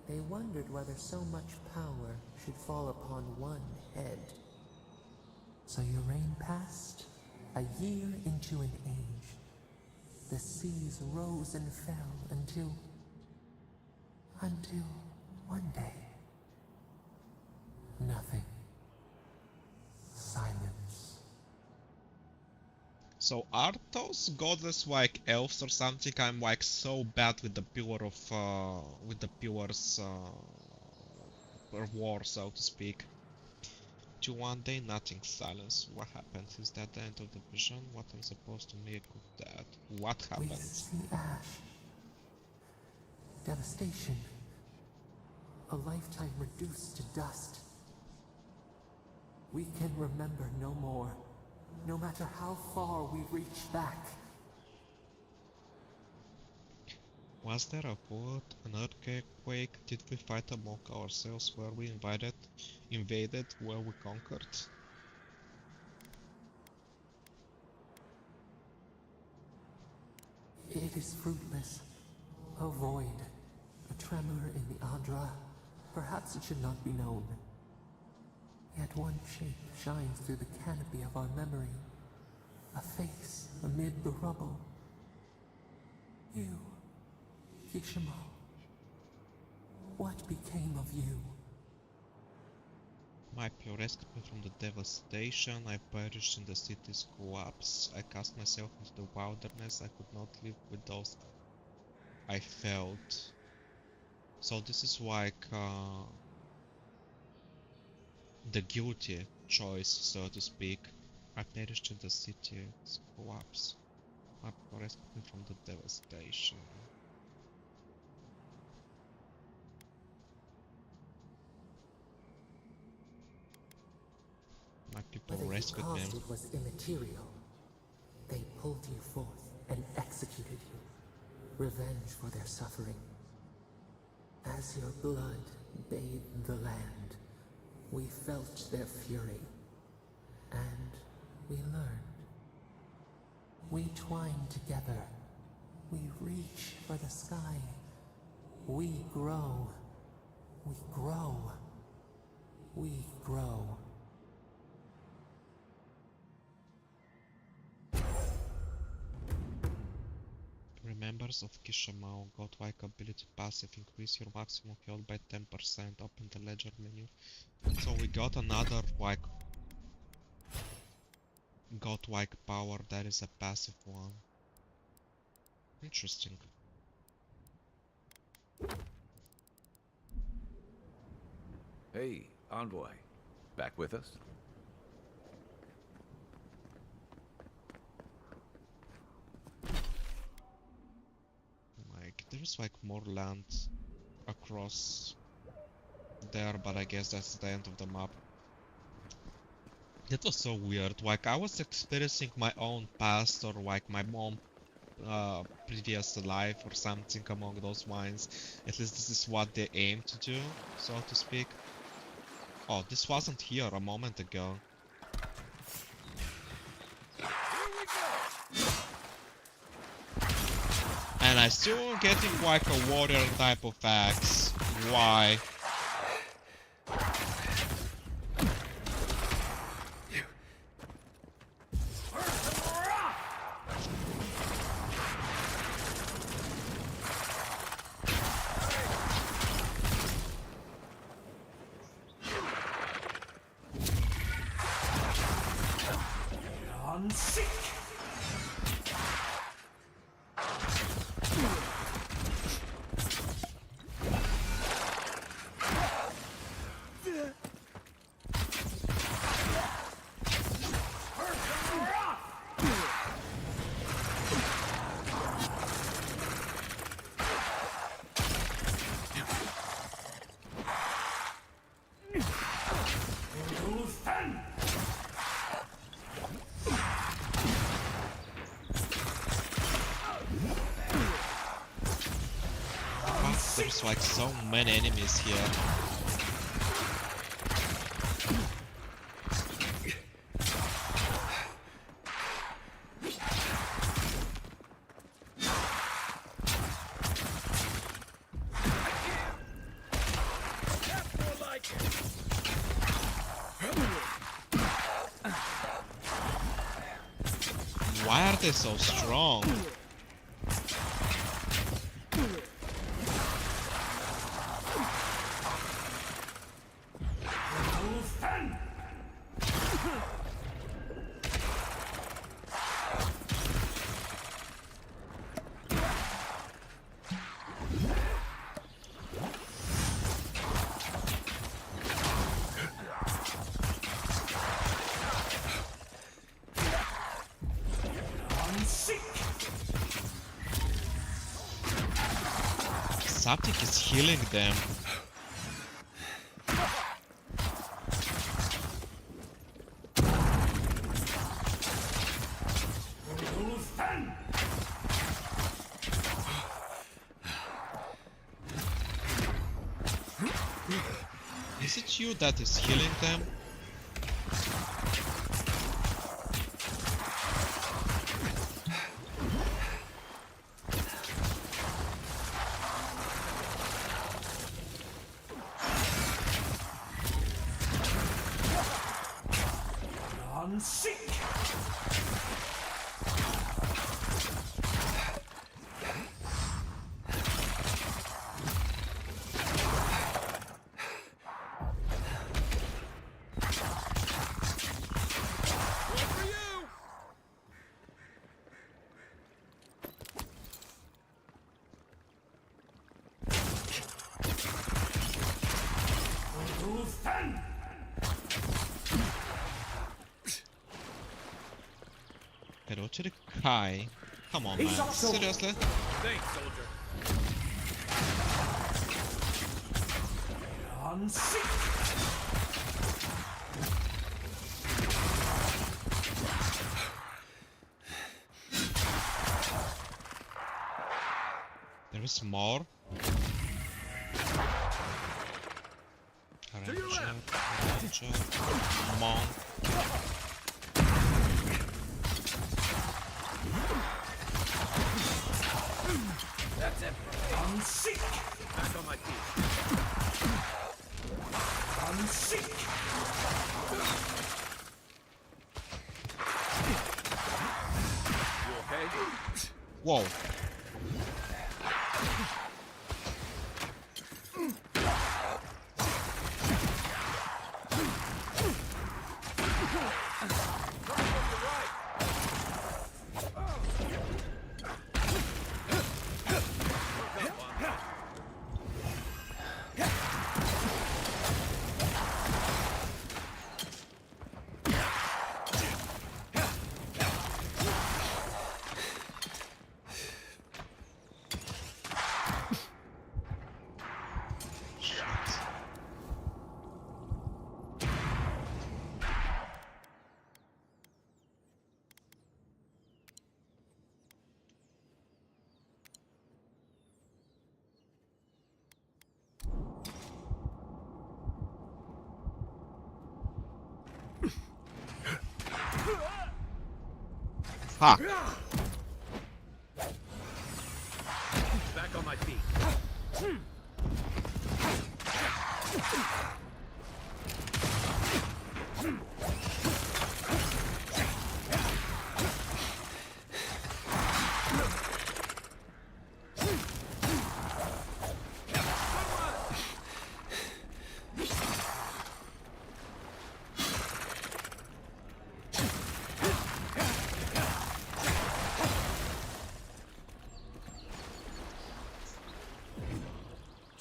[SPEAKER 7] They wondered whether so much power should fall upon one head. So your reign passed, a year into an age. The seas rose and fell until one day, nothing. Silence.
[SPEAKER 1] So are those godless like elves or something? I'm like so bad with the pillars war, so to speak. To one day, nothing. Silence. What happened? Is that the end of the vision? What I'm supposed to make of that? What happened?
[SPEAKER 7] We see ash. Devastation. A lifetime reduced to dust. We can remember no more, no matter how far we reach back.
[SPEAKER 1] Was there a flood, an earthquake? Did we fight among ourselves? Were we invaded? Were we conquered?
[SPEAKER 7] It is fruitless. A void. A tremor in the Adra. Perhaps it should not be known. Yet one shape shines through the canopy of our memory. A face amid the rubble. You, Ishmael. What became of you?
[SPEAKER 1] My people rescued me from the devastation. I perished in the city's collapse. I cast myself into the wilderness. I could not live with those I felt. So this is like the guilty choice, so to speak. I perished in the city's collapse. My people rescued me from the devastation. My people rescued me.
[SPEAKER 7] Whether you caused it was immaterial. They pulled you forth and executed you. Revenge for their suffering. As your blood bathed the land, we felt their fury. And we learned. We twine together. We reach for the sky. We grow. We grow. We grow.
[SPEAKER 1] Members of Kishamao godlike ability passive increase your maximum health by 10%. Open the ledger menu. So we got another like godlike power that is a passive one. Interesting.
[SPEAKER 3] Hey, Envoy. Back with us?
[SPEAKER 1] There's like more land across there, but I guess that's the end of the map. That was so weird. Like I was experiencing my own past or like my own previous life or something among those lines. At least this is what they aim to do, so to speak. Oh, this wasn't here a moment ago. And I still getting like a warrior type of axe. Why? There's like so many enemies here. Why are they so strong? Something is healing them. Is it you that is healing them? Go to the Kai. Come on, man. Seriously?
[SPEAKER 2] Thanks, soldier.
[SPEAKER 1] There is more. Ranger, monk.
[SPEAKER 2] That's it. I'm sick. Back on my feet. I'm sick. You okay?
[SPEAKER 1] Whoa. Fuck.
[SPEAKER 2] Back on my feet.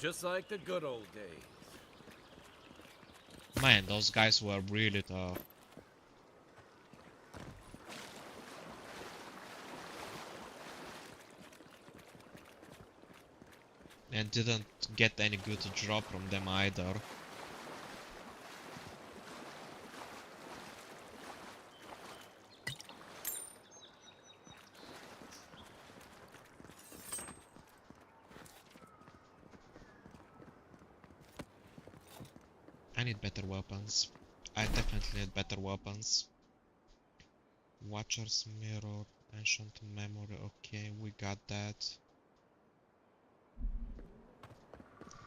[SPEAKER 2] Just like the good old days.
[SPEAKER 1] Man, those guys were really tough. And didn't get any good drop from them either. I need better weapons. I definitely need better weapons. Watcher's Mirror, Ancient Memory, okay, we got that.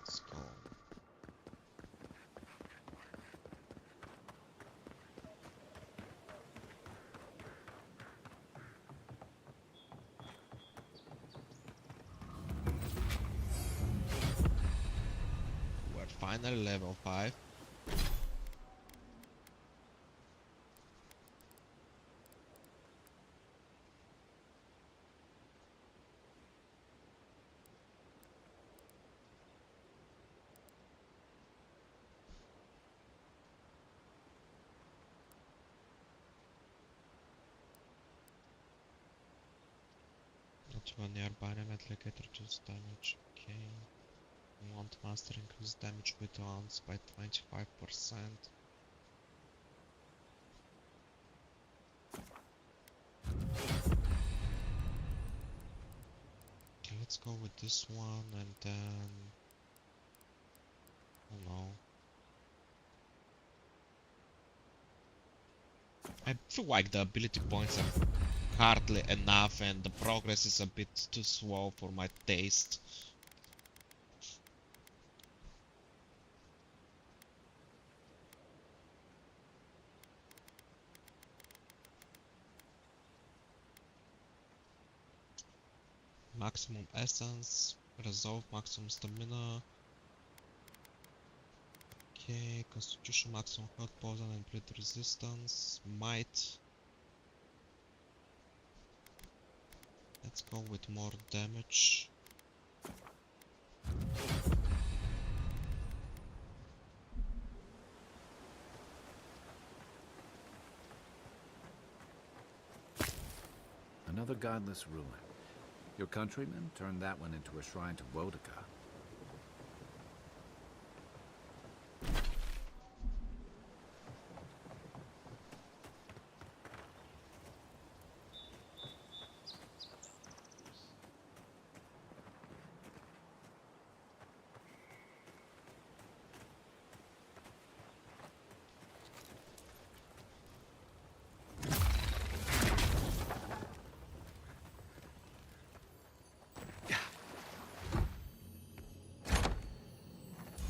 [SPEAKER 1] Let's go. We're finally level 5. Not one nearby enemy located reduce damage, okay. Want master increase damage with rounds by 25%. Okay, let's go with this one and then... oh no. I feel like the ability points are hardly enough and the progress is a bit too slow for my taste. Maximum essence, resolve, maximum stamina. Okay, constitution, maximum health, poison and bleed resistance, might. Let's go with more damage.
[SPEAKER 3] Another godless ruin. Your countrymen turned that one into a shrine to Boudica.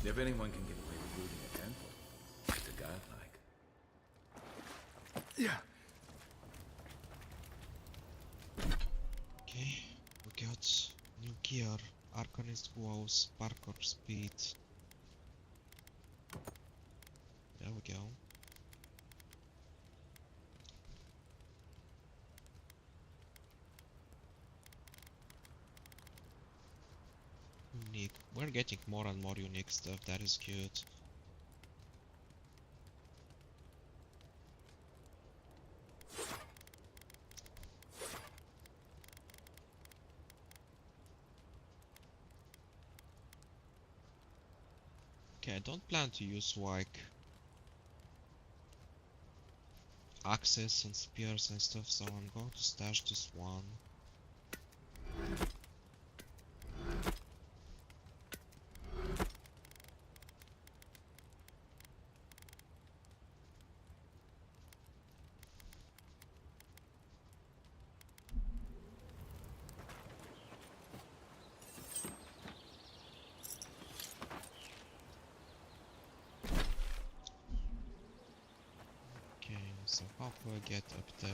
[SPEAKER 3] If anyone can get away with looting a temple, it's a godlike.
[SPEAKER 8] Yeah.
[SPEAKER 1] Okay, we got new gear, Arcanist Glows, Parkour Speed. There we go. Unique. We're getting more and more unique stuff, that is good. Okay, I don't plan to use like axes and spears and stuff, so I'm going to stash this one. Okay, so how do I get up there?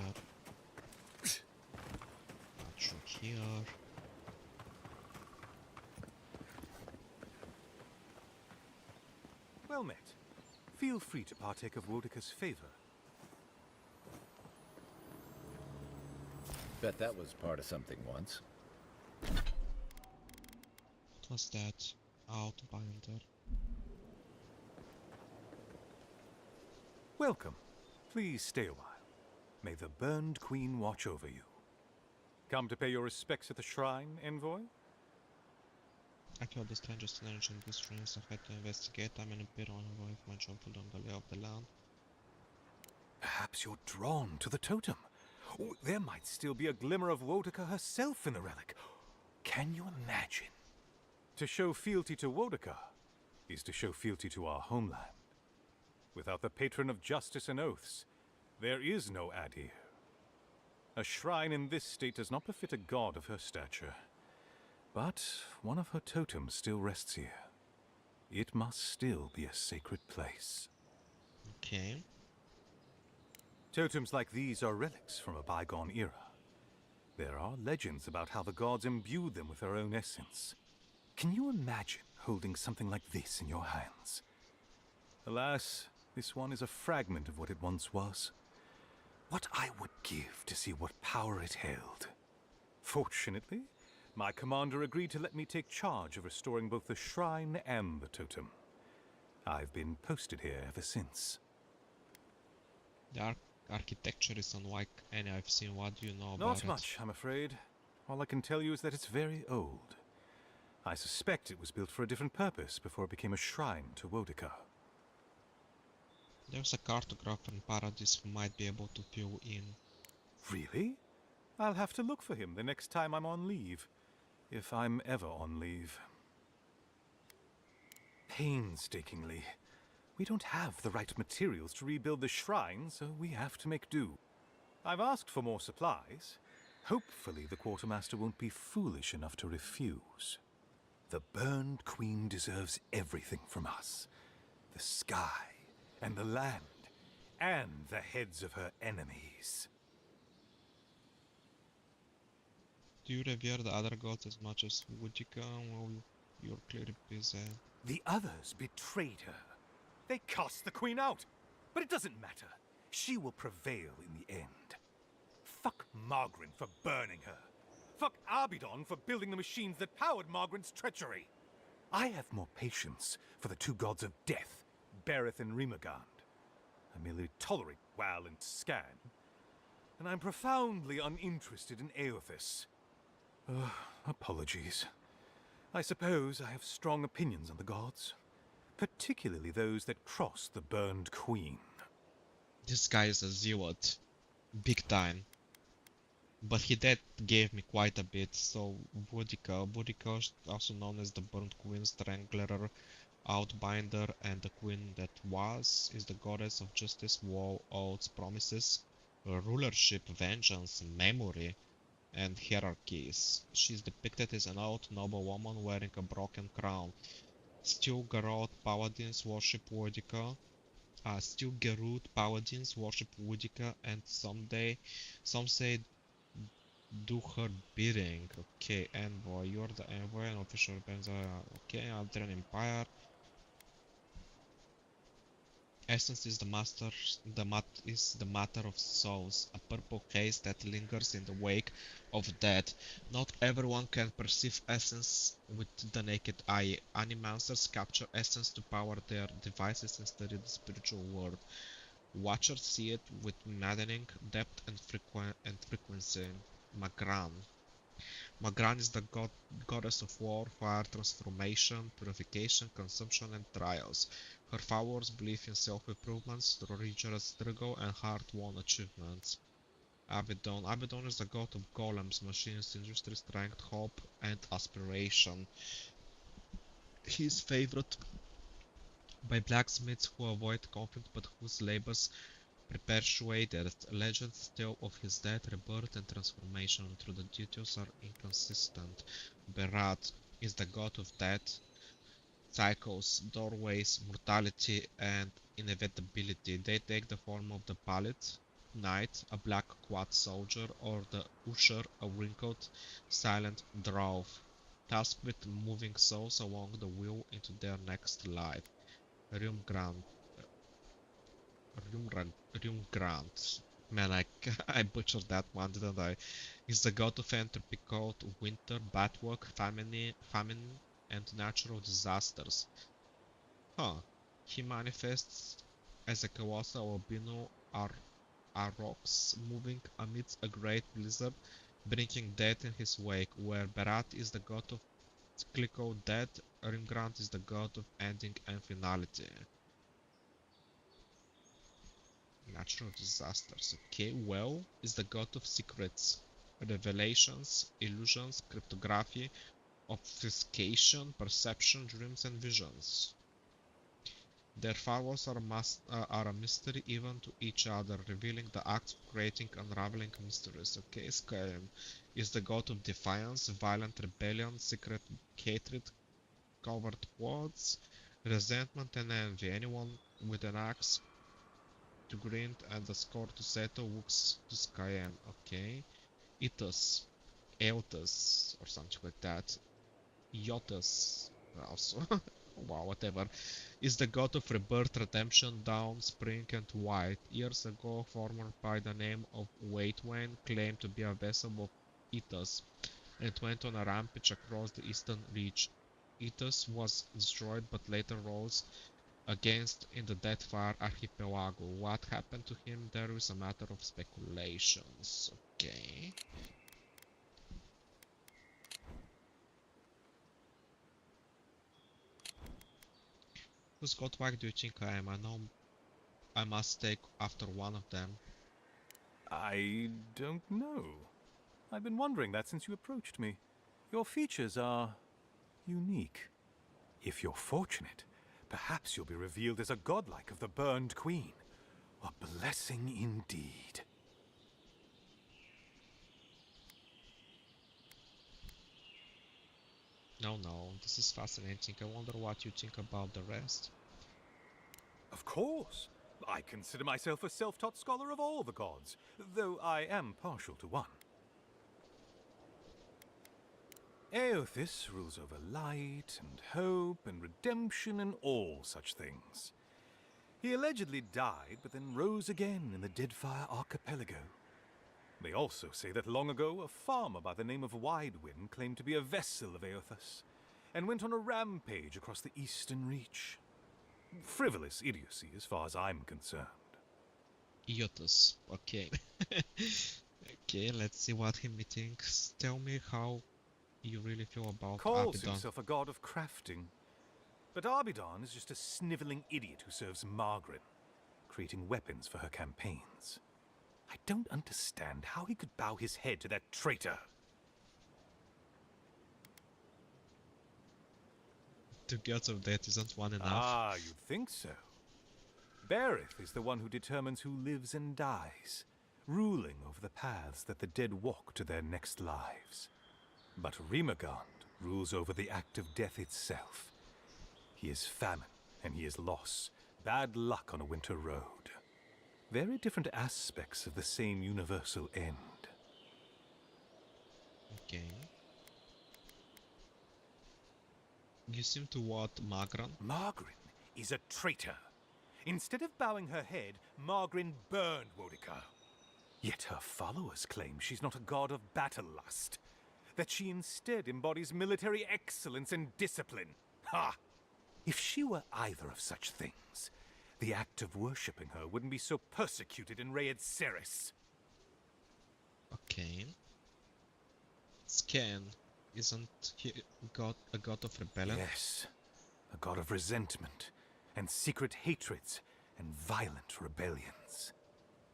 [SPEAKER 1] Not through here.
[SPEAKER 2] Well met. Feel free to partake of Boudica's favor.
[SPEAKER 3] Bet that was part of something once.
[SPEAKER 1] What was that? Outbinder.
[SPEAKER 2] Welcome. Please stay a while. May the Burned Queen watch over you. Come to pay your respects at the shrine, envoy?
[SPEAKER 1] I feel the strangest energy in these ruins. I had to investigate. I'm an imperial envoy. My job will learn the lay of the land.
[SPEAKER 8] Perhaps you're drawn to the totem. Oh, there might still be a glimmer of Wotica herself in the relic. Can you imagine? To show fealty to Wotica is to show fealty to our homeland. Without the patron of justice and oaths, there is no Adir. A shrine in this state does not befit a god of her stature. But one of her totems still rests here. It must still be a sacred place.
[SPEAKER 1] Okay.
[SPEAKER 8] Totems like these are relics from a bygone era. There are legends about how the gods imbued them with their own essence. Can you imagine holding something like this in your hands? Alas, this one is a fragment of what it once was. What I would give to see what power it held. Fortunately, my commander agreed to let me take charge of restoring both the shrine and the totem. I've been posted here ever since.
[SPEAKER 1] The architecture is unlike any I've seen. What do you know about it?
[SPEAKER 8] Not much, I'm afraid. All I can tell you is that it's very old. I suspect it was built for a different purpose before it became a shrine to Wotica.
[SPEAKER 1] There's a cartographer in Paradise who might be able to fill in.
[SPEAKER 8] Really? I'll have to look for him the next time I'm on leave. If I'm ever on leave. Painstakingly. We don't have the right materials to rebuild the shrine, so we have to make do. I've asked for more supplies. Hopefully the quartermaster won't be foolish enough to refuse. The Burned Queen deserves everything from us. The sky, and the land, and the heads of her enemies.
[SPEAKER 1] Do you revere the other gods as much as Woodica? Well, you're clearly busy.
[SPEAKER 8] The others betrayed her. They cast the Queen out. But it doesn't matter. She will prevail in the end. Fuck Margaret for burning her. Fuck Abidon for building the machines that powered Margaret's treachery. I have more patience for the two gods of death, Bereth and Rimagand. I merely tolerate Wal and Scan. And I'm profoundly uninterested in Aothis. Apologies. I suppose I have strong opinions on the gods. Particularly those that cross the Burned Queen.
[SPEAKER 1] This guy is a zealot. Big time. But he did gave me quite a bit, so Woodica, also known as the Burned Queen, Strangler, Outbinder, and the Queen that was, is the goddess of justice, war, oaths, promises, rulership, vengeance, memory, and hierarchies. She is depicted as an old noble woman wearing a broken crown. Still Garrote paladins worship Woodica. Still Garrote paladins worship Woodica, and some say do her bidding. Okay, envoy. You're the envoy and official Benza. Okay, Aldrin Empire. Essence is the matter of souls, a purple haze that lingers in the wake of death. Not everyone can perceive essence with the naked eye. Animancers capture essence to power their devices and study the spiritual world. Watchers see it with maddening depth and frequency. Magran. Magran is the goddess of war, fire, transformation, purification, consumption, and trials. Her followers believe in self-improvements through rigorous struggle and hard-won achievements. Abaddon. Abaddon is the god of golems, machines, industry, strength, hope, and aspiration. He is favored by blacksmiths who avoid conflict but whose labors perpetuate death. Legends tell of his death, rebirth, and transformation, though the details are inconsistent. Berat is the god of death, cycles, doorways, mortality, and inevitability. They take the form of the Palit, Knight, a black quad soldier, or the Usher, a wrinkled, silent dwarf, tasked with moving souls along the wheel into their next life. Rumgrant. Man, I butchered that one, didn't I? Is the god of entropy, cold, winter, bad luck, famine, and natural disasters. He manifests as a colossal albino Aurochs moving amidst a great blizzard, bringing death in his wake, where Berat is the god of Click dead. Rimgrant is the god of ending and finality. Natural disasters. Okay, well is the god of secrets, revelations, illusions, cryptography, obfuscation, perception, dreams, and visions. Their followers are a mystery even to each other, revealing the acts of creating unraveling mysteries. Okay, Skyrim is the god of defiance, violent rebellion, secret hatred, covert plots, resentment, and envy. Anyone with an axe to grind and a score to settle looks to Skyrim. Okay, Itus, Eotus, or something like that. Iotus, also. Wow, whatever, is the god of rebirth, redemption, dawn, spring, and white. Years ago, a farmer by the name of Waitwain claimed to be a vessel of Itus and went on a rampage across the eastern reach. Itus was destroyed but later rose against in the Deathfire Archipelago. What happened to him there is a matter of speculations. Okay. Whose godlike do you think I am? I know I must take after one of them.
[SPEAKER 8] I don't know. I've been wondering that since you approached me. Your features are unique. If you're fortunate, perhaps you'll be revealed as a godlike of the Burned Queen. A blessing indeed.
[SPEAKER 1] No, this is fascinating. I wonder what you think about the rest.
[SPEAKER 8] Of course. I consider myself a self-taught scholar of all the gods, though I am partial to one. Aothis rules over light and hope and redemption and all such things. He allegedly died, but then rose again in the Deadfire Archipelago. They also say that long ago, a farmer by the name of Widewind claimed to be a vessel of Aothis, and went on a rampage across the Eastern Reach. Frivolous idiocy as far as I'm concerned.
[SPEAKER 1] Iotus, okay. Okay, let's see what he thinks. Tell me how you really feel about
[SPEAKER 8] Calls
[SPEAKER 1] Abaddon.
[SPEAKER 8] himself a god of crafting. But Abaddon is just a sniveling idiot who serves Margaret, creating weapons for her campaigns. I don't understand how he could bow his head to that traitor.
[SPEAKER 1] Two gods of death isn't one enough.
[SPEAKER 8] Ah, you'd think so. Berith is the one who determines who lives and dies, ruling over the paths that the dead walk to their next lives. But Rimagond rules over the act of death itself. He is famine, and he is loss, bad luck on a winter road. Very different aspects of the same universal end.
[SPEAKER 1] Okay. You seem to want Magran.
[SPEAKER 8] Margaret is a traitor. Instead of bowing her head, Margaret burned Wodika. Yet her followers claim she's not a god of battle lust, that she instead embodies military excellence and discipline. Ha! If she were either of such things, the act of worshipping her wouldn't be so persecuted in Rayed Ceres.
[SPEAKER 1] Okay. Scan, isn't he a god of rebellion?
[SPEAKER 8] Yes, a god of resentment, and secret hatreds, and violent rebellions.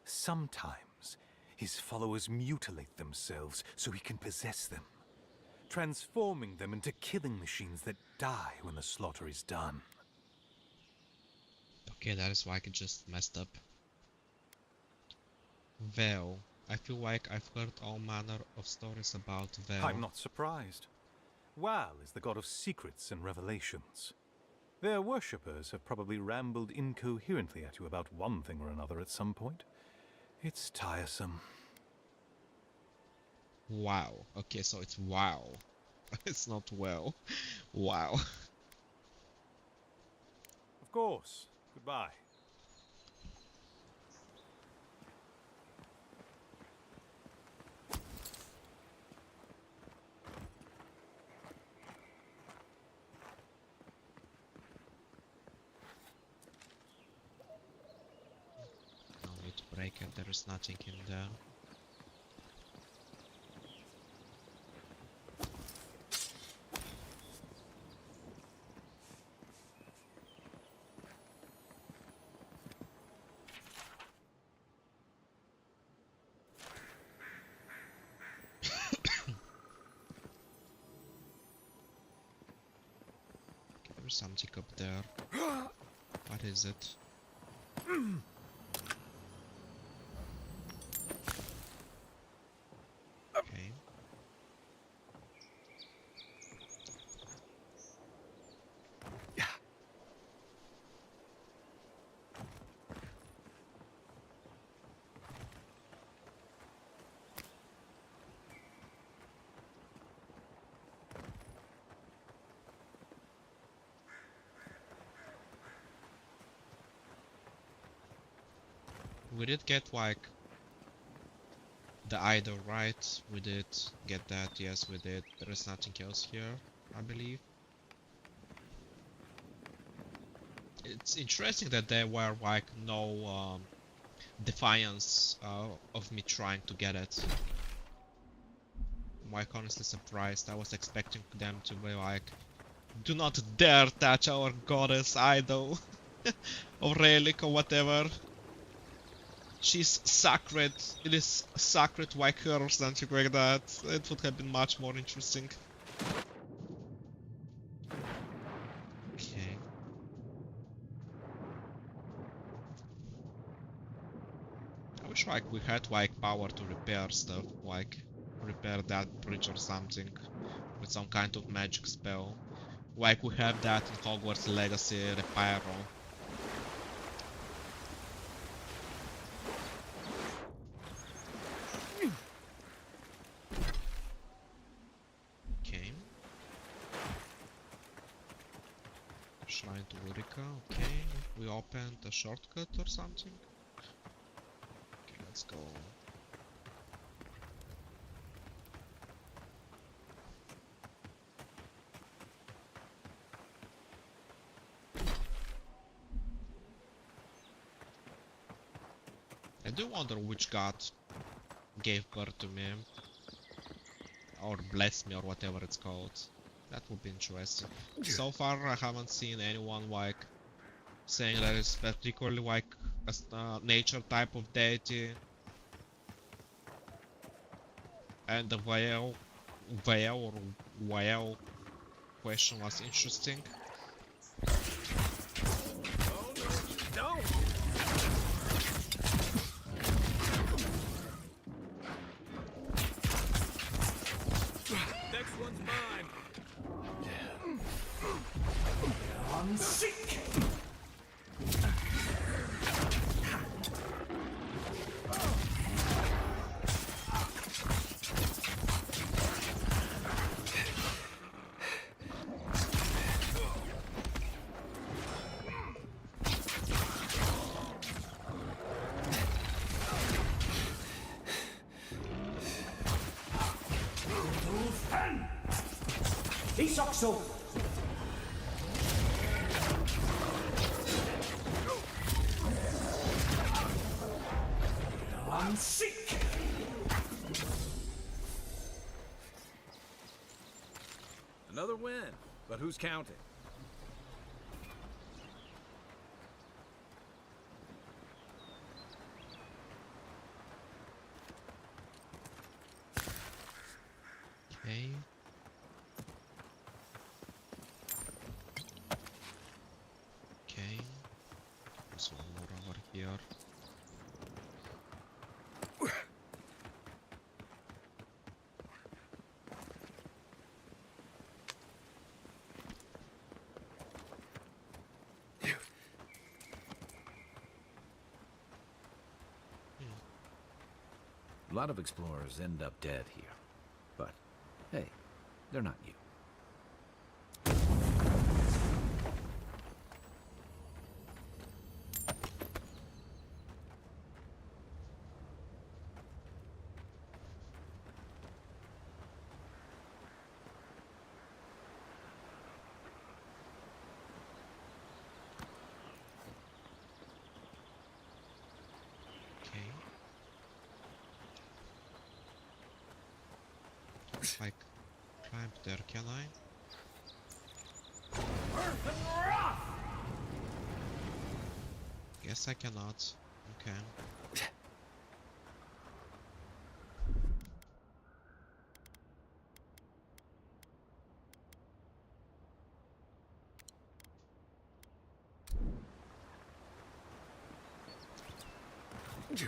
[SPEAKER 8] Sometimes, his followers mutilate themselves so he can possess them, transforming them into killing machines that die when the slaughter is done.
[SPEAKER 1] Okay, that is why I just messed up. Vel. I feel like I've heard all manner of stories about Vel.
[SPEAKER 8] I'm not surprised. Wal is the god of secrets and revelations. Their worshippers have probably rambled incoherently at you about one thing or another at some point. It's tiresome.
[SPEAKER 1] Wow. Okay, so it's wow. It's not well. Wow.
[SPEAKER 8] Of course. Goodbye.
[SPEAKER 1] No need to break it, there is nothing in there. There's something up there. What is it? Okay. We did get like the either right. We did get that. Yes, we did. There is nothing else here, I believe. It's interesting that there were like no defiance of me trying to get it. I'm like honestly surprised. I was expecting them to be like, do not dare touch our goddess idol or relic or whatever. She's sacred. It is sacred like her or something like that. It would have been much more interesting. Okay. I wish like we had like power to repair stuff, like repair that bridge or something with some kind of magic spell. Like we have that in Hogwarts Legacy Reparo. Okay. Shrine to Ulrika, okay. We opened a shortcut or something. Okay, let's go. I do wonder which god gave birth to me. Or blessed me or whatever it's called. That would be interesting. So far I haven't seen anyone like saying that it's particularly like a nature type of deity. And the whale question was interesting.
[SPEAKER 11] Isoxo! I'm sick!
[SPEAKER 3] Another win, but who's counting?
[SPEAKER 1] Okay. Okay. There's one more over here.
[SPEAKER 3] A lot of explorers end up dead here. But, hey, they're not you.
[SPEAKER 1] Okay. Like, climb there, can I? Guess I cannot. Okay. I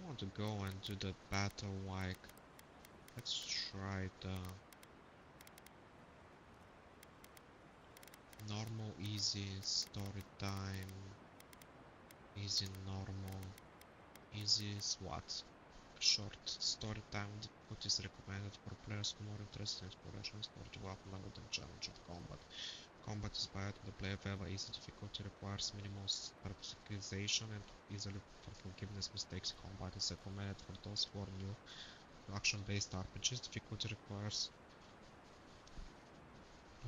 [SPEAKER 1] want to go and do the battle like. Let's try the normal, easy, story time, easy, normal, easy is what? Short story time difficulty is recommended for players who are more interested in exploration, story development rather than challenge of combat. Combat is bad, the player level easy difficulty requires minimal practicalization and easily for forgiveness mistakes. Combat is recommended for those who are new to action-based RPGs. Difficulty requires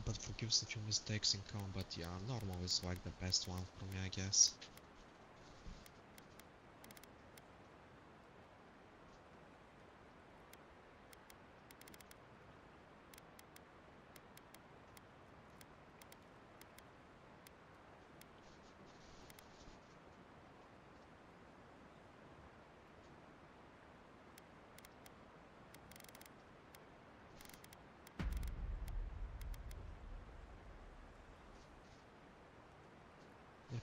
[SPEAKER 1] but forgives a few mistakes in combat. Yeah, normal is like the best one for me, I guess.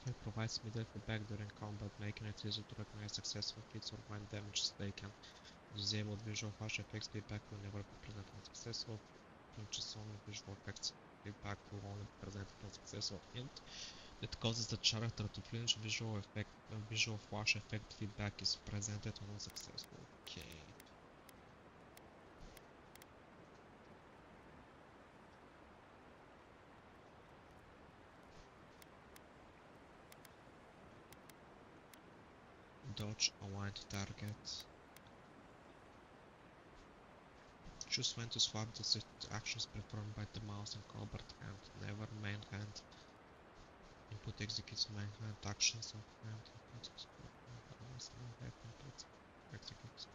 [SPEAKER 1] It provides immediate feedback during combat, making it easy to recognize successful hits or when damage is taken. Disabled visual flash effects feedback will never be presented when successful. Flinches only visual effects feedback will only be presented when successful hint. That causes the character to flinch. Visual flash effect feedback is presented when unsuccessful. Okay. Dodge aligned target. Choose when to swap the actions performed by the mouse and keyboard hand. Never main hand. Input executes main hand actions of hand. Executes.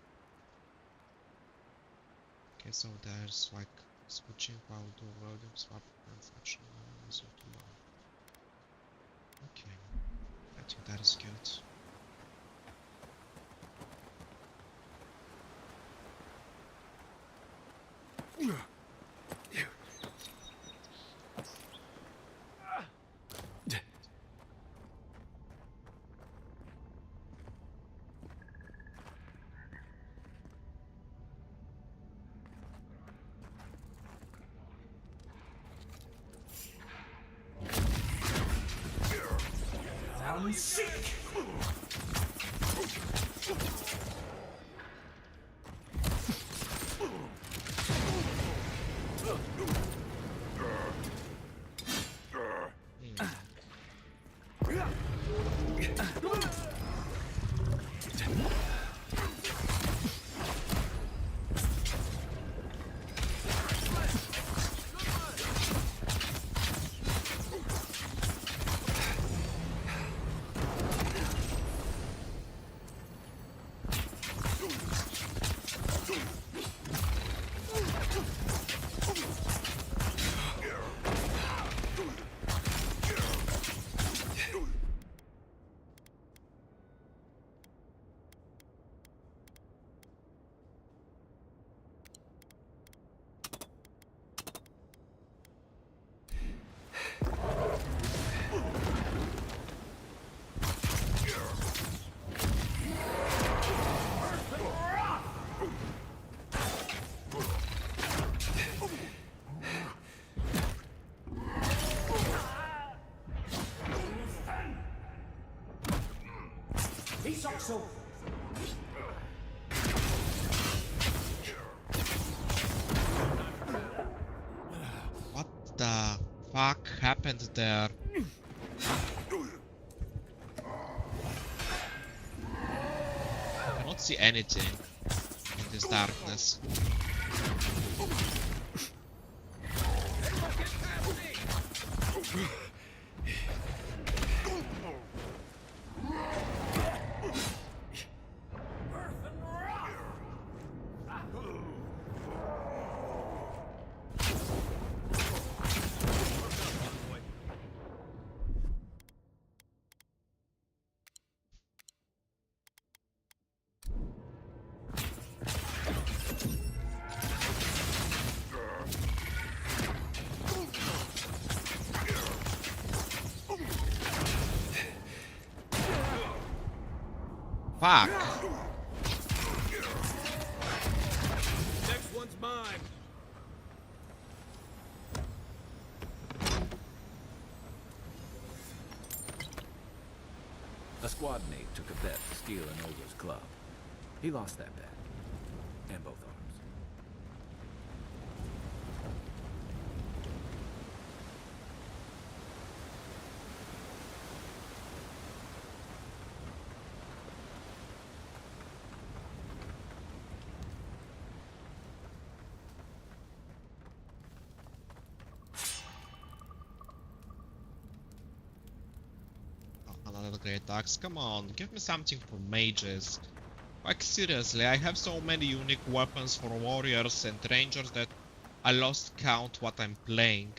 [SPEAKER 1] Okay, so there's like switching while do loading, swap hands action. Okay, I think that is good.
[SPEAKER 11] Seek! So
[SPEAKER 1] what the fuck happened there? I cannot see anything in this darkness. Fuck!
[SPEAKER 2] Next one's mine.
[SPEAKER 3] A squad mate took a bet to steal an ogre's club. He lost that bet. And both arms.
[SPEAKER 1] Another great axe. Come on, give me something for mages. Like seriously, I have so many unique weapons for warriors and rangers that I lost count what I'm playing.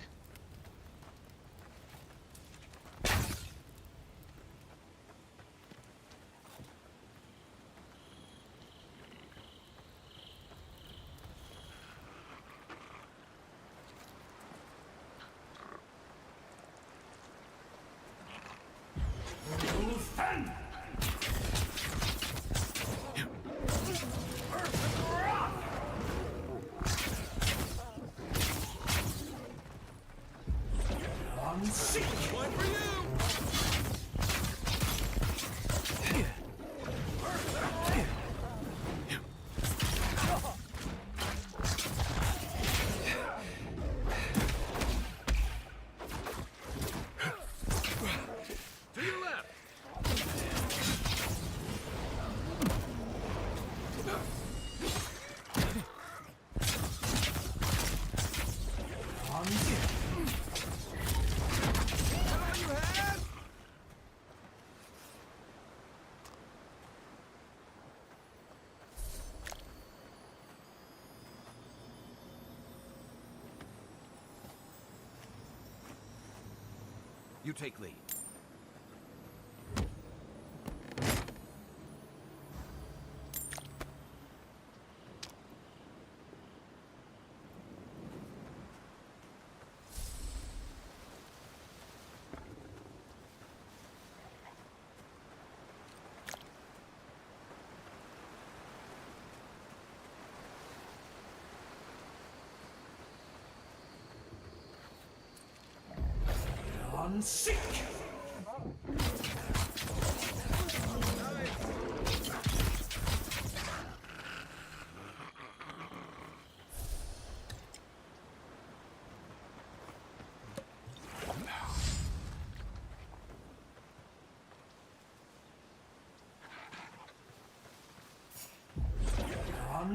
[SPEAKER 3] You take lead.
[SPEAKER 11] Sick!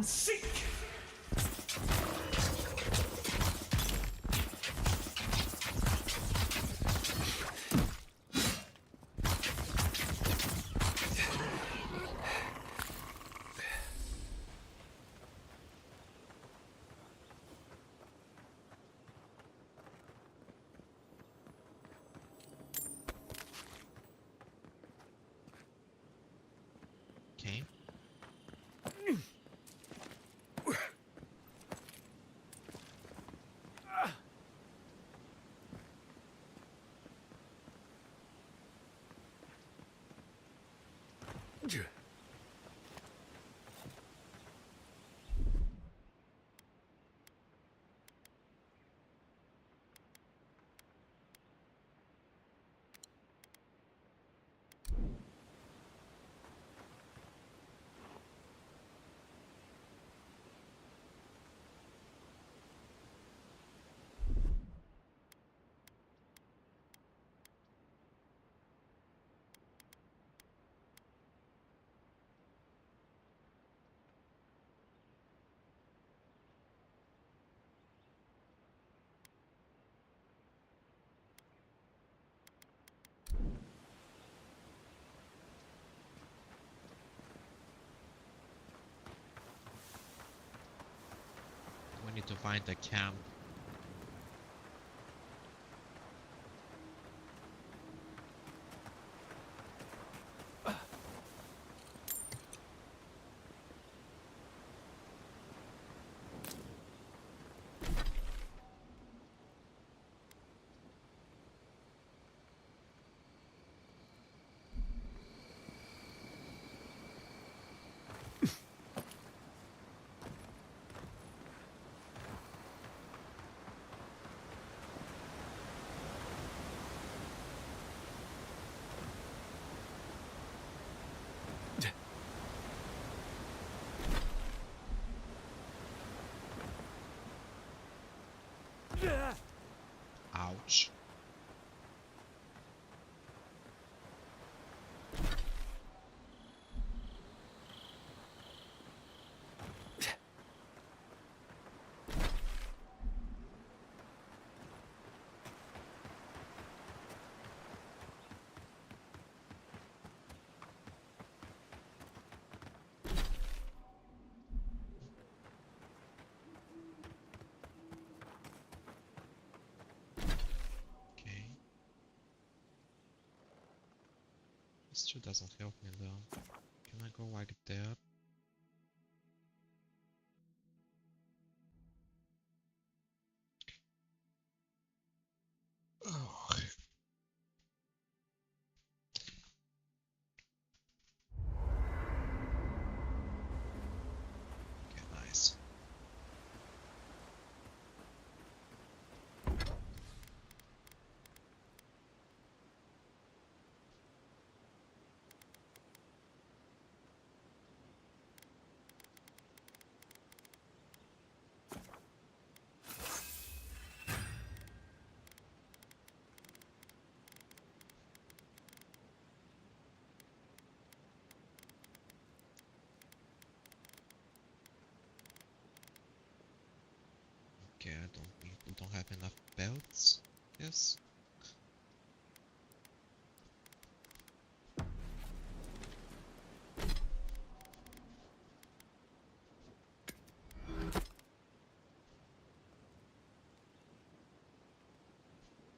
[SPEAKER 11] Sick!
[SPEAKER 1] Okay. We need to find a camp. Ouch. This still doesn't help me though. Can I go like that? Oh. Okay, nice. Okay, we don't have enough belts. Yes.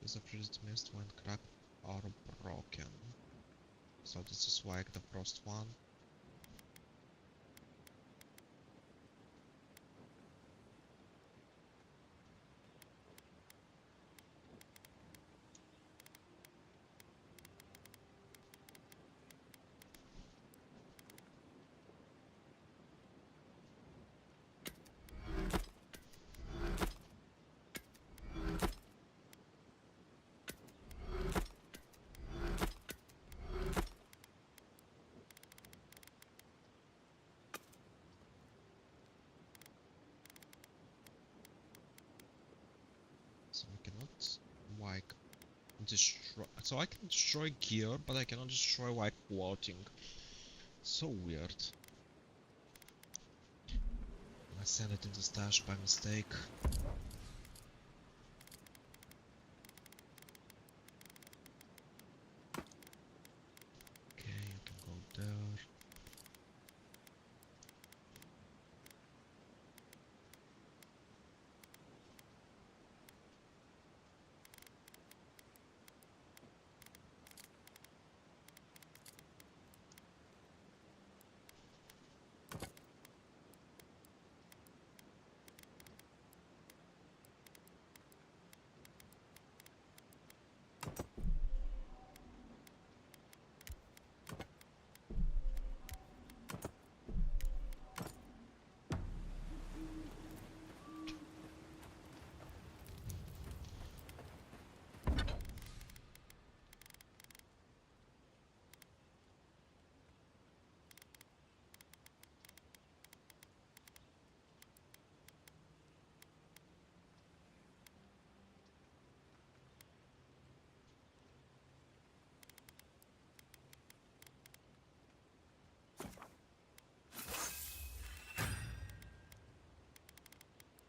[SPEAKER 1] Is a frost mist when cracked or broken. So this is like the frost one. So we cannot like destroy. So I can destroy gear, but I cannot destroy like clothing. So weird. I sent it in the stash by mistake. Okay, you can go there.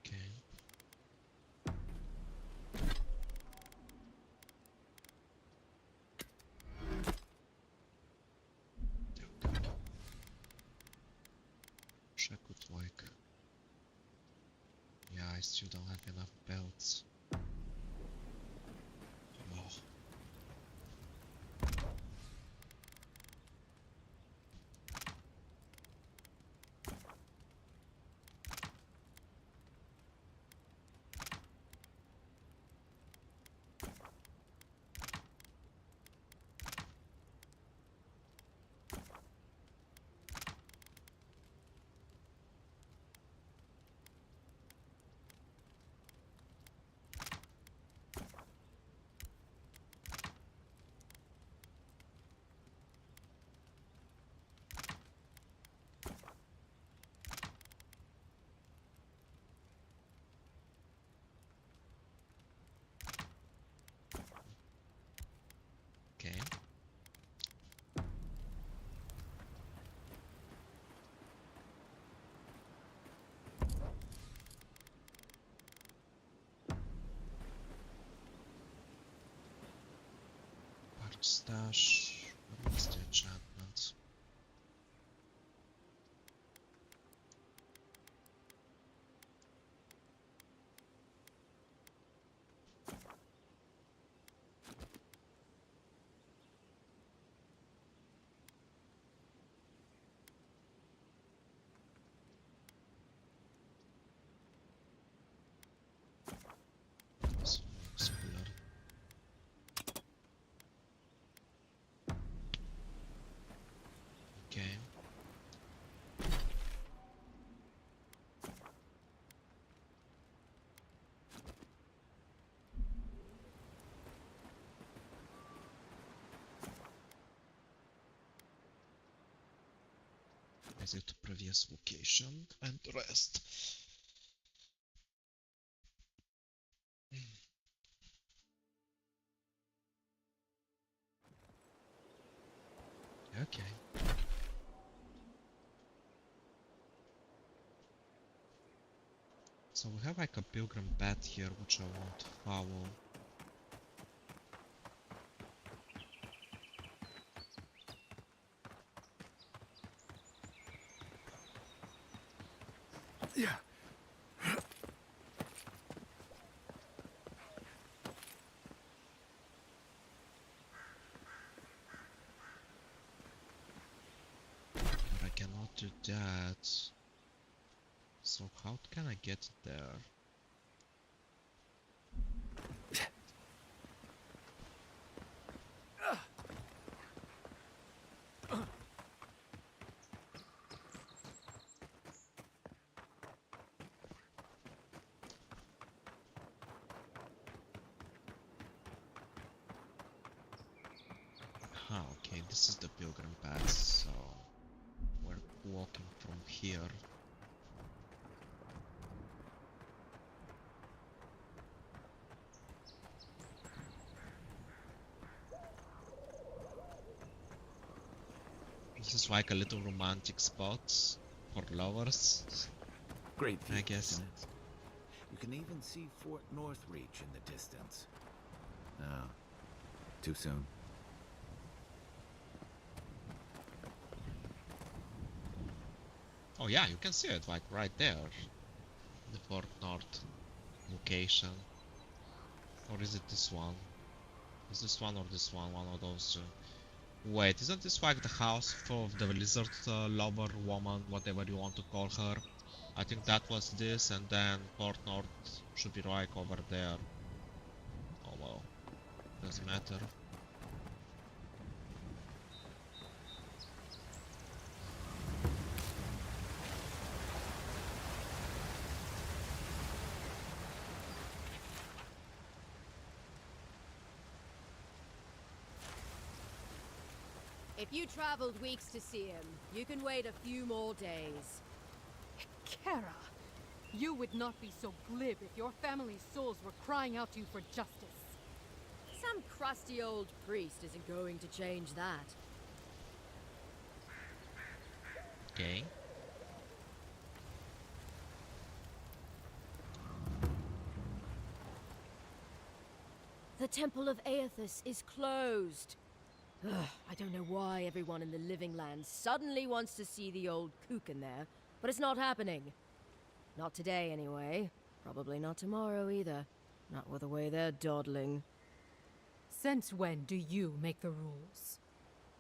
[SPEAKER 1] Okay. Wish I could like. Yeah, I still don't have enough belts. Oh. Stash. What is the enchantment? This looks blurred. Okay. Exit to previous location and rest. Okay. So we have like a pilgrim path here which I want to follow.
[SPEAKER 8] Yeah.
[SPEAKER 1] But I cannot do that. So how can I get there? Okay, this is the pilgrim path, so we're walking from here. This is like a little romantic spot for lovers,
[SPEAKER 3] Great view,
[SPEAKER 1] I guess.
[SPEAKER 3] isn't it? You can even see Fort Northreach in the distance. No, too soon.
[SPEAKER 1] Oh yeah, you can see it like right there. The Fort North location. Or is it this one? Is this one or this one? One of those two. Wait, isn't this like the house of the lizard lover woman, whatever you want to call her? I think that was this, and then Fort North should be right over there. Oh well, doesn't matter.
[SPEAKER 6] If you traveled weeks to see him, you can wait a few more days.
[SPEAKER 12] Kara, you would not be so glib if your family's souls were crying out to you for justice.
[SPEAKER 6] Some crusty old priest isn't going to change that.
[SPEAKER 1] Okay.
[SPEAKER 6] The Temple of ASUS is closed. Ugh, I don't know why everyone in the Living Land suddenly wants to see the old kook in there, but it's not happening. Not today, anyway. Probably not tomorrow, either. Not with the way they're dawdling.
[SPEAKER 12] Since when do you make the rules?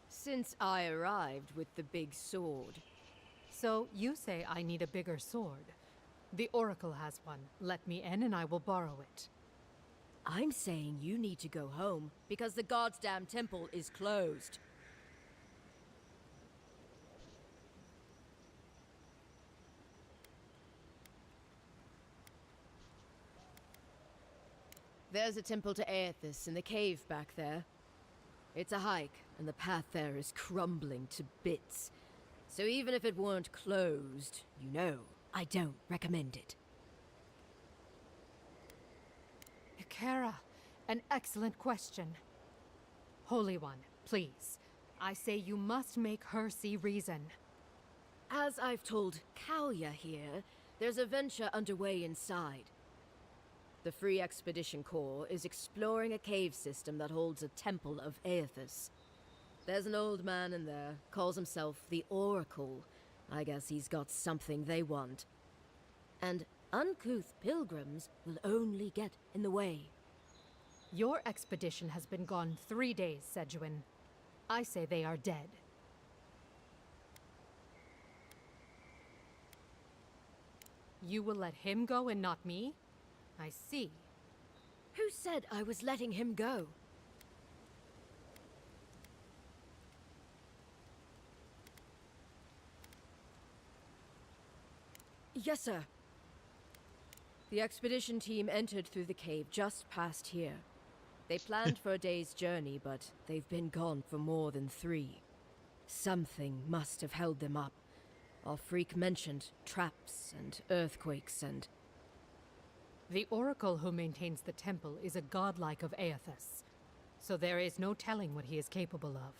[SPEAKER 6] Since I arrived with the big sword.
[SPEAKER 12] So you say I need a bigger sword. The Oracle has one. Let me in and I will borrow it.
[SPEAKER 6] I'm saying you need to go home because the goddamn temple is closed. There's a temple to ASUS in the cave back there. It's a hike, and the path there is crumbling to bits. So even if it weren't closed, you know, I don't recommend it.
[SPEAKER 12] Kara, an excellent question. Holy One, please. I say you must make her see reason.
[SPEAKER 6] As I've told Kalya here, there's a venture underway inside.
[SPEAKER 13] The Free Expedition Corps is exploring a cave system that holds a temple of ASUS. There's an old man in there, calls himself the Oracle. I guess he's got something they want. And uncouth pilgrims will only get in the way.
[SPEAKER 12] Your expedition has been gone 3 days, Sejuin. I say they are dead. You will let him go and not me? I see.
[SPEAKER 13] Who said I was letting him go? Yes, sir. The expedition team entered through the cave just past here. They planned for a day's journey, but they've been gone for more than 3. Something must have held them up. Our freak mentioned traps and earthquakes and...
[SPEAKER 12] The Oracle who maintains the temple is a godlike of ASUS, so there is no telling what he is capable of.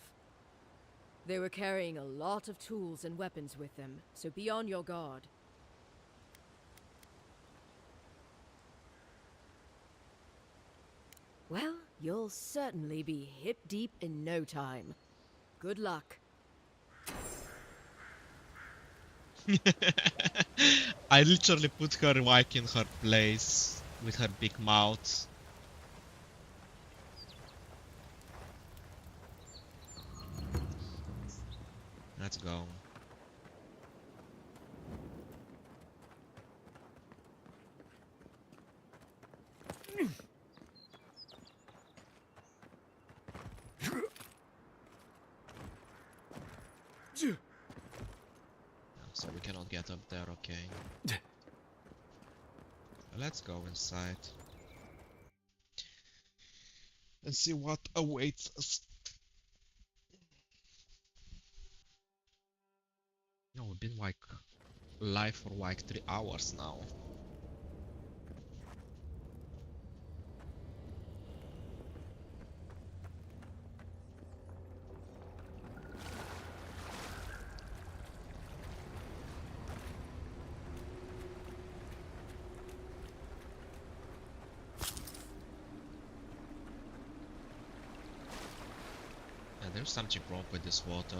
[SPEAKER 13] They were carrying a lot of tools and weapons with them, so be on your guard. Well, you'll certainly be hip-deep in no time. Good luck.
[SPEAKER 1] I literally put her like in her place with her big mouth. Let's go. So we cannot get up there, okay. Let's go inside and see what awaits us. No, we've been like live for like 3 hours now. There's something wrong with this water.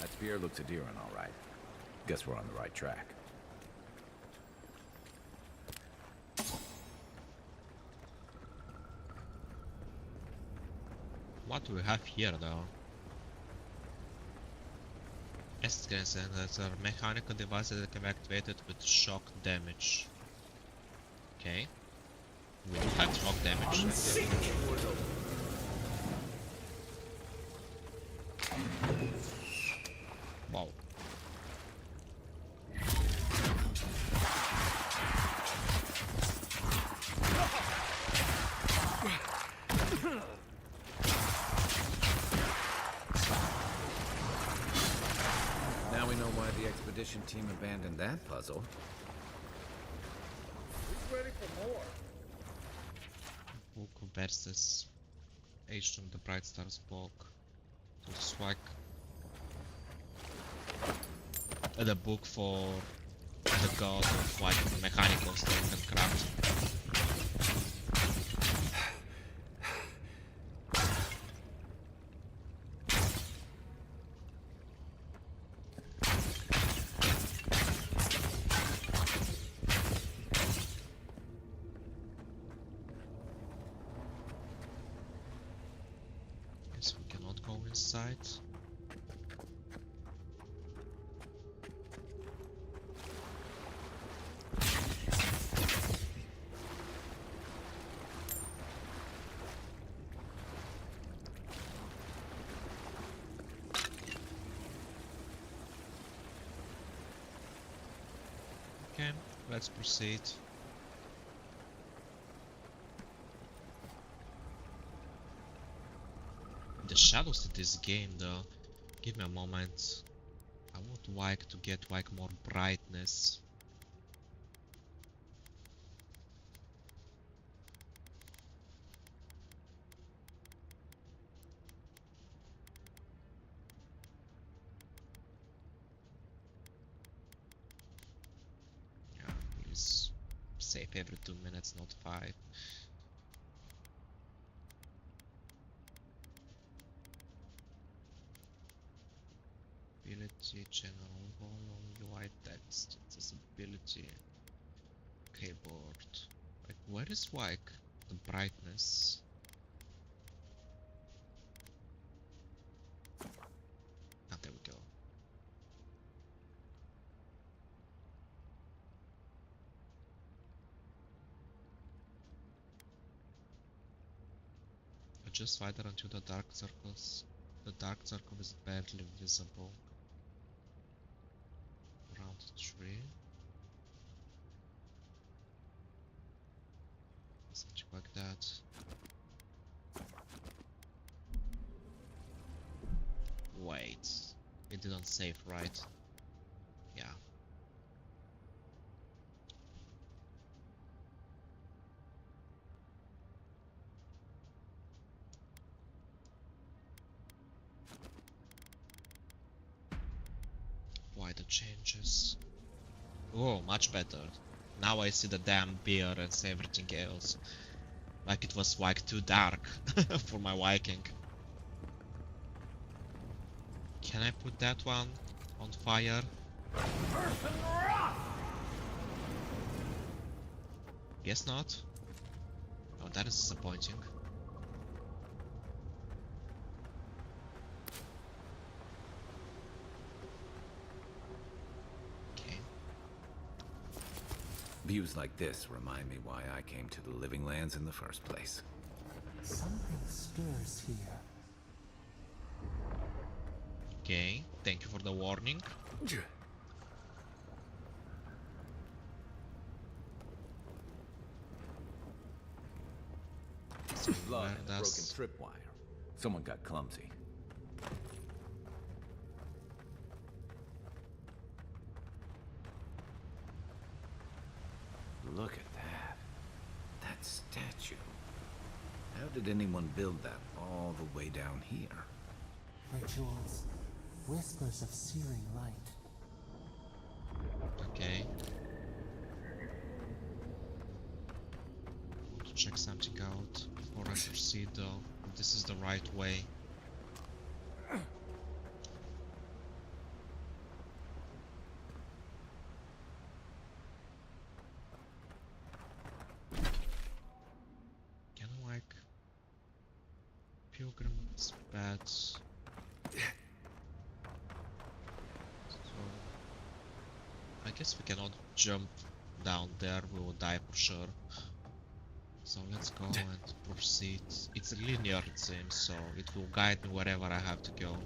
[SPEAKER 3] That spear looks adherent, all right. Guess we're on the right track.
[SPEAKER 1] What do we have here, though? S-scans and are mechanical devices that can be activated with shock damage. Okay. We do have shock damage. Wow.
[SPEAKER 3] Now we know why the expedition team abandoned that puzzle.
[SPEAKER 9] Ready for more.
[SPEAKER 1] Book versus Age from the Bright Stars book. So it's like the book for the god of like mechanical stuff and craft. Guess we cannot go inside. Okay, let's proceed. The shadows in this game though, give me a moment. I would like to get like more brightness. save every 2 minutes, not 5. Ability, general volume, UI text, accessibility, keyboard. Like, where is like the brightness? Ah, there we go. Adjust wider until the dark circles. The dark circle is barely visible. Around the tree. Something like that. Wait, it didn't save, right? Yeah. Why the changes? Oh, much better. Now I see the damn beer and see everything else. Like it was like too dark for my liking. Can I put that one on fire? Guess not. Oh, that is disappointing. Okay.
[SPEAKER 3] Views like this remind me why I came to the Living Lands in the first place.
[SPEAKER 7] Something stirs here.
[SPEAKER 1] Okay, thank you for the warning.
[SPEAKER 3] Blood and broken tripwire. Someone got clumsy. Look at that. That statue. How did anyone build that all the way down here?
[SPEAKER 7] Rituals. Whispers of searing light.
[SPEAKER 1] Okay. I want to check something out before I proceed though. If this is the right way. Can I like pilgrim's beds? I guess we cannot jump down there, we will die for sure. So let's go and proceed. It's linear it seems, so it will guide me wherever I have to go.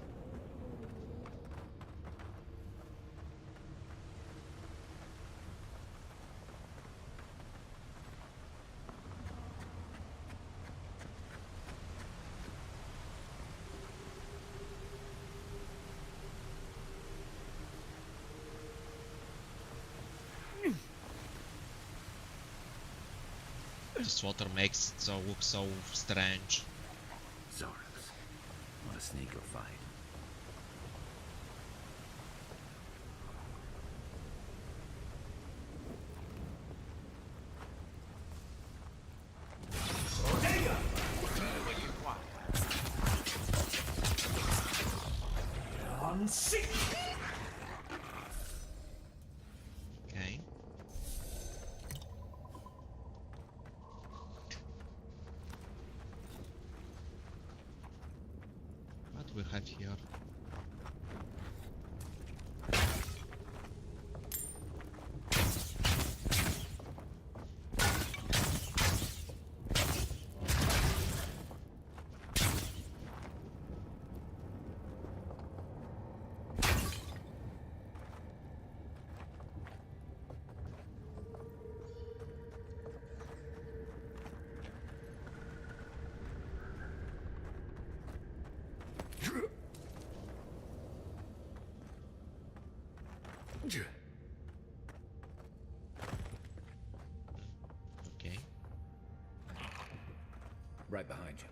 [SPEAKER 1] This water makes it so look so strange.
[SPEAKER 3] Zorks. What a sneaker fight.
[SPEAKER 11] Unseat!
[SPEAKER 1] Okay. What do we have here? Okay.
[SPEAKER 3] Right behind you.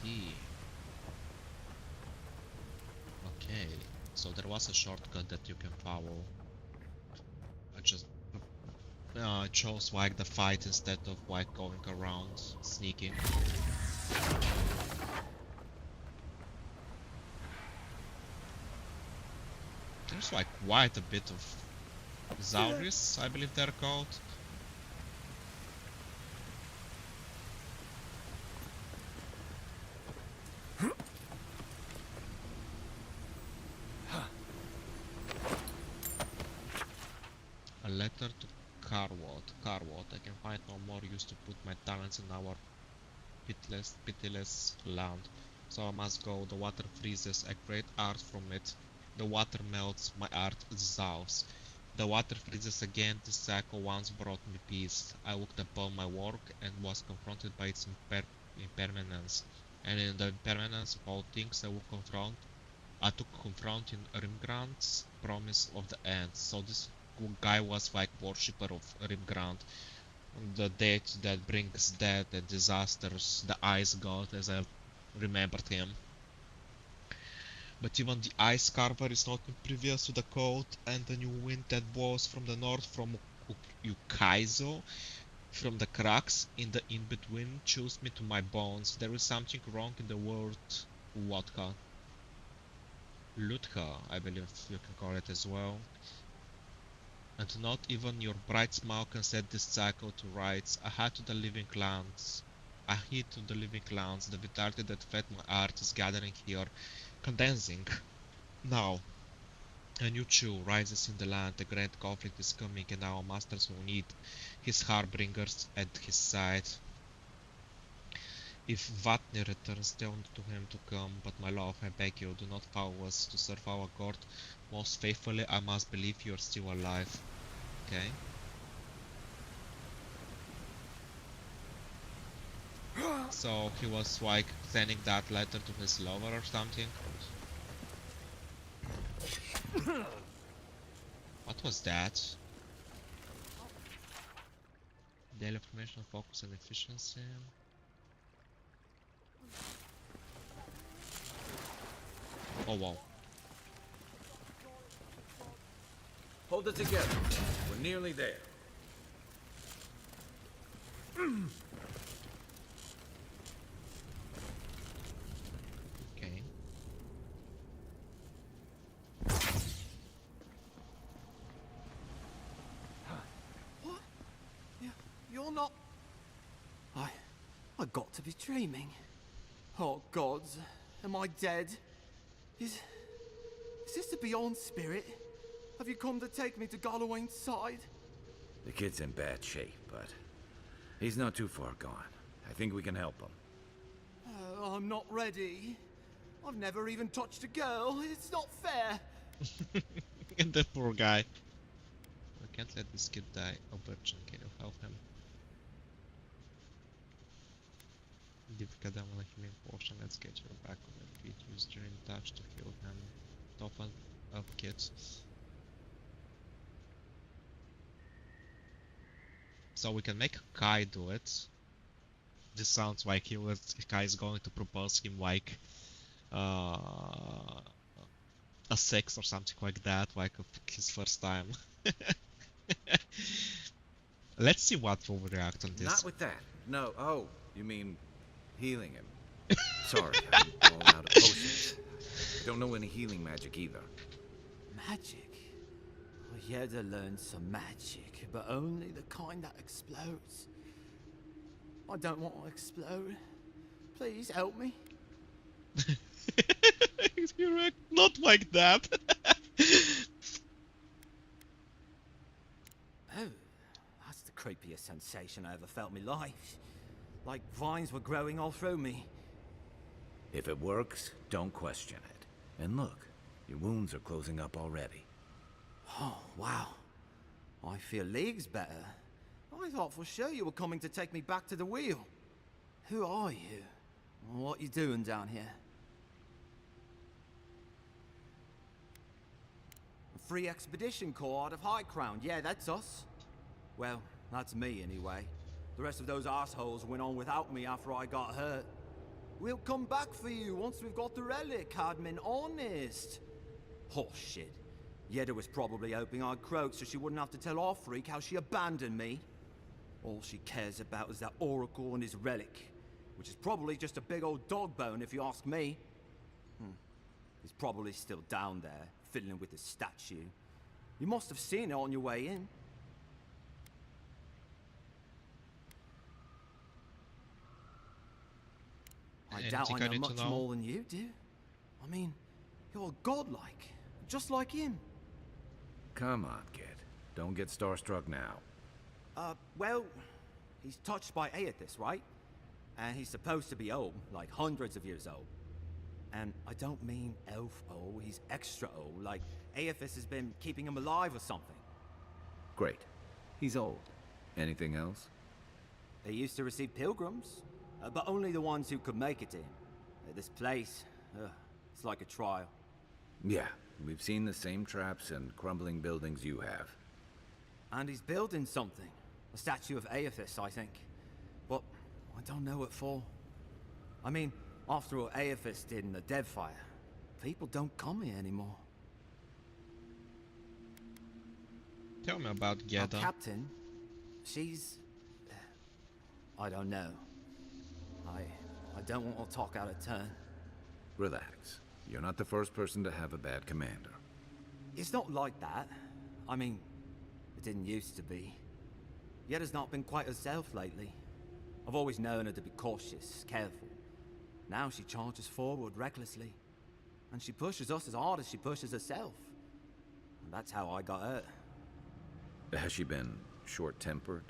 [SPEAKER 1] see. Okay, so there was a shortcut that you can follow. I just chose like the fight instead of like going around sneaking. There's like quite a bit of Zauris, I believe they're called. A letter to Carwot. Carwot, I can find no more use to put my talents in our pitiless land. So I must go. The water freezes. I create art from it. The water melts. My art dissolves. The water freezes again. This cycle once brought me peace. I looked upon my work and was confronted by its impermanence. And in the impermanence of all things I took confronting Rimgrand's promise of the end. So this guy was like worshipper of Rimgrand, the deity that brings death and disasters, the ice god as I remembered him. But even the ice carver is not impervious to the cold, and the new wind that blows from the north from Ukaizo, from the cracks in the in-between, chills me to my bones. There is something wrong in the world, Lotka. Lutka, I believe you can call it as well. And not even your bright smile can set this cycle to rights. I heed to the living lands. The vitality that fed my art is gathering here, condensing. Now, a new chill rises in the land. The great conflict is coming, and our masters will need his harbingers at his side. If Vatni returns, tell to him to come, but my love, I beg you, do not follow us to serve our god. Most faithfully, I must believe you are still alive. Okay. So he was like sending that letter to his lover or something. What was that? Daily information, focus and efficiency. Oh wow.
[SPEAKER 3] Hold it together. We're nearly there.
[SPEAKER 1] Okay.
[SPEAKER 5] What? You're not... I got to be dreaming. Oh gods, am I dead? Is this the Beyond Spirit? Have you come to take me to Galloway's side?
[SPEAKER 3] The kid's in bad shape, but he's not too far gone. I think we can help him.
[SPEAKER 5] I'm not ready. I've never even touched a girl. It's not fair.
[SPEAKER 1] The poor guy. I can't let this kid die. Oh, Virgin, can you help him? Give Kadam a healing potion. Let's get you back on your feet. Use Dream Touch to heal him. Toughen up, kids. So we can make Kai do it. This sounds like Kai is going to propose him like a sex or something like that, like his first time. Let's see what will react on this.
[SPEAKER 3] Not with that. No. Oh, you mean healing him? Sorry, I'm all out of potions. I don't know any healing magic either.
[SPEAKER 5] Magic? Well, you had to learn some magic, but only the kind that explodes. I don't want to explode. Please help me.
[SPEAKER 1] Not like that.
[SPEAKER 5] Oh, that's the creepiest sensation I ever felt in my life. Like vines were growing all through me.
[SPEAKER 3] If it works, don't question it. And look, your wounds are closing up already.
[SPEAKER 5] Oh, wow. I feel leagues better. I thought for sure you were coming to take me back to the wheel. Who are you? What you doing down here? A free expedition corps out of High Crown. Yeah, that's us. Well, that's me anyway. The rest of those assholes went on without me after I got hurt. We'll come back for you once we've got the relic, admin, honest. Oh, shit. Yeda was probably hoping I'd croak so she wouldn't have to tell our freak how she abandoned me. All she cares about is that oracle and his relic, which is probably just a big old dog bone if you ask me. He's probably still down there, fiddling with his statue. You must have seen it on your way in. I doubt I know much more than you do. I mean, you're godlike, just like him.
[SPEAKER 3] Come on, kid. Don't get starstruck now.
[SPEAKER 5] Well, he's touched by Aethys, right? And he's supposed to be old, like hundreds of years old. And I don't mean elf old, he's extra old, like Aethys has been keeping him alive or something.
[SPEAKER 3] Great. He's old. Anything else?
[SPEAKER 5] They used to receive pilgrims, but only the ones who could make it to him. This place, it's like a trial.
[SPEAKER 3] Yeah, we've seen the same traps and crumbling buildings you have.
[SPEAKER 5] And he's building something. A statue of Aethys, I think. But I don't know what for. I mean, after all Aethys did in the Deadfire, people don't come here anymore.
[SPEAKER 1] Tell me about Yeda.
[SPEAKER 5] Our captain, she's... I don't know. I don't want to talk out of turn.
[SPEAKER 3] Relax. You're not the first person to have a bad commander.
[SPEAKER 5] It's not like that. I mean, it didn't used to be. Yeda's not been quite herself lately. I've always known her to be cautious, careful. Now she charges forward recklessly. And she pushes us as hard as she pushes herself. And that's how I got hurt.
[SPEAKER 3] Has she been short-tempered?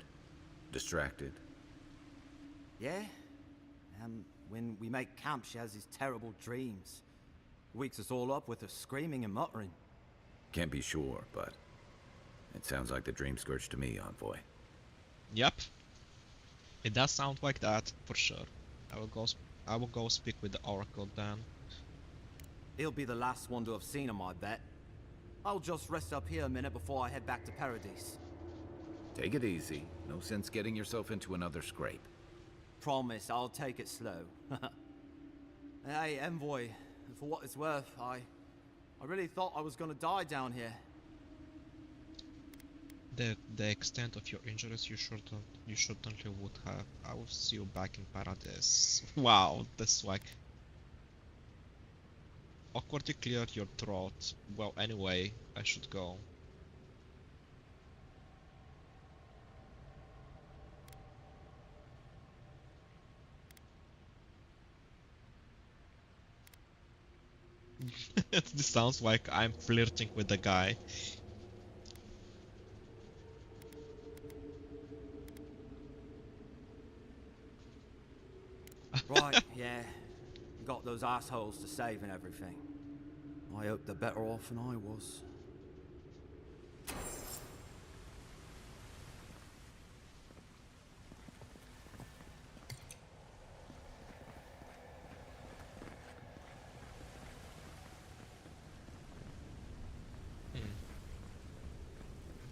[SPEAKER 3] Distracted?
[SPEAKER 5] Yeah. When we make camp, she has these terrible dreams. Wakes us all up with her screaming and muttering.
[SPEAKER 3] Can't be sure, but it sounds like the dream scourge to me, Envoy.
[SPEAKER 1] Yep. It does sound like that, for sure. I will go speak with the Oracle then.
[SPEAKER 5] He'll be the last one to have seen him, I bet. I'll just rest up here a minute before I head back to Paradise.
[SPEAKER 3] Take it easy. No sense getting yourself into another scrape.
[SPEAKER 5] Promise, I'll take it slow. Hey, Envoy, for what it's worth, I really thought I was gonna die down here.
[SPEAKER 1] The extent of your injuries you certainly would have. I will see you back in Paradise. Wow, that's like... Awkwardly cleared your throat. Well, anyway, I should go. This sounds like I'm flirting with the guy.
[SPEAKER 5] Right, yeah. Got those assholes to save and everything. I hope they're better off than I was.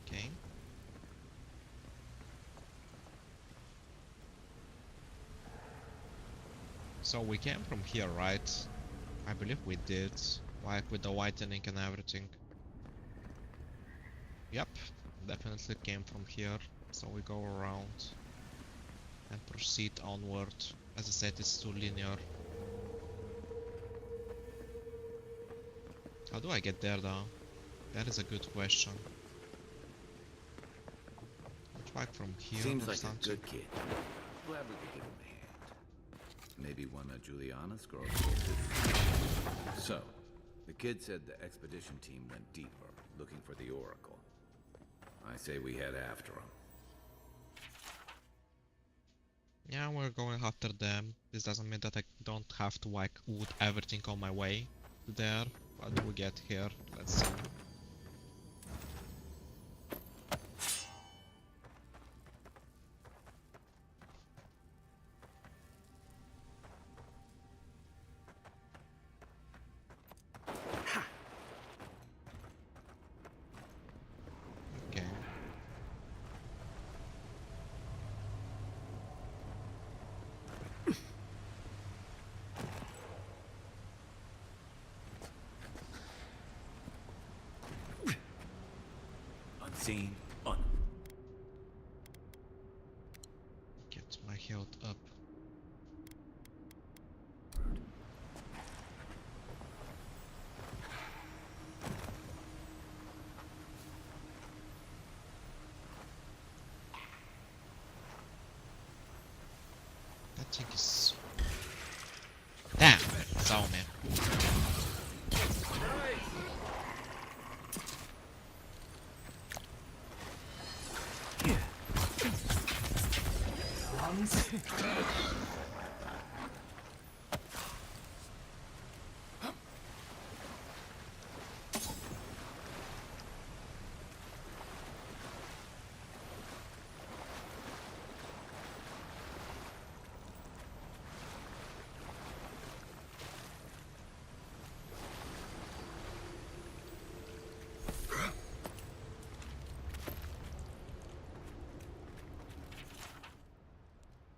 [SPEAKER 1] Okay. So we came from here, right? I believe we did, like with the whitening and everything. Yep, definitely came from here. So we go around and proceed onward. As I said, it's too linear. How do I get there though? That is a good question. Like from here.
[SPEAKER 3] Seems like
[SPEAKER 1] something.
[SPEAKER 3] a good kid. Glad we could give him a hand. Maybe one of Juliana's girls. So, the kid said the expedition team went deeper, looking for the Oracle. I say we head after him.
[SPEAKER 1] Yeah, we're going after them. This doesn't mean that I don't have to like wood everything on my way to there. How do we get here? Let's see. Okay.
[SPEAKER 9] Scene on.
[SPEAKER 1] Get my health up. That thing is... Damn! Saw me.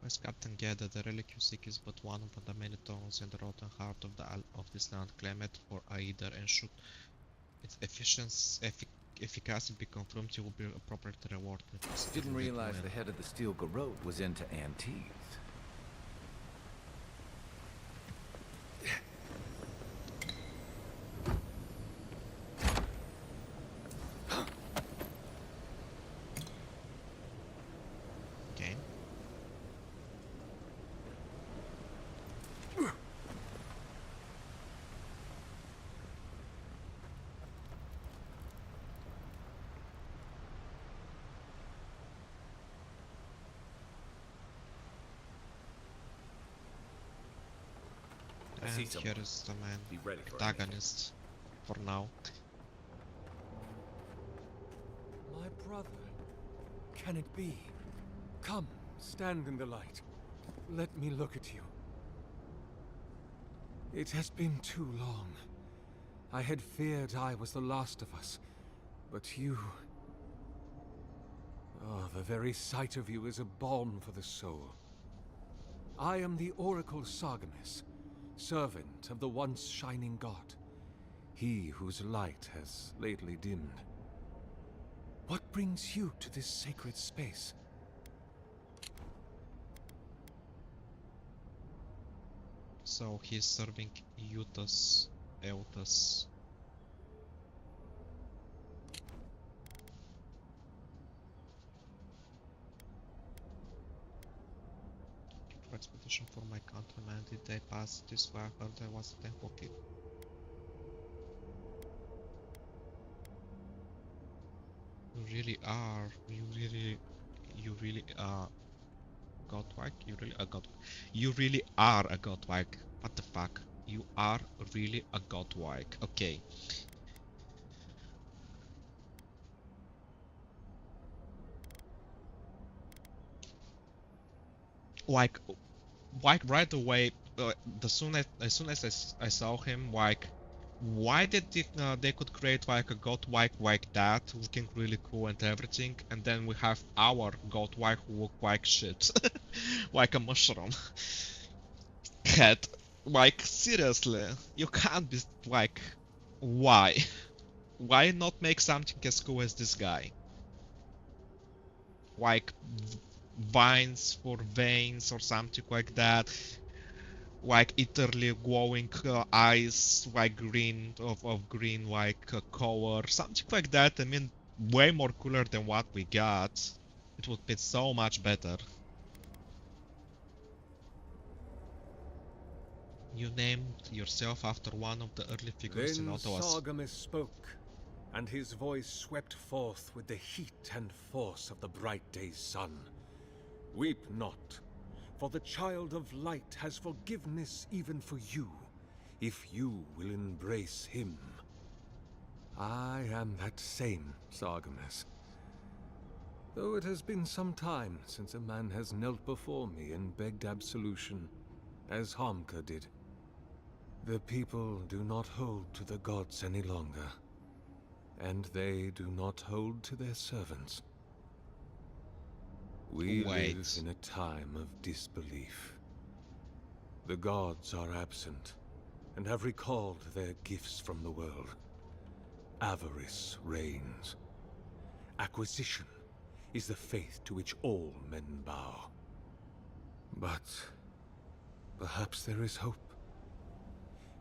[SPEAKER 1] West Captain gathered the relic you seek is but one of the many thorns in the rotten heart of this land. Claim it for either and should its efficacy be confirmed, you will be appropriately rewarded.
[SPEAKER 3] Didn't realize the head of the Steel Garrote was into antiques.
[SPEAKER 1] And here is the main protagonist for now.
[SPEAKER 14] My brother. Can it be? Come, stand in the light. Let me look at you. It has been too long. I had feared I was the last of us, but you... Oh, the very sight of you is a balm for the soul. I am the Oracle Sargamas, servant of the once shining god, he whose light has lately dimmed. What brings you to this sacred space?
[SPEAKER 1] So he's serving Eutas. Expedition for my countrymen. Did they pass this way? I heard there was a temple key. You really are godlike. You really are a godlike. What the fuck? You are really a godlike. Okay. Like right away, as soon as I saw him, like, why did they could create like a godlike like that, looking really cool and everything, and then we have our godlike who look like shit, like a mushroom head. Like, seriously, you can't be like, why? Why not make something as cool as this guy? Like vines for veins or something like that, like eternally glowing eyes, like green of green like color, something like that. I mean, way more cooler than what we got. It would be so much better. You named yourself after one of the early figures in Ottawa.
[SPEAKER 14] Sargamas spoke, and his voice swept forth with the heat and force of the bright day's sun. Weep not, for the child of light has forgiveness even for you, if you will embrace him. I am that same Sargamas. Though it has been some time since a man has knelt before me and begged absolution, as Hamka did. The people do not hold to the gods any longer, and they do not hold to their servants. We live in a time of disbelief. The gods are absent, and have recalled their gifts from the world. Avarice reigns. acquisition is the faith to which all men bow. But perhaps there is hope.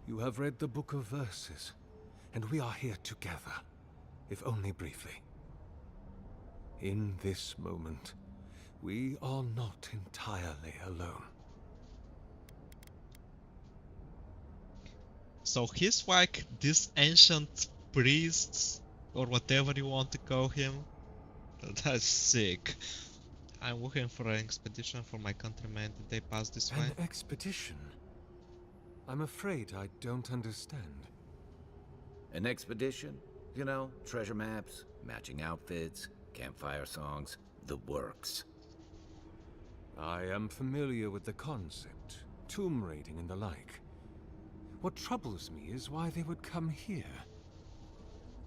[SPEAKER 14] You have read the Book of Verses, and we are here together, if only briefly. In this moment, we are not entirely alone.
[SPEAKER 1] So he's like this ancient priest, or whatever you want to call him. That's sick. I'm looking for an expedition for my countrymen. Did they pass this way?
[SPEAKER 14] An expedition? I'm afraid I don't understand.
[SPEAKER 3] An expedition? You know, treasure maps, matching outfits, campfire songs, the works.
[SPEAKER 14] I am familiar with the concept, tomb raiding and the like. What troubles me is why they would come here.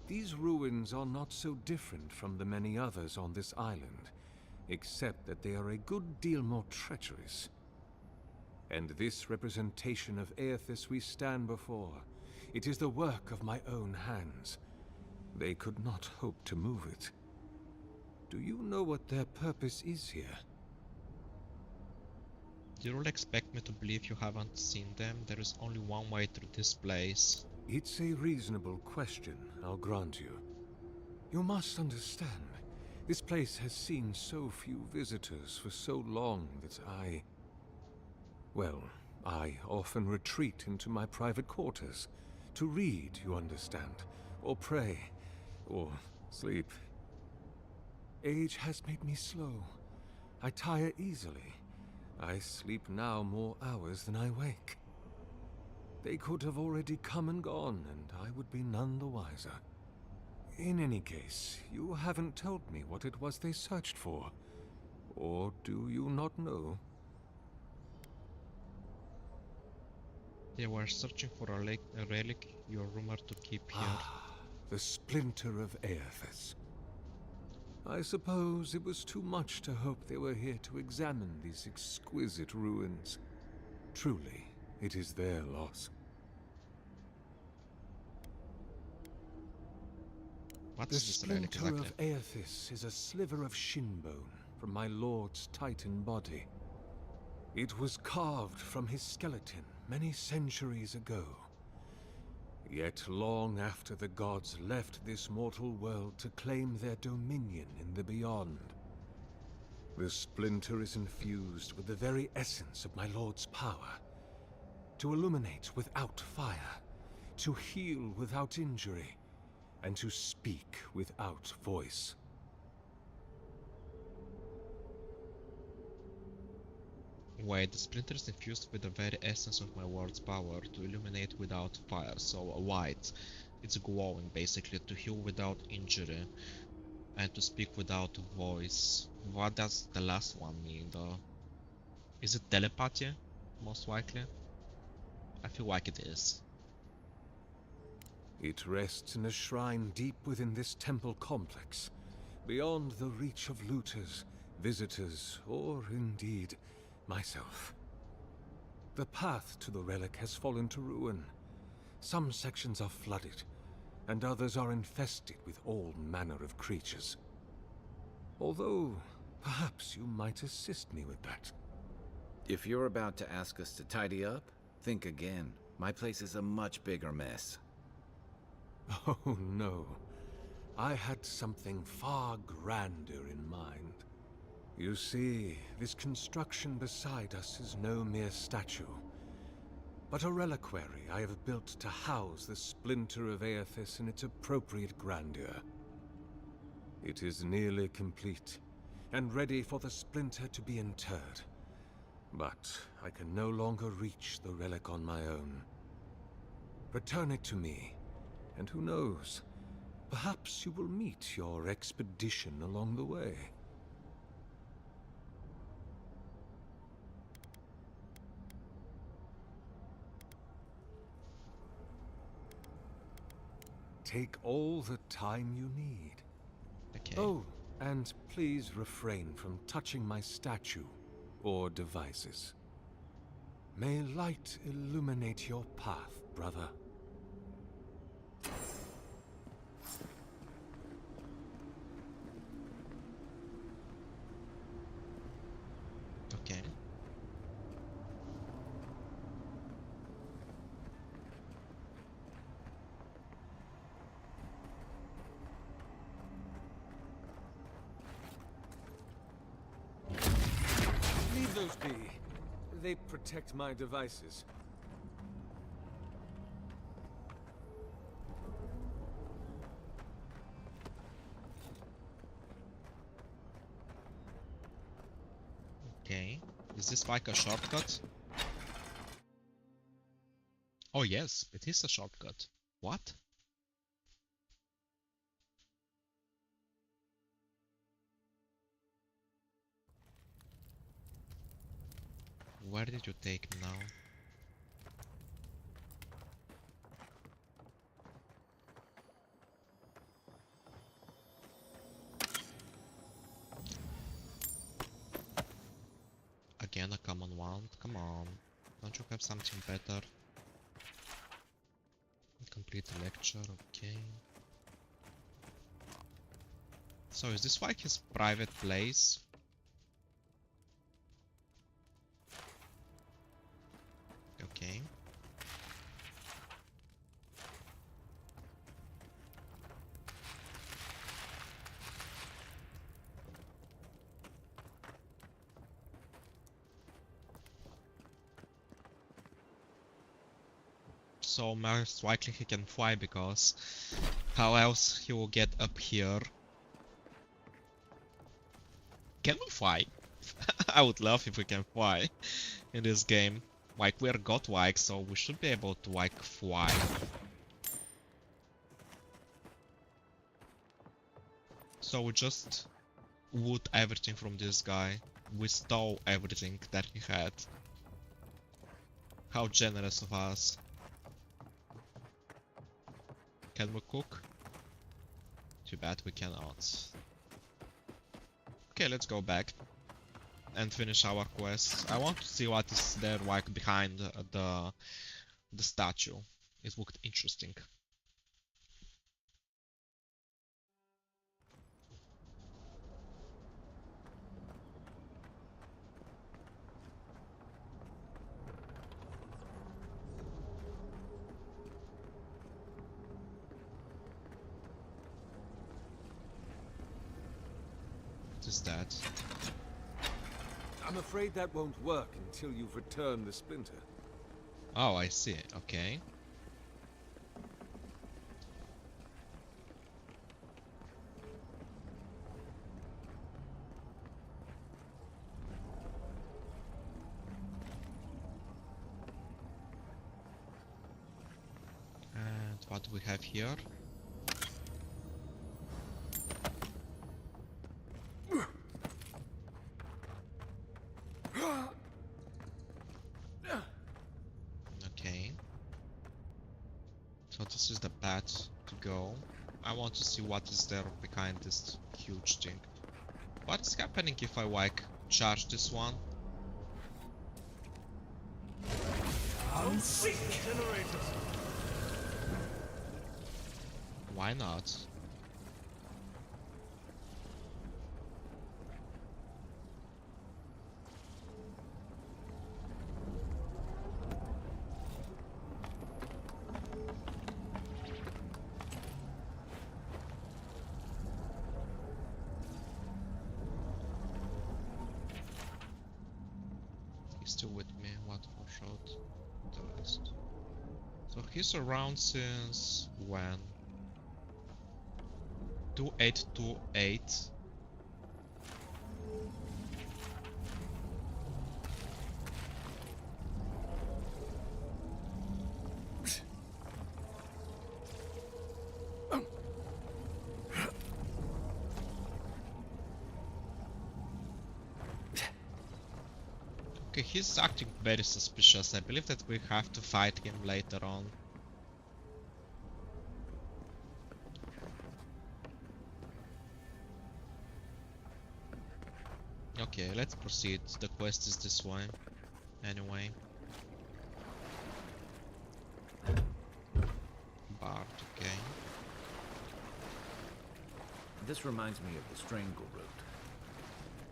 [SPEAKER 14] These ruins are not so different from the many others on this island, except that they are a good deal more treacherous. And this representation of Aethys we stand before, it is the work of my own hands. They could not hope to move it. Do you know what their purpose is here?
[SPEAKER 1] You don't expect me to believe you haven't seen them? There is only one way through this place.
[SPEAKER 14] It's a reasonable question, I'll grant you. You must understand, this place has seen so few visitors for so long that I often retreat into my private quarters. To read, you understand, or pray, or sleep. Age has made me slow. I tire easily. I sleep now more hours than I wake. They could have already come and gone, and I would be none the wiser. In any case, you haven't told me what it was they searched for. Or do you not know?
[SPEAKER 1] They were searching for a relic you're rumored to keep here.
[SPEAKER 14] The splinter of Aethys. I suppose it was too much to hope they were here to examine these exquisite ruins. Truly, it is their loss.
[SPEAKER 1] What
[SPEAKER 14] The
[SPEAKER 1] is this relic
[SPEAKER 14] splinter
[SPEAKER 1] exactly?
[SPEAKER 14] of Aethys is a sliver of shinbone from my lord's titan body. It was carved from his skeleton many centuries ago. Yet long after the gods left this mortal world to claim their dominion in the beyond, the splinter is infused with the very essence of my lord's power. To illuminate without fire, to heal without injury, and to speak without voice.
[SPEAKER 1] Wait, the splinter is infused with the very essence of my lord's power to illuminate without fire, so white. It's glowing basically, to heal without injury and to speak without voice. What does the last one mean though? Is it telepathy? Most likely? I feel like it is.
[SPEAKER 14] It rests in a shrine deep within this temple complex, beyond the reach of looters, visitors, or indeed myself. The path to the relic has fallen to ruin. Some sections are flooded, and others are infested with all manner of creatures. Although, perhaps you might assist me with that.
[SPEAKER 3] If you're about to ask us to tidy up, think again. My place is a much bigger mess.
[SPEAKER 14] Oh no. I had something far grander in mind. You see, this construction beside us is no mere statue, but a reliquary I have built to house the splinter of Aethys in its appropriate grandeur. It is nearly complete, and ready for the splinter to be interred. But I can no longer reach the relic on my own. Return it to me, and who knows, perhaps you will meet your expedition along the way. Take all the time you need.
[SPEAKER 1] Okay.
[SPEAKER 14] Oh, and please refrain from touching my statue or devices. May light illuminate your path, brother. those be? They protect my devices.
[SPEAKER 1] Okay. Is this like a shortcut? Oh yes, it is a shortcut. What? Where did you take me now? Again, a common one. Come on. Don't you have something better? Complete the lecture, okay. So is this like his private place? Okay. So most likely he can fly, because how else he will get up here? Can we fly? I would love if we can fly in this game. Like, we're godlike, so we should be able to like fly. So we just loot everything from this guy. We stole everything that he had. How generous of us. Can we cook? Too bad we cannot. Okay, let's go back and finish our quest. I want to see what is there like behind the statue. It looked interesting. What is that?
[SPEAKER 14] I'm afraid that won't work until you've returned the splinter.
[SPEAKER 1] Oh, I see. Okay. And what do we have here? Okay. So this is the path to go. I want to see what is there behind this huge thing. What is happening if I like charge this one?
[SPEAKER 11] Unseat
[SPEAKER 14] generators.
[SPEAKER 1] Why not? He's still with me. What for shot? The rest. So he's around since when? 2828. Okay, he's acting very suspicious. I believe that we have to fight him later on. Okay, let's proceed. The quest is this way. Anyway. Bard, okay.
[SPEAKER 3] This reminds me of the Strangle route.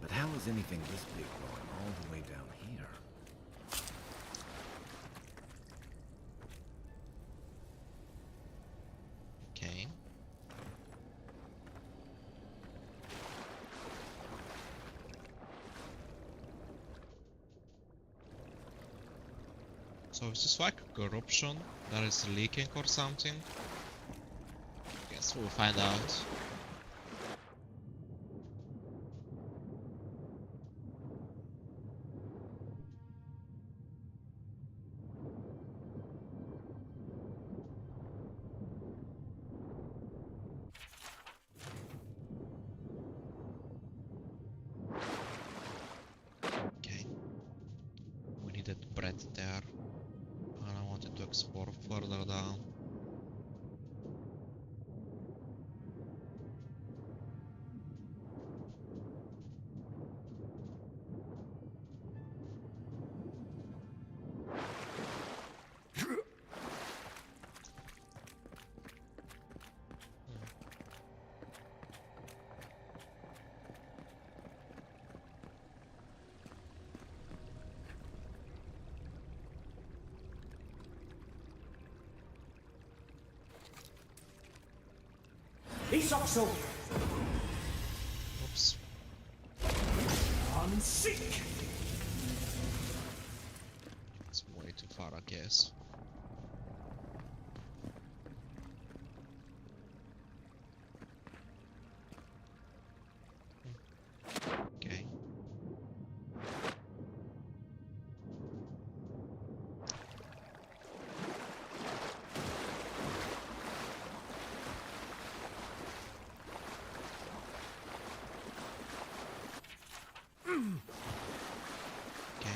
[SPEAKER 3] But how is anything this big going all the way down here?
[SPEAKER 1] Okay. So is this like corruption that is leaking or something? Guess we'll find out. Okay. We needed bread there. And I wanted to explore further down.
[SPEAKER 11] Isoxo!
[SPEAKER 1] Oops.
[SPEAKER 11] Unseek!
[SPEAKER 1] It's way too far, I guess. Okay. Okay.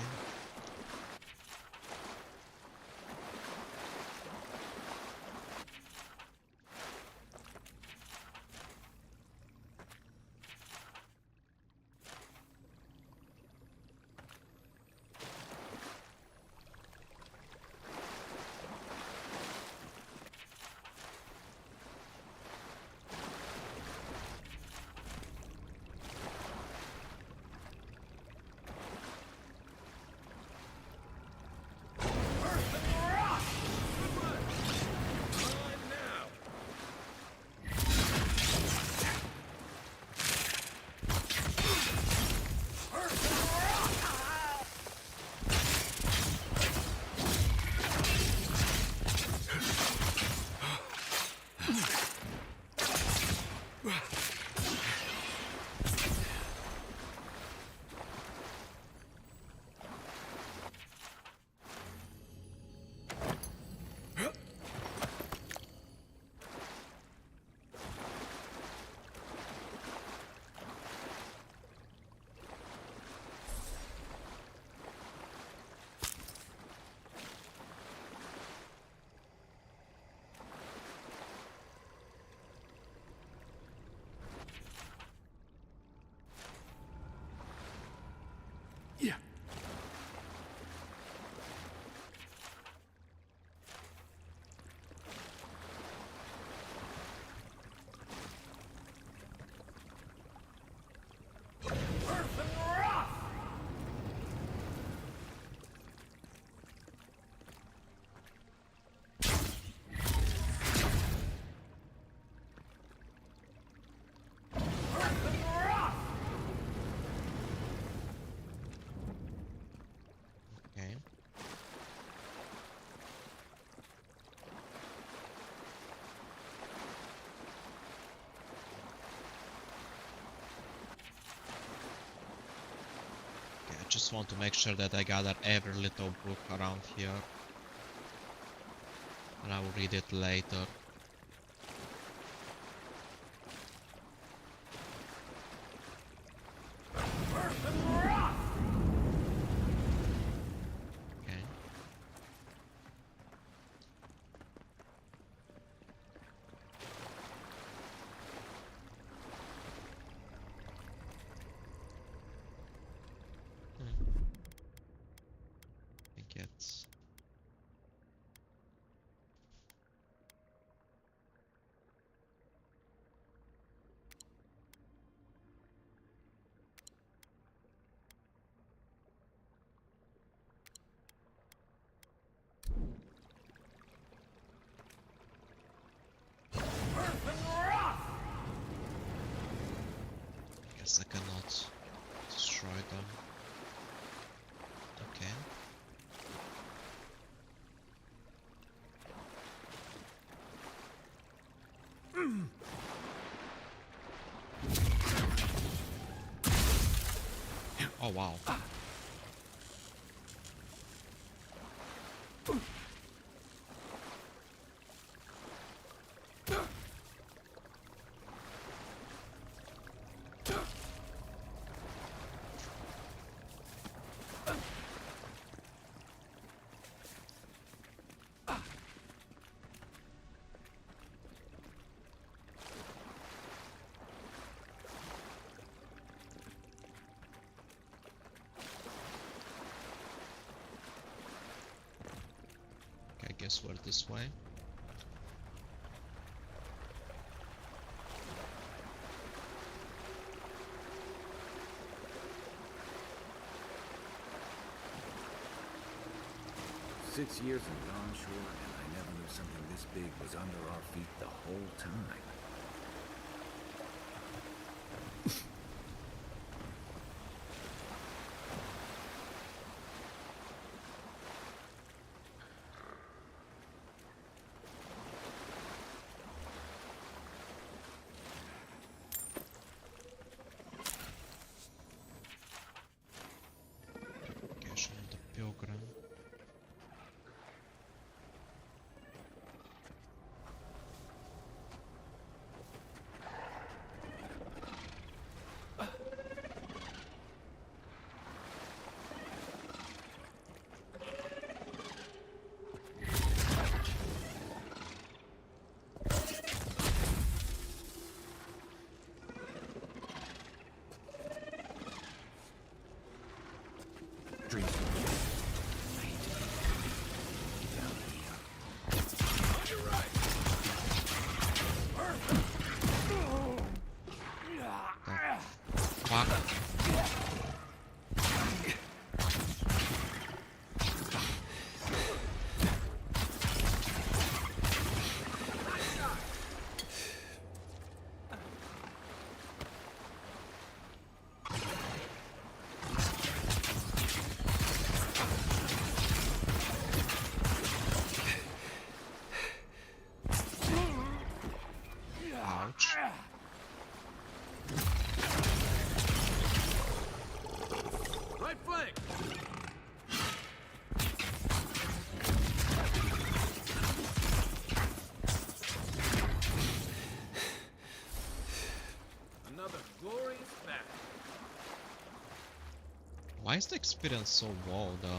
[SPEAKER 1] Okay. Okay, I just want to make sure that I gather every little book around here. And I will read it later. Okay. I get. Guess I cannot destroy them. Okay. Oh wow. Okay, I guess we're this way.
[SPEAKER 3] Six years in Dawn Shore, and I never knew something this big was under our feet the whole time.
[SPEAKER 1] Location of the Pilgrim.
[SPEAKER 3] Dreams.
[SPEAKER 1] Fuck. Ouch.
[SPEAKER 14] Right flank! Another glorious match.
[SPEAKER 1] Why is the experience so low though?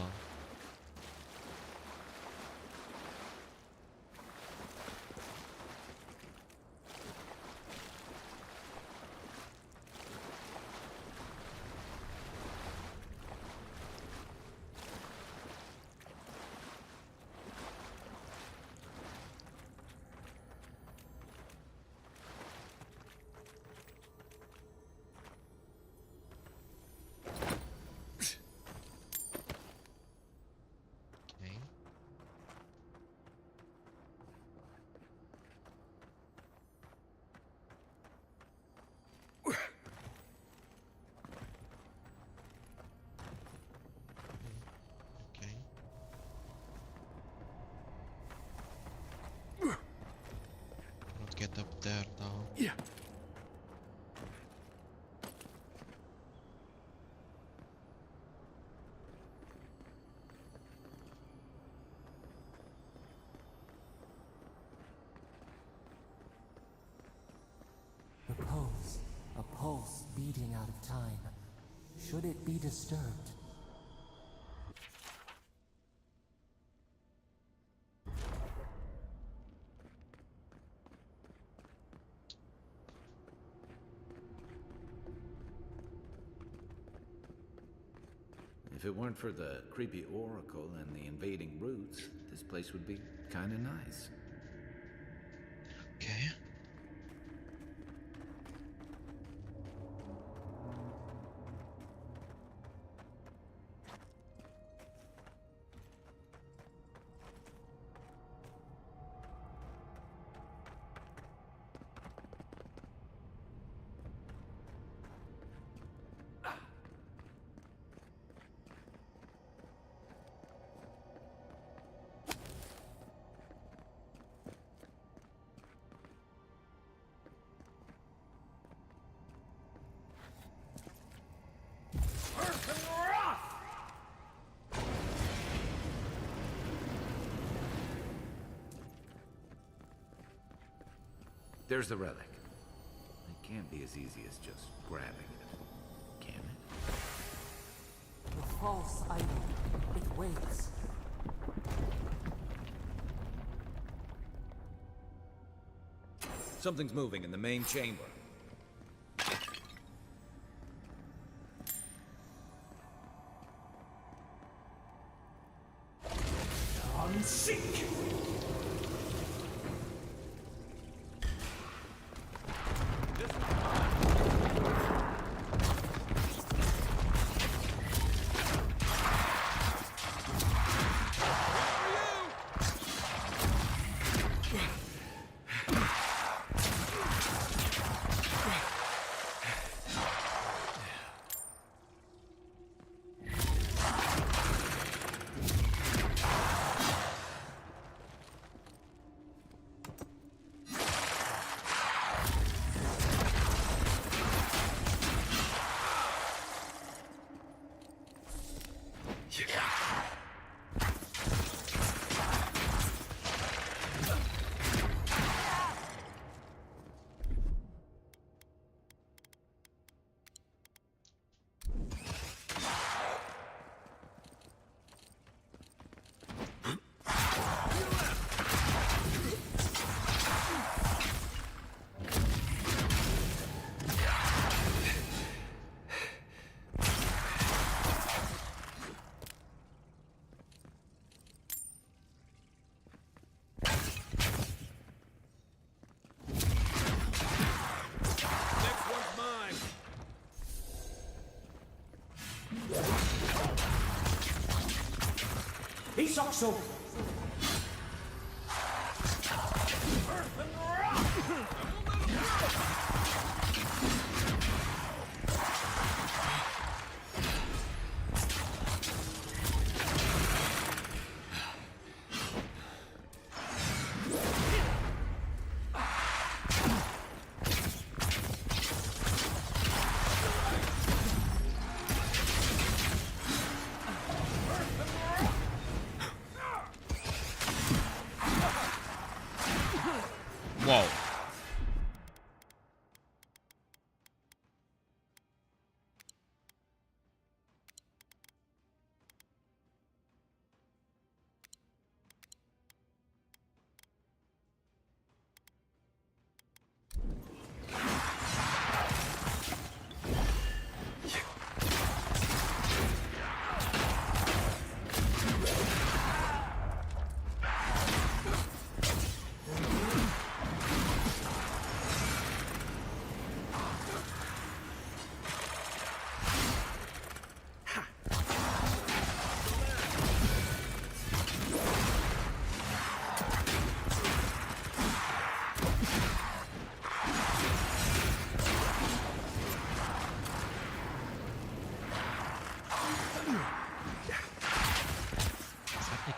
[SPEAKER 1] Okay. Okay. Not get up there though.
[SPEAKER 8] Yeah.
[SPEAKER 7] The pulse, a pulse beating out of time. Should it be disturbed?
[SPEAKER 3] If it weren't for the creepy oracle and the invading roots, this place would be kinda nice.
[SPEAKER 1] Okay.
[SPEAKER 3] There's the relic. It can't be as easy as just grabbing it, can it?
[SPEAKER 7] The false idol. It waits.
[SPEAKER 3] Something's moving in the main chamber.
[SPEAKER 11] Unsink! Isoxo!
[SPEAKER 1] Whoa.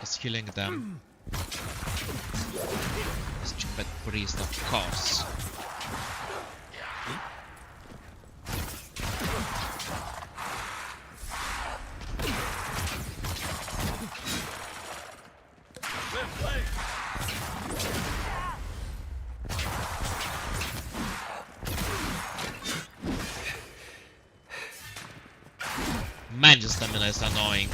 [SPEAKER 1] Is killing them. Stupid priest, of course. Man, just stamina is annoying.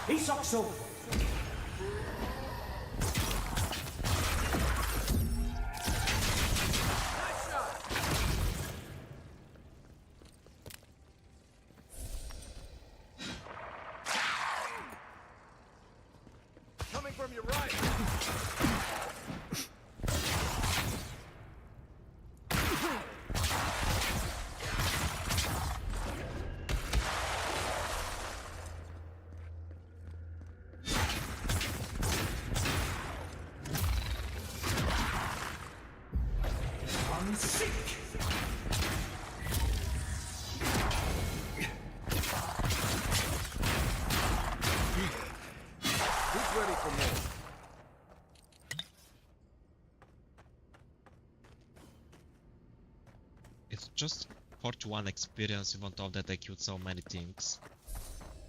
[SPEAKER 11] Isoxo!
[SPEAKER 14] Coming from your right.
[SPEAKER 1] It's just 41 experience even though that I killed so many things.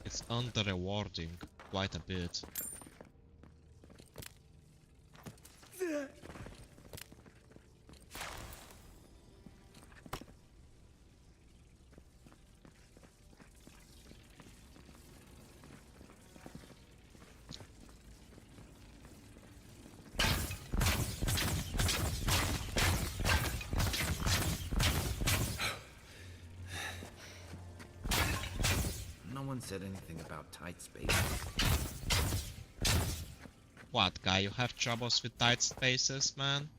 [SPEAKER 1] It's under-rewarding quite a bit.
[SPEAKER 3] No one said anything about tight space.
[SPEAKER 1] What, guy, you have troubles with tight spaces, man?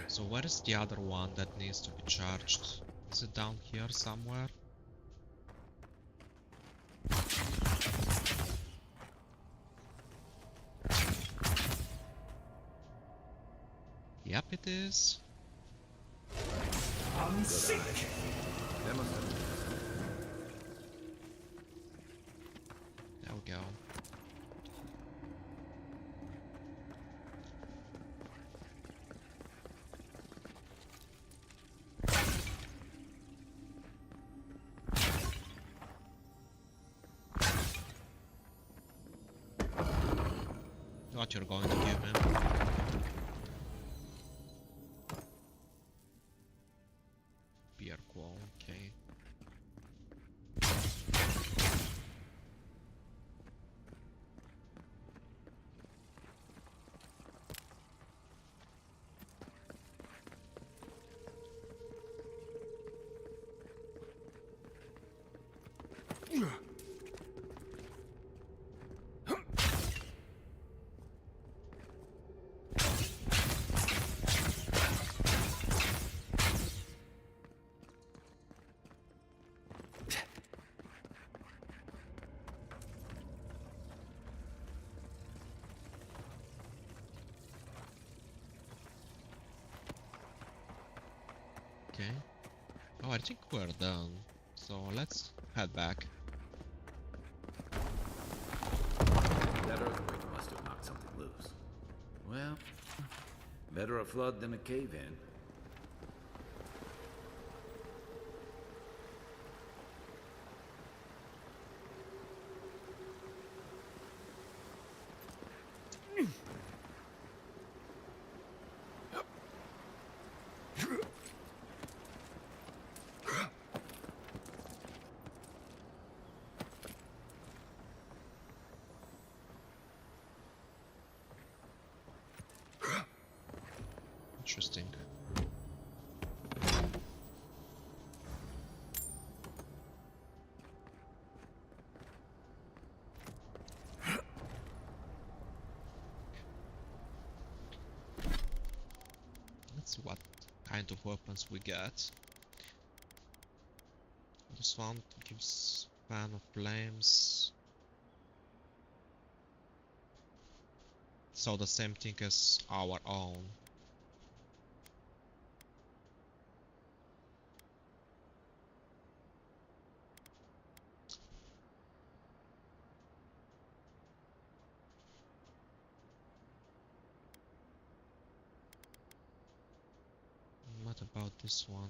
[SPEAKER 1] So where is the other one that needs to be charged? Is it down here somewhere? Yep, it is.
[SPEAKER 11] Unsink!
[SPEAKER 1] There we go. What you're going to give him? Beer qual, okay. Okay. Oh, I think we're done. So let's head back.
[SPEAKER 3] That earthquake must have knocked something loose. Well, better a flood than a cave-in.
[SPEAKER 1] Interesting. Let's see what kind of weapons we get. This one gives fan of flames. So the same thing as our own. What about this one?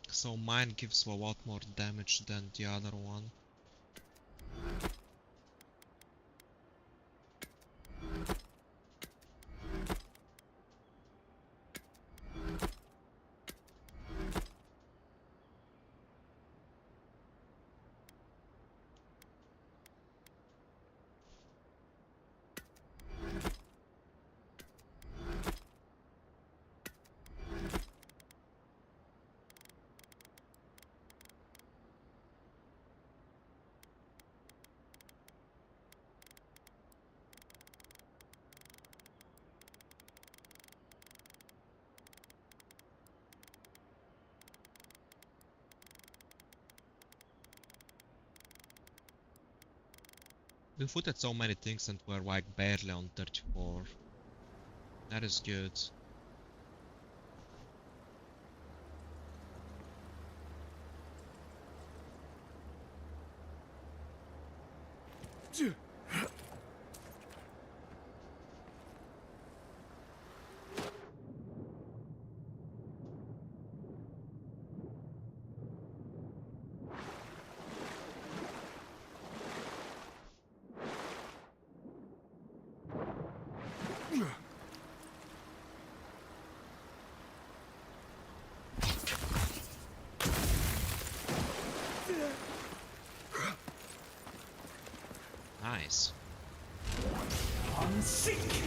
[SPEAKER 1] So mine gives a lot more damage than the other one. We footed so many things and we're like barely on 34. That is good. Nice.
[SPEAKER 11] Unsink!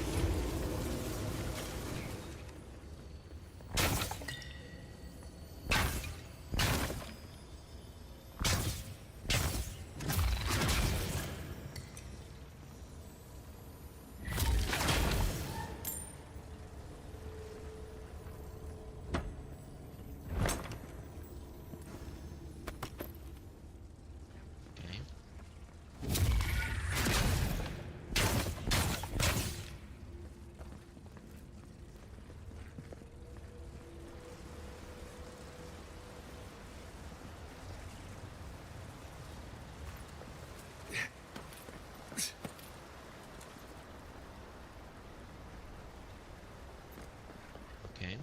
[SPEAKER 1] Okay.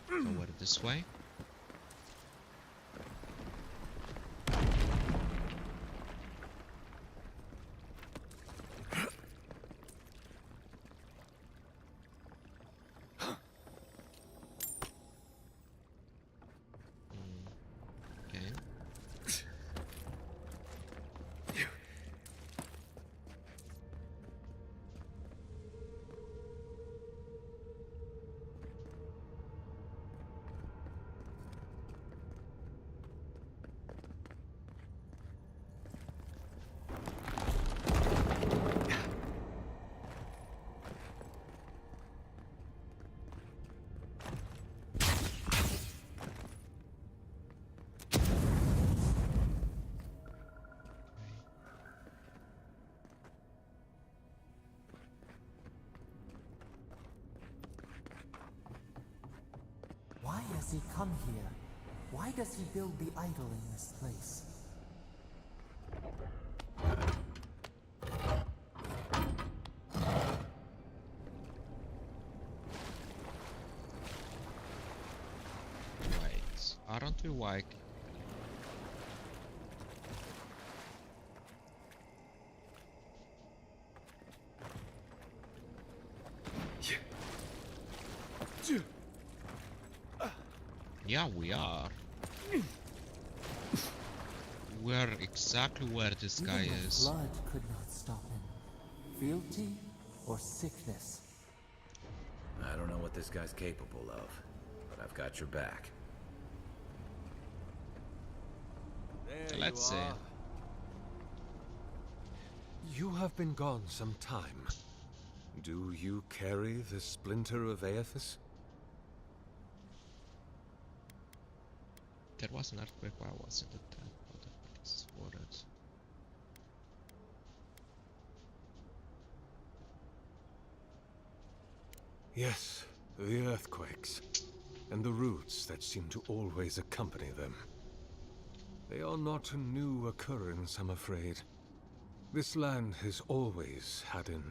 [SPEAKER 1] Over this way. Okay.
[SPEAKER 7] Why has he come here? Why does he build the idol in this place?
[SPEAKER 1] Right. Aren't we like... Yeah, we are. We're exactly where this guy
[SPEAKER 7] Even the
[SPEAKER 1] is.
[SPEAKER 7] blood could not stop him. Fealty or sickness?
[SPEAKER 3] I don't know what this guy's capable of, but I've got your back.
[SPEAKER 14] There
[SPEAKER 1] Let's
[SPEAKER 14] you
[SPEAKER 1] see.
[SPEAKER 14] are. You have been gone some time. Do you carry the splinter of ASUS?
[SPEAKER 1] There was an earthquake while I was in the tent. What the fuck is for it?
[SPEAKER 14] Yes, the earthquakes, and the roots that seem to always accompany them. They are not a new occurrence, I'm afraid. This land has always had an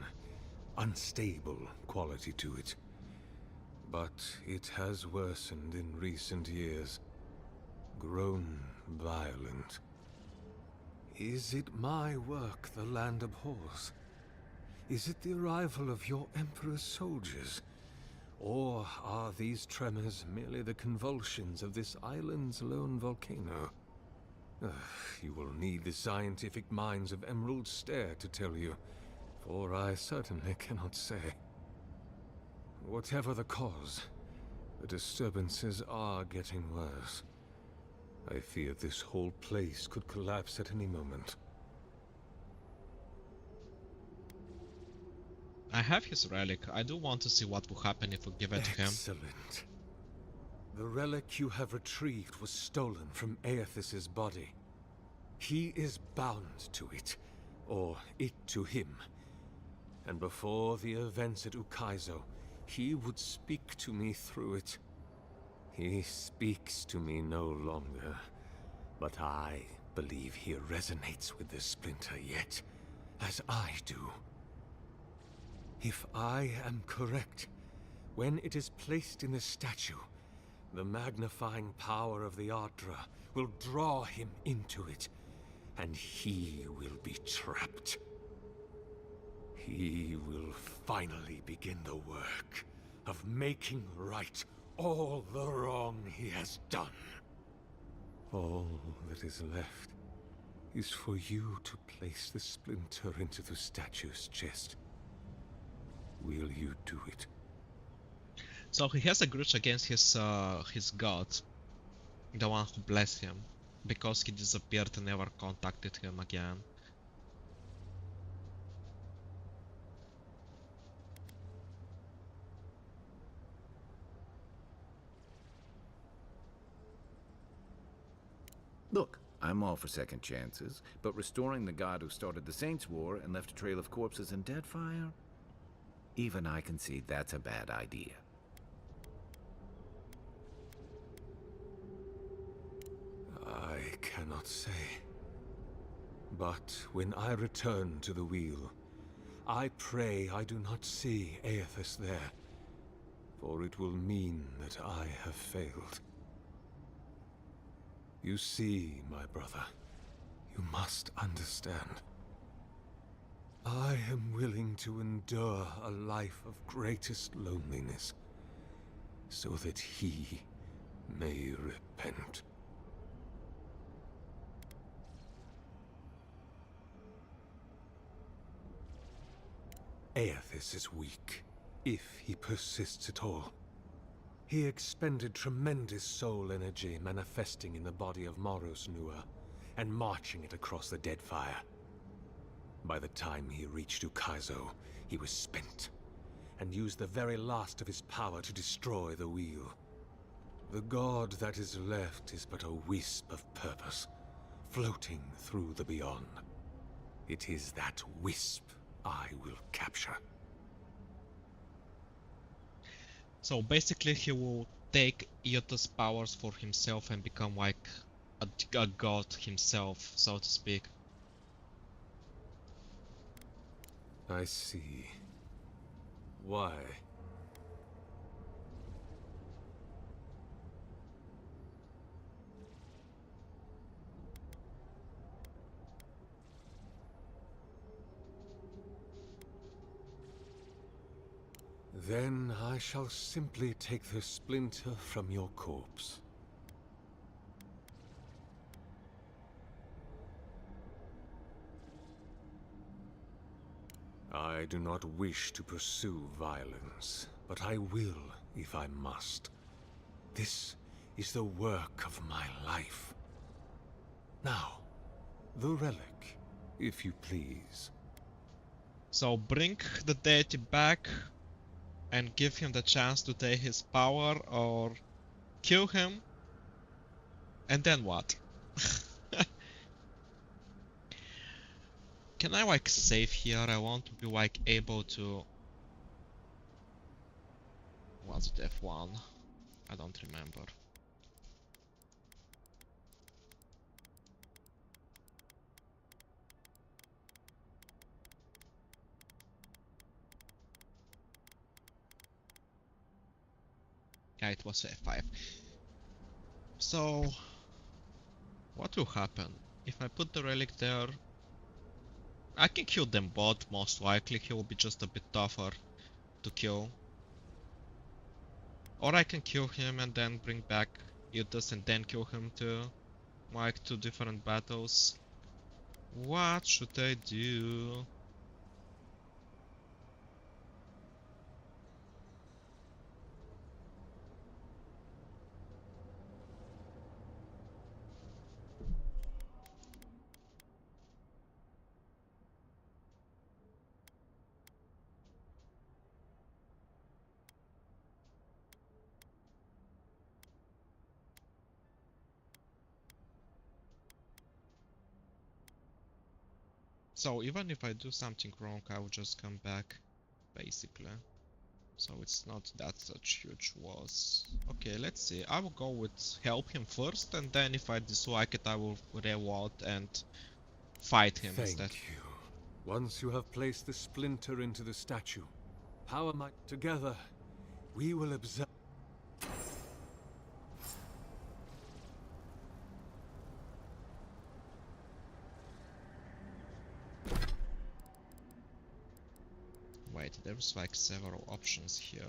[SPEAKER 14] unstable quality to it. But it has worsened in recent years, grown violent. Is it my work the land abhors? Is it the arrival of your Emperor's soldiers? Or are these tremors merely the convulsions of this island's lone volcano? You will need the scientific minds of Emerald Stair to tell you, for I certainly cannot say. Whatever the cause, the disturbances are getting worse. I fear this whole place could collapse at any moment.
[SPEAKER 1] I have his relic. I do want to see what will happen if we give it to him.
[SPEAKER 14] Excellent. The relic you have retrieved was stolen from ASUS's body. He is bound to it, or it to him. And before the events at Ukaizo, he would speak to me through it. He speaks to me no longer, but I believe he resonates with the splinter yet, as I do. If I am correct, when it is placed in the statue, the magnifying power of the Ardra will draw him into it, and he will be trapped. He will finally begin the work of making right all the wrong he has done. All that is left is for you to place the splinter into the statue's chest. Will you do it?
[SPEAKER 1] So he has a grudge against his god, the one who blessed him, because he disappeared and never contacted him again.
[SPEAKER 3] Look, I'm all for second chances, but restoring the god who started the Saints' War and left a trail of corpses and deadfire? Even I can see that's a bad idea.
[SPEAKER 14] I cannot say. But when I return to the wheel, I pray I do not see Aethys there, for it will mean that I have failed. You see, my brother, you must understand. I am willing to endure a life of greatest loneliness, so that he may repent. Aethys is weak, if he persists at all. He expended tremendous soul energy manifesting in the body of Moros Nua, and marching it across the Deadfire. By the time he reached Ukaizo, he was spent, and used the very last of his power to destroy the wheel. The god that is left is but a wisp of purpose, floating through the beyond. It is that wisp I will capture.
[SPEAKER 1] So basically he will take Iota's powers for himself and become like a god himself, so to speak.
[SPEAKER 14] I see. Why? Then I shall simply take the splinter from your corpse. I do not wish to pursue violence, but I will if I must. This is the work of my life. Now, the relic, if you please.
[SPEAKER 1] So bring the deity back and give him the chance to take his power, or kill him, and then what? Can I like save here? I want to be like able to... Was it F1? I don't remember. Yeah, it was F5. So, what will happen? If I put the relic there, I can kill them both, most likely. He will be just a bit tougher to kill. Or I can kill him and then bring back Eudes and then kill him too. Like 2 different battles. What should I do? So even if I do something wrong, I will just come back, basically. So it's not that such huge loss. Okay, let's see. I will go with help him first, and then if I dislike it, I will reload and fight him instead.
[SPEAKER 14] Thank you. Once you have placed the splinter into the statue, power might together, we will observe.
[SPEAKER 1] Wait, there's like several options here.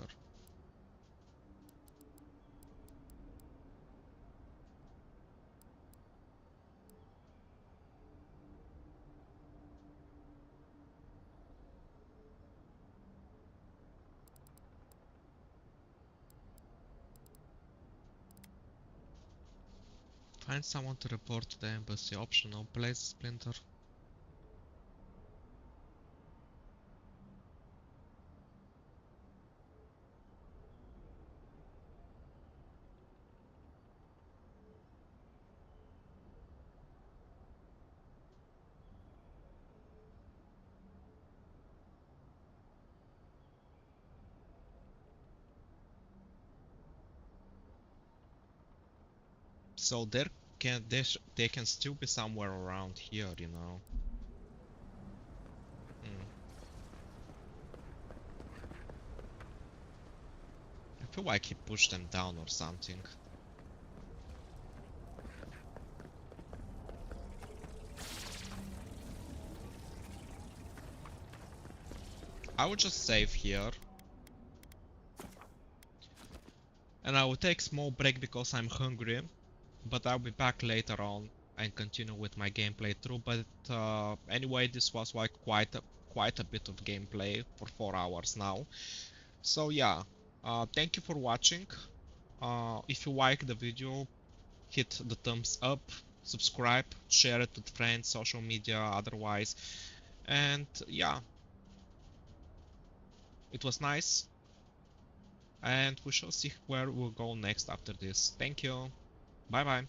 [SPEAKER 1] Find someone to report to the embassy. Optional. Place splinter. So they can still be somewhere around here, you know. I feel like he pushed them down or something. I will just save here. And I will take small break because I'm hungry. But I'll be back later on and continue with my gameplay through. But anyway, this was like quite a bit of gameplay for 4 hours now. So yeah, thank you for watching. If you like the video, hit the thumbs up, subscribe, share it with friends, social media, otherwise. And yeah, it was nice. And we shall see where we'll go next after this. Thank you. Bye bye.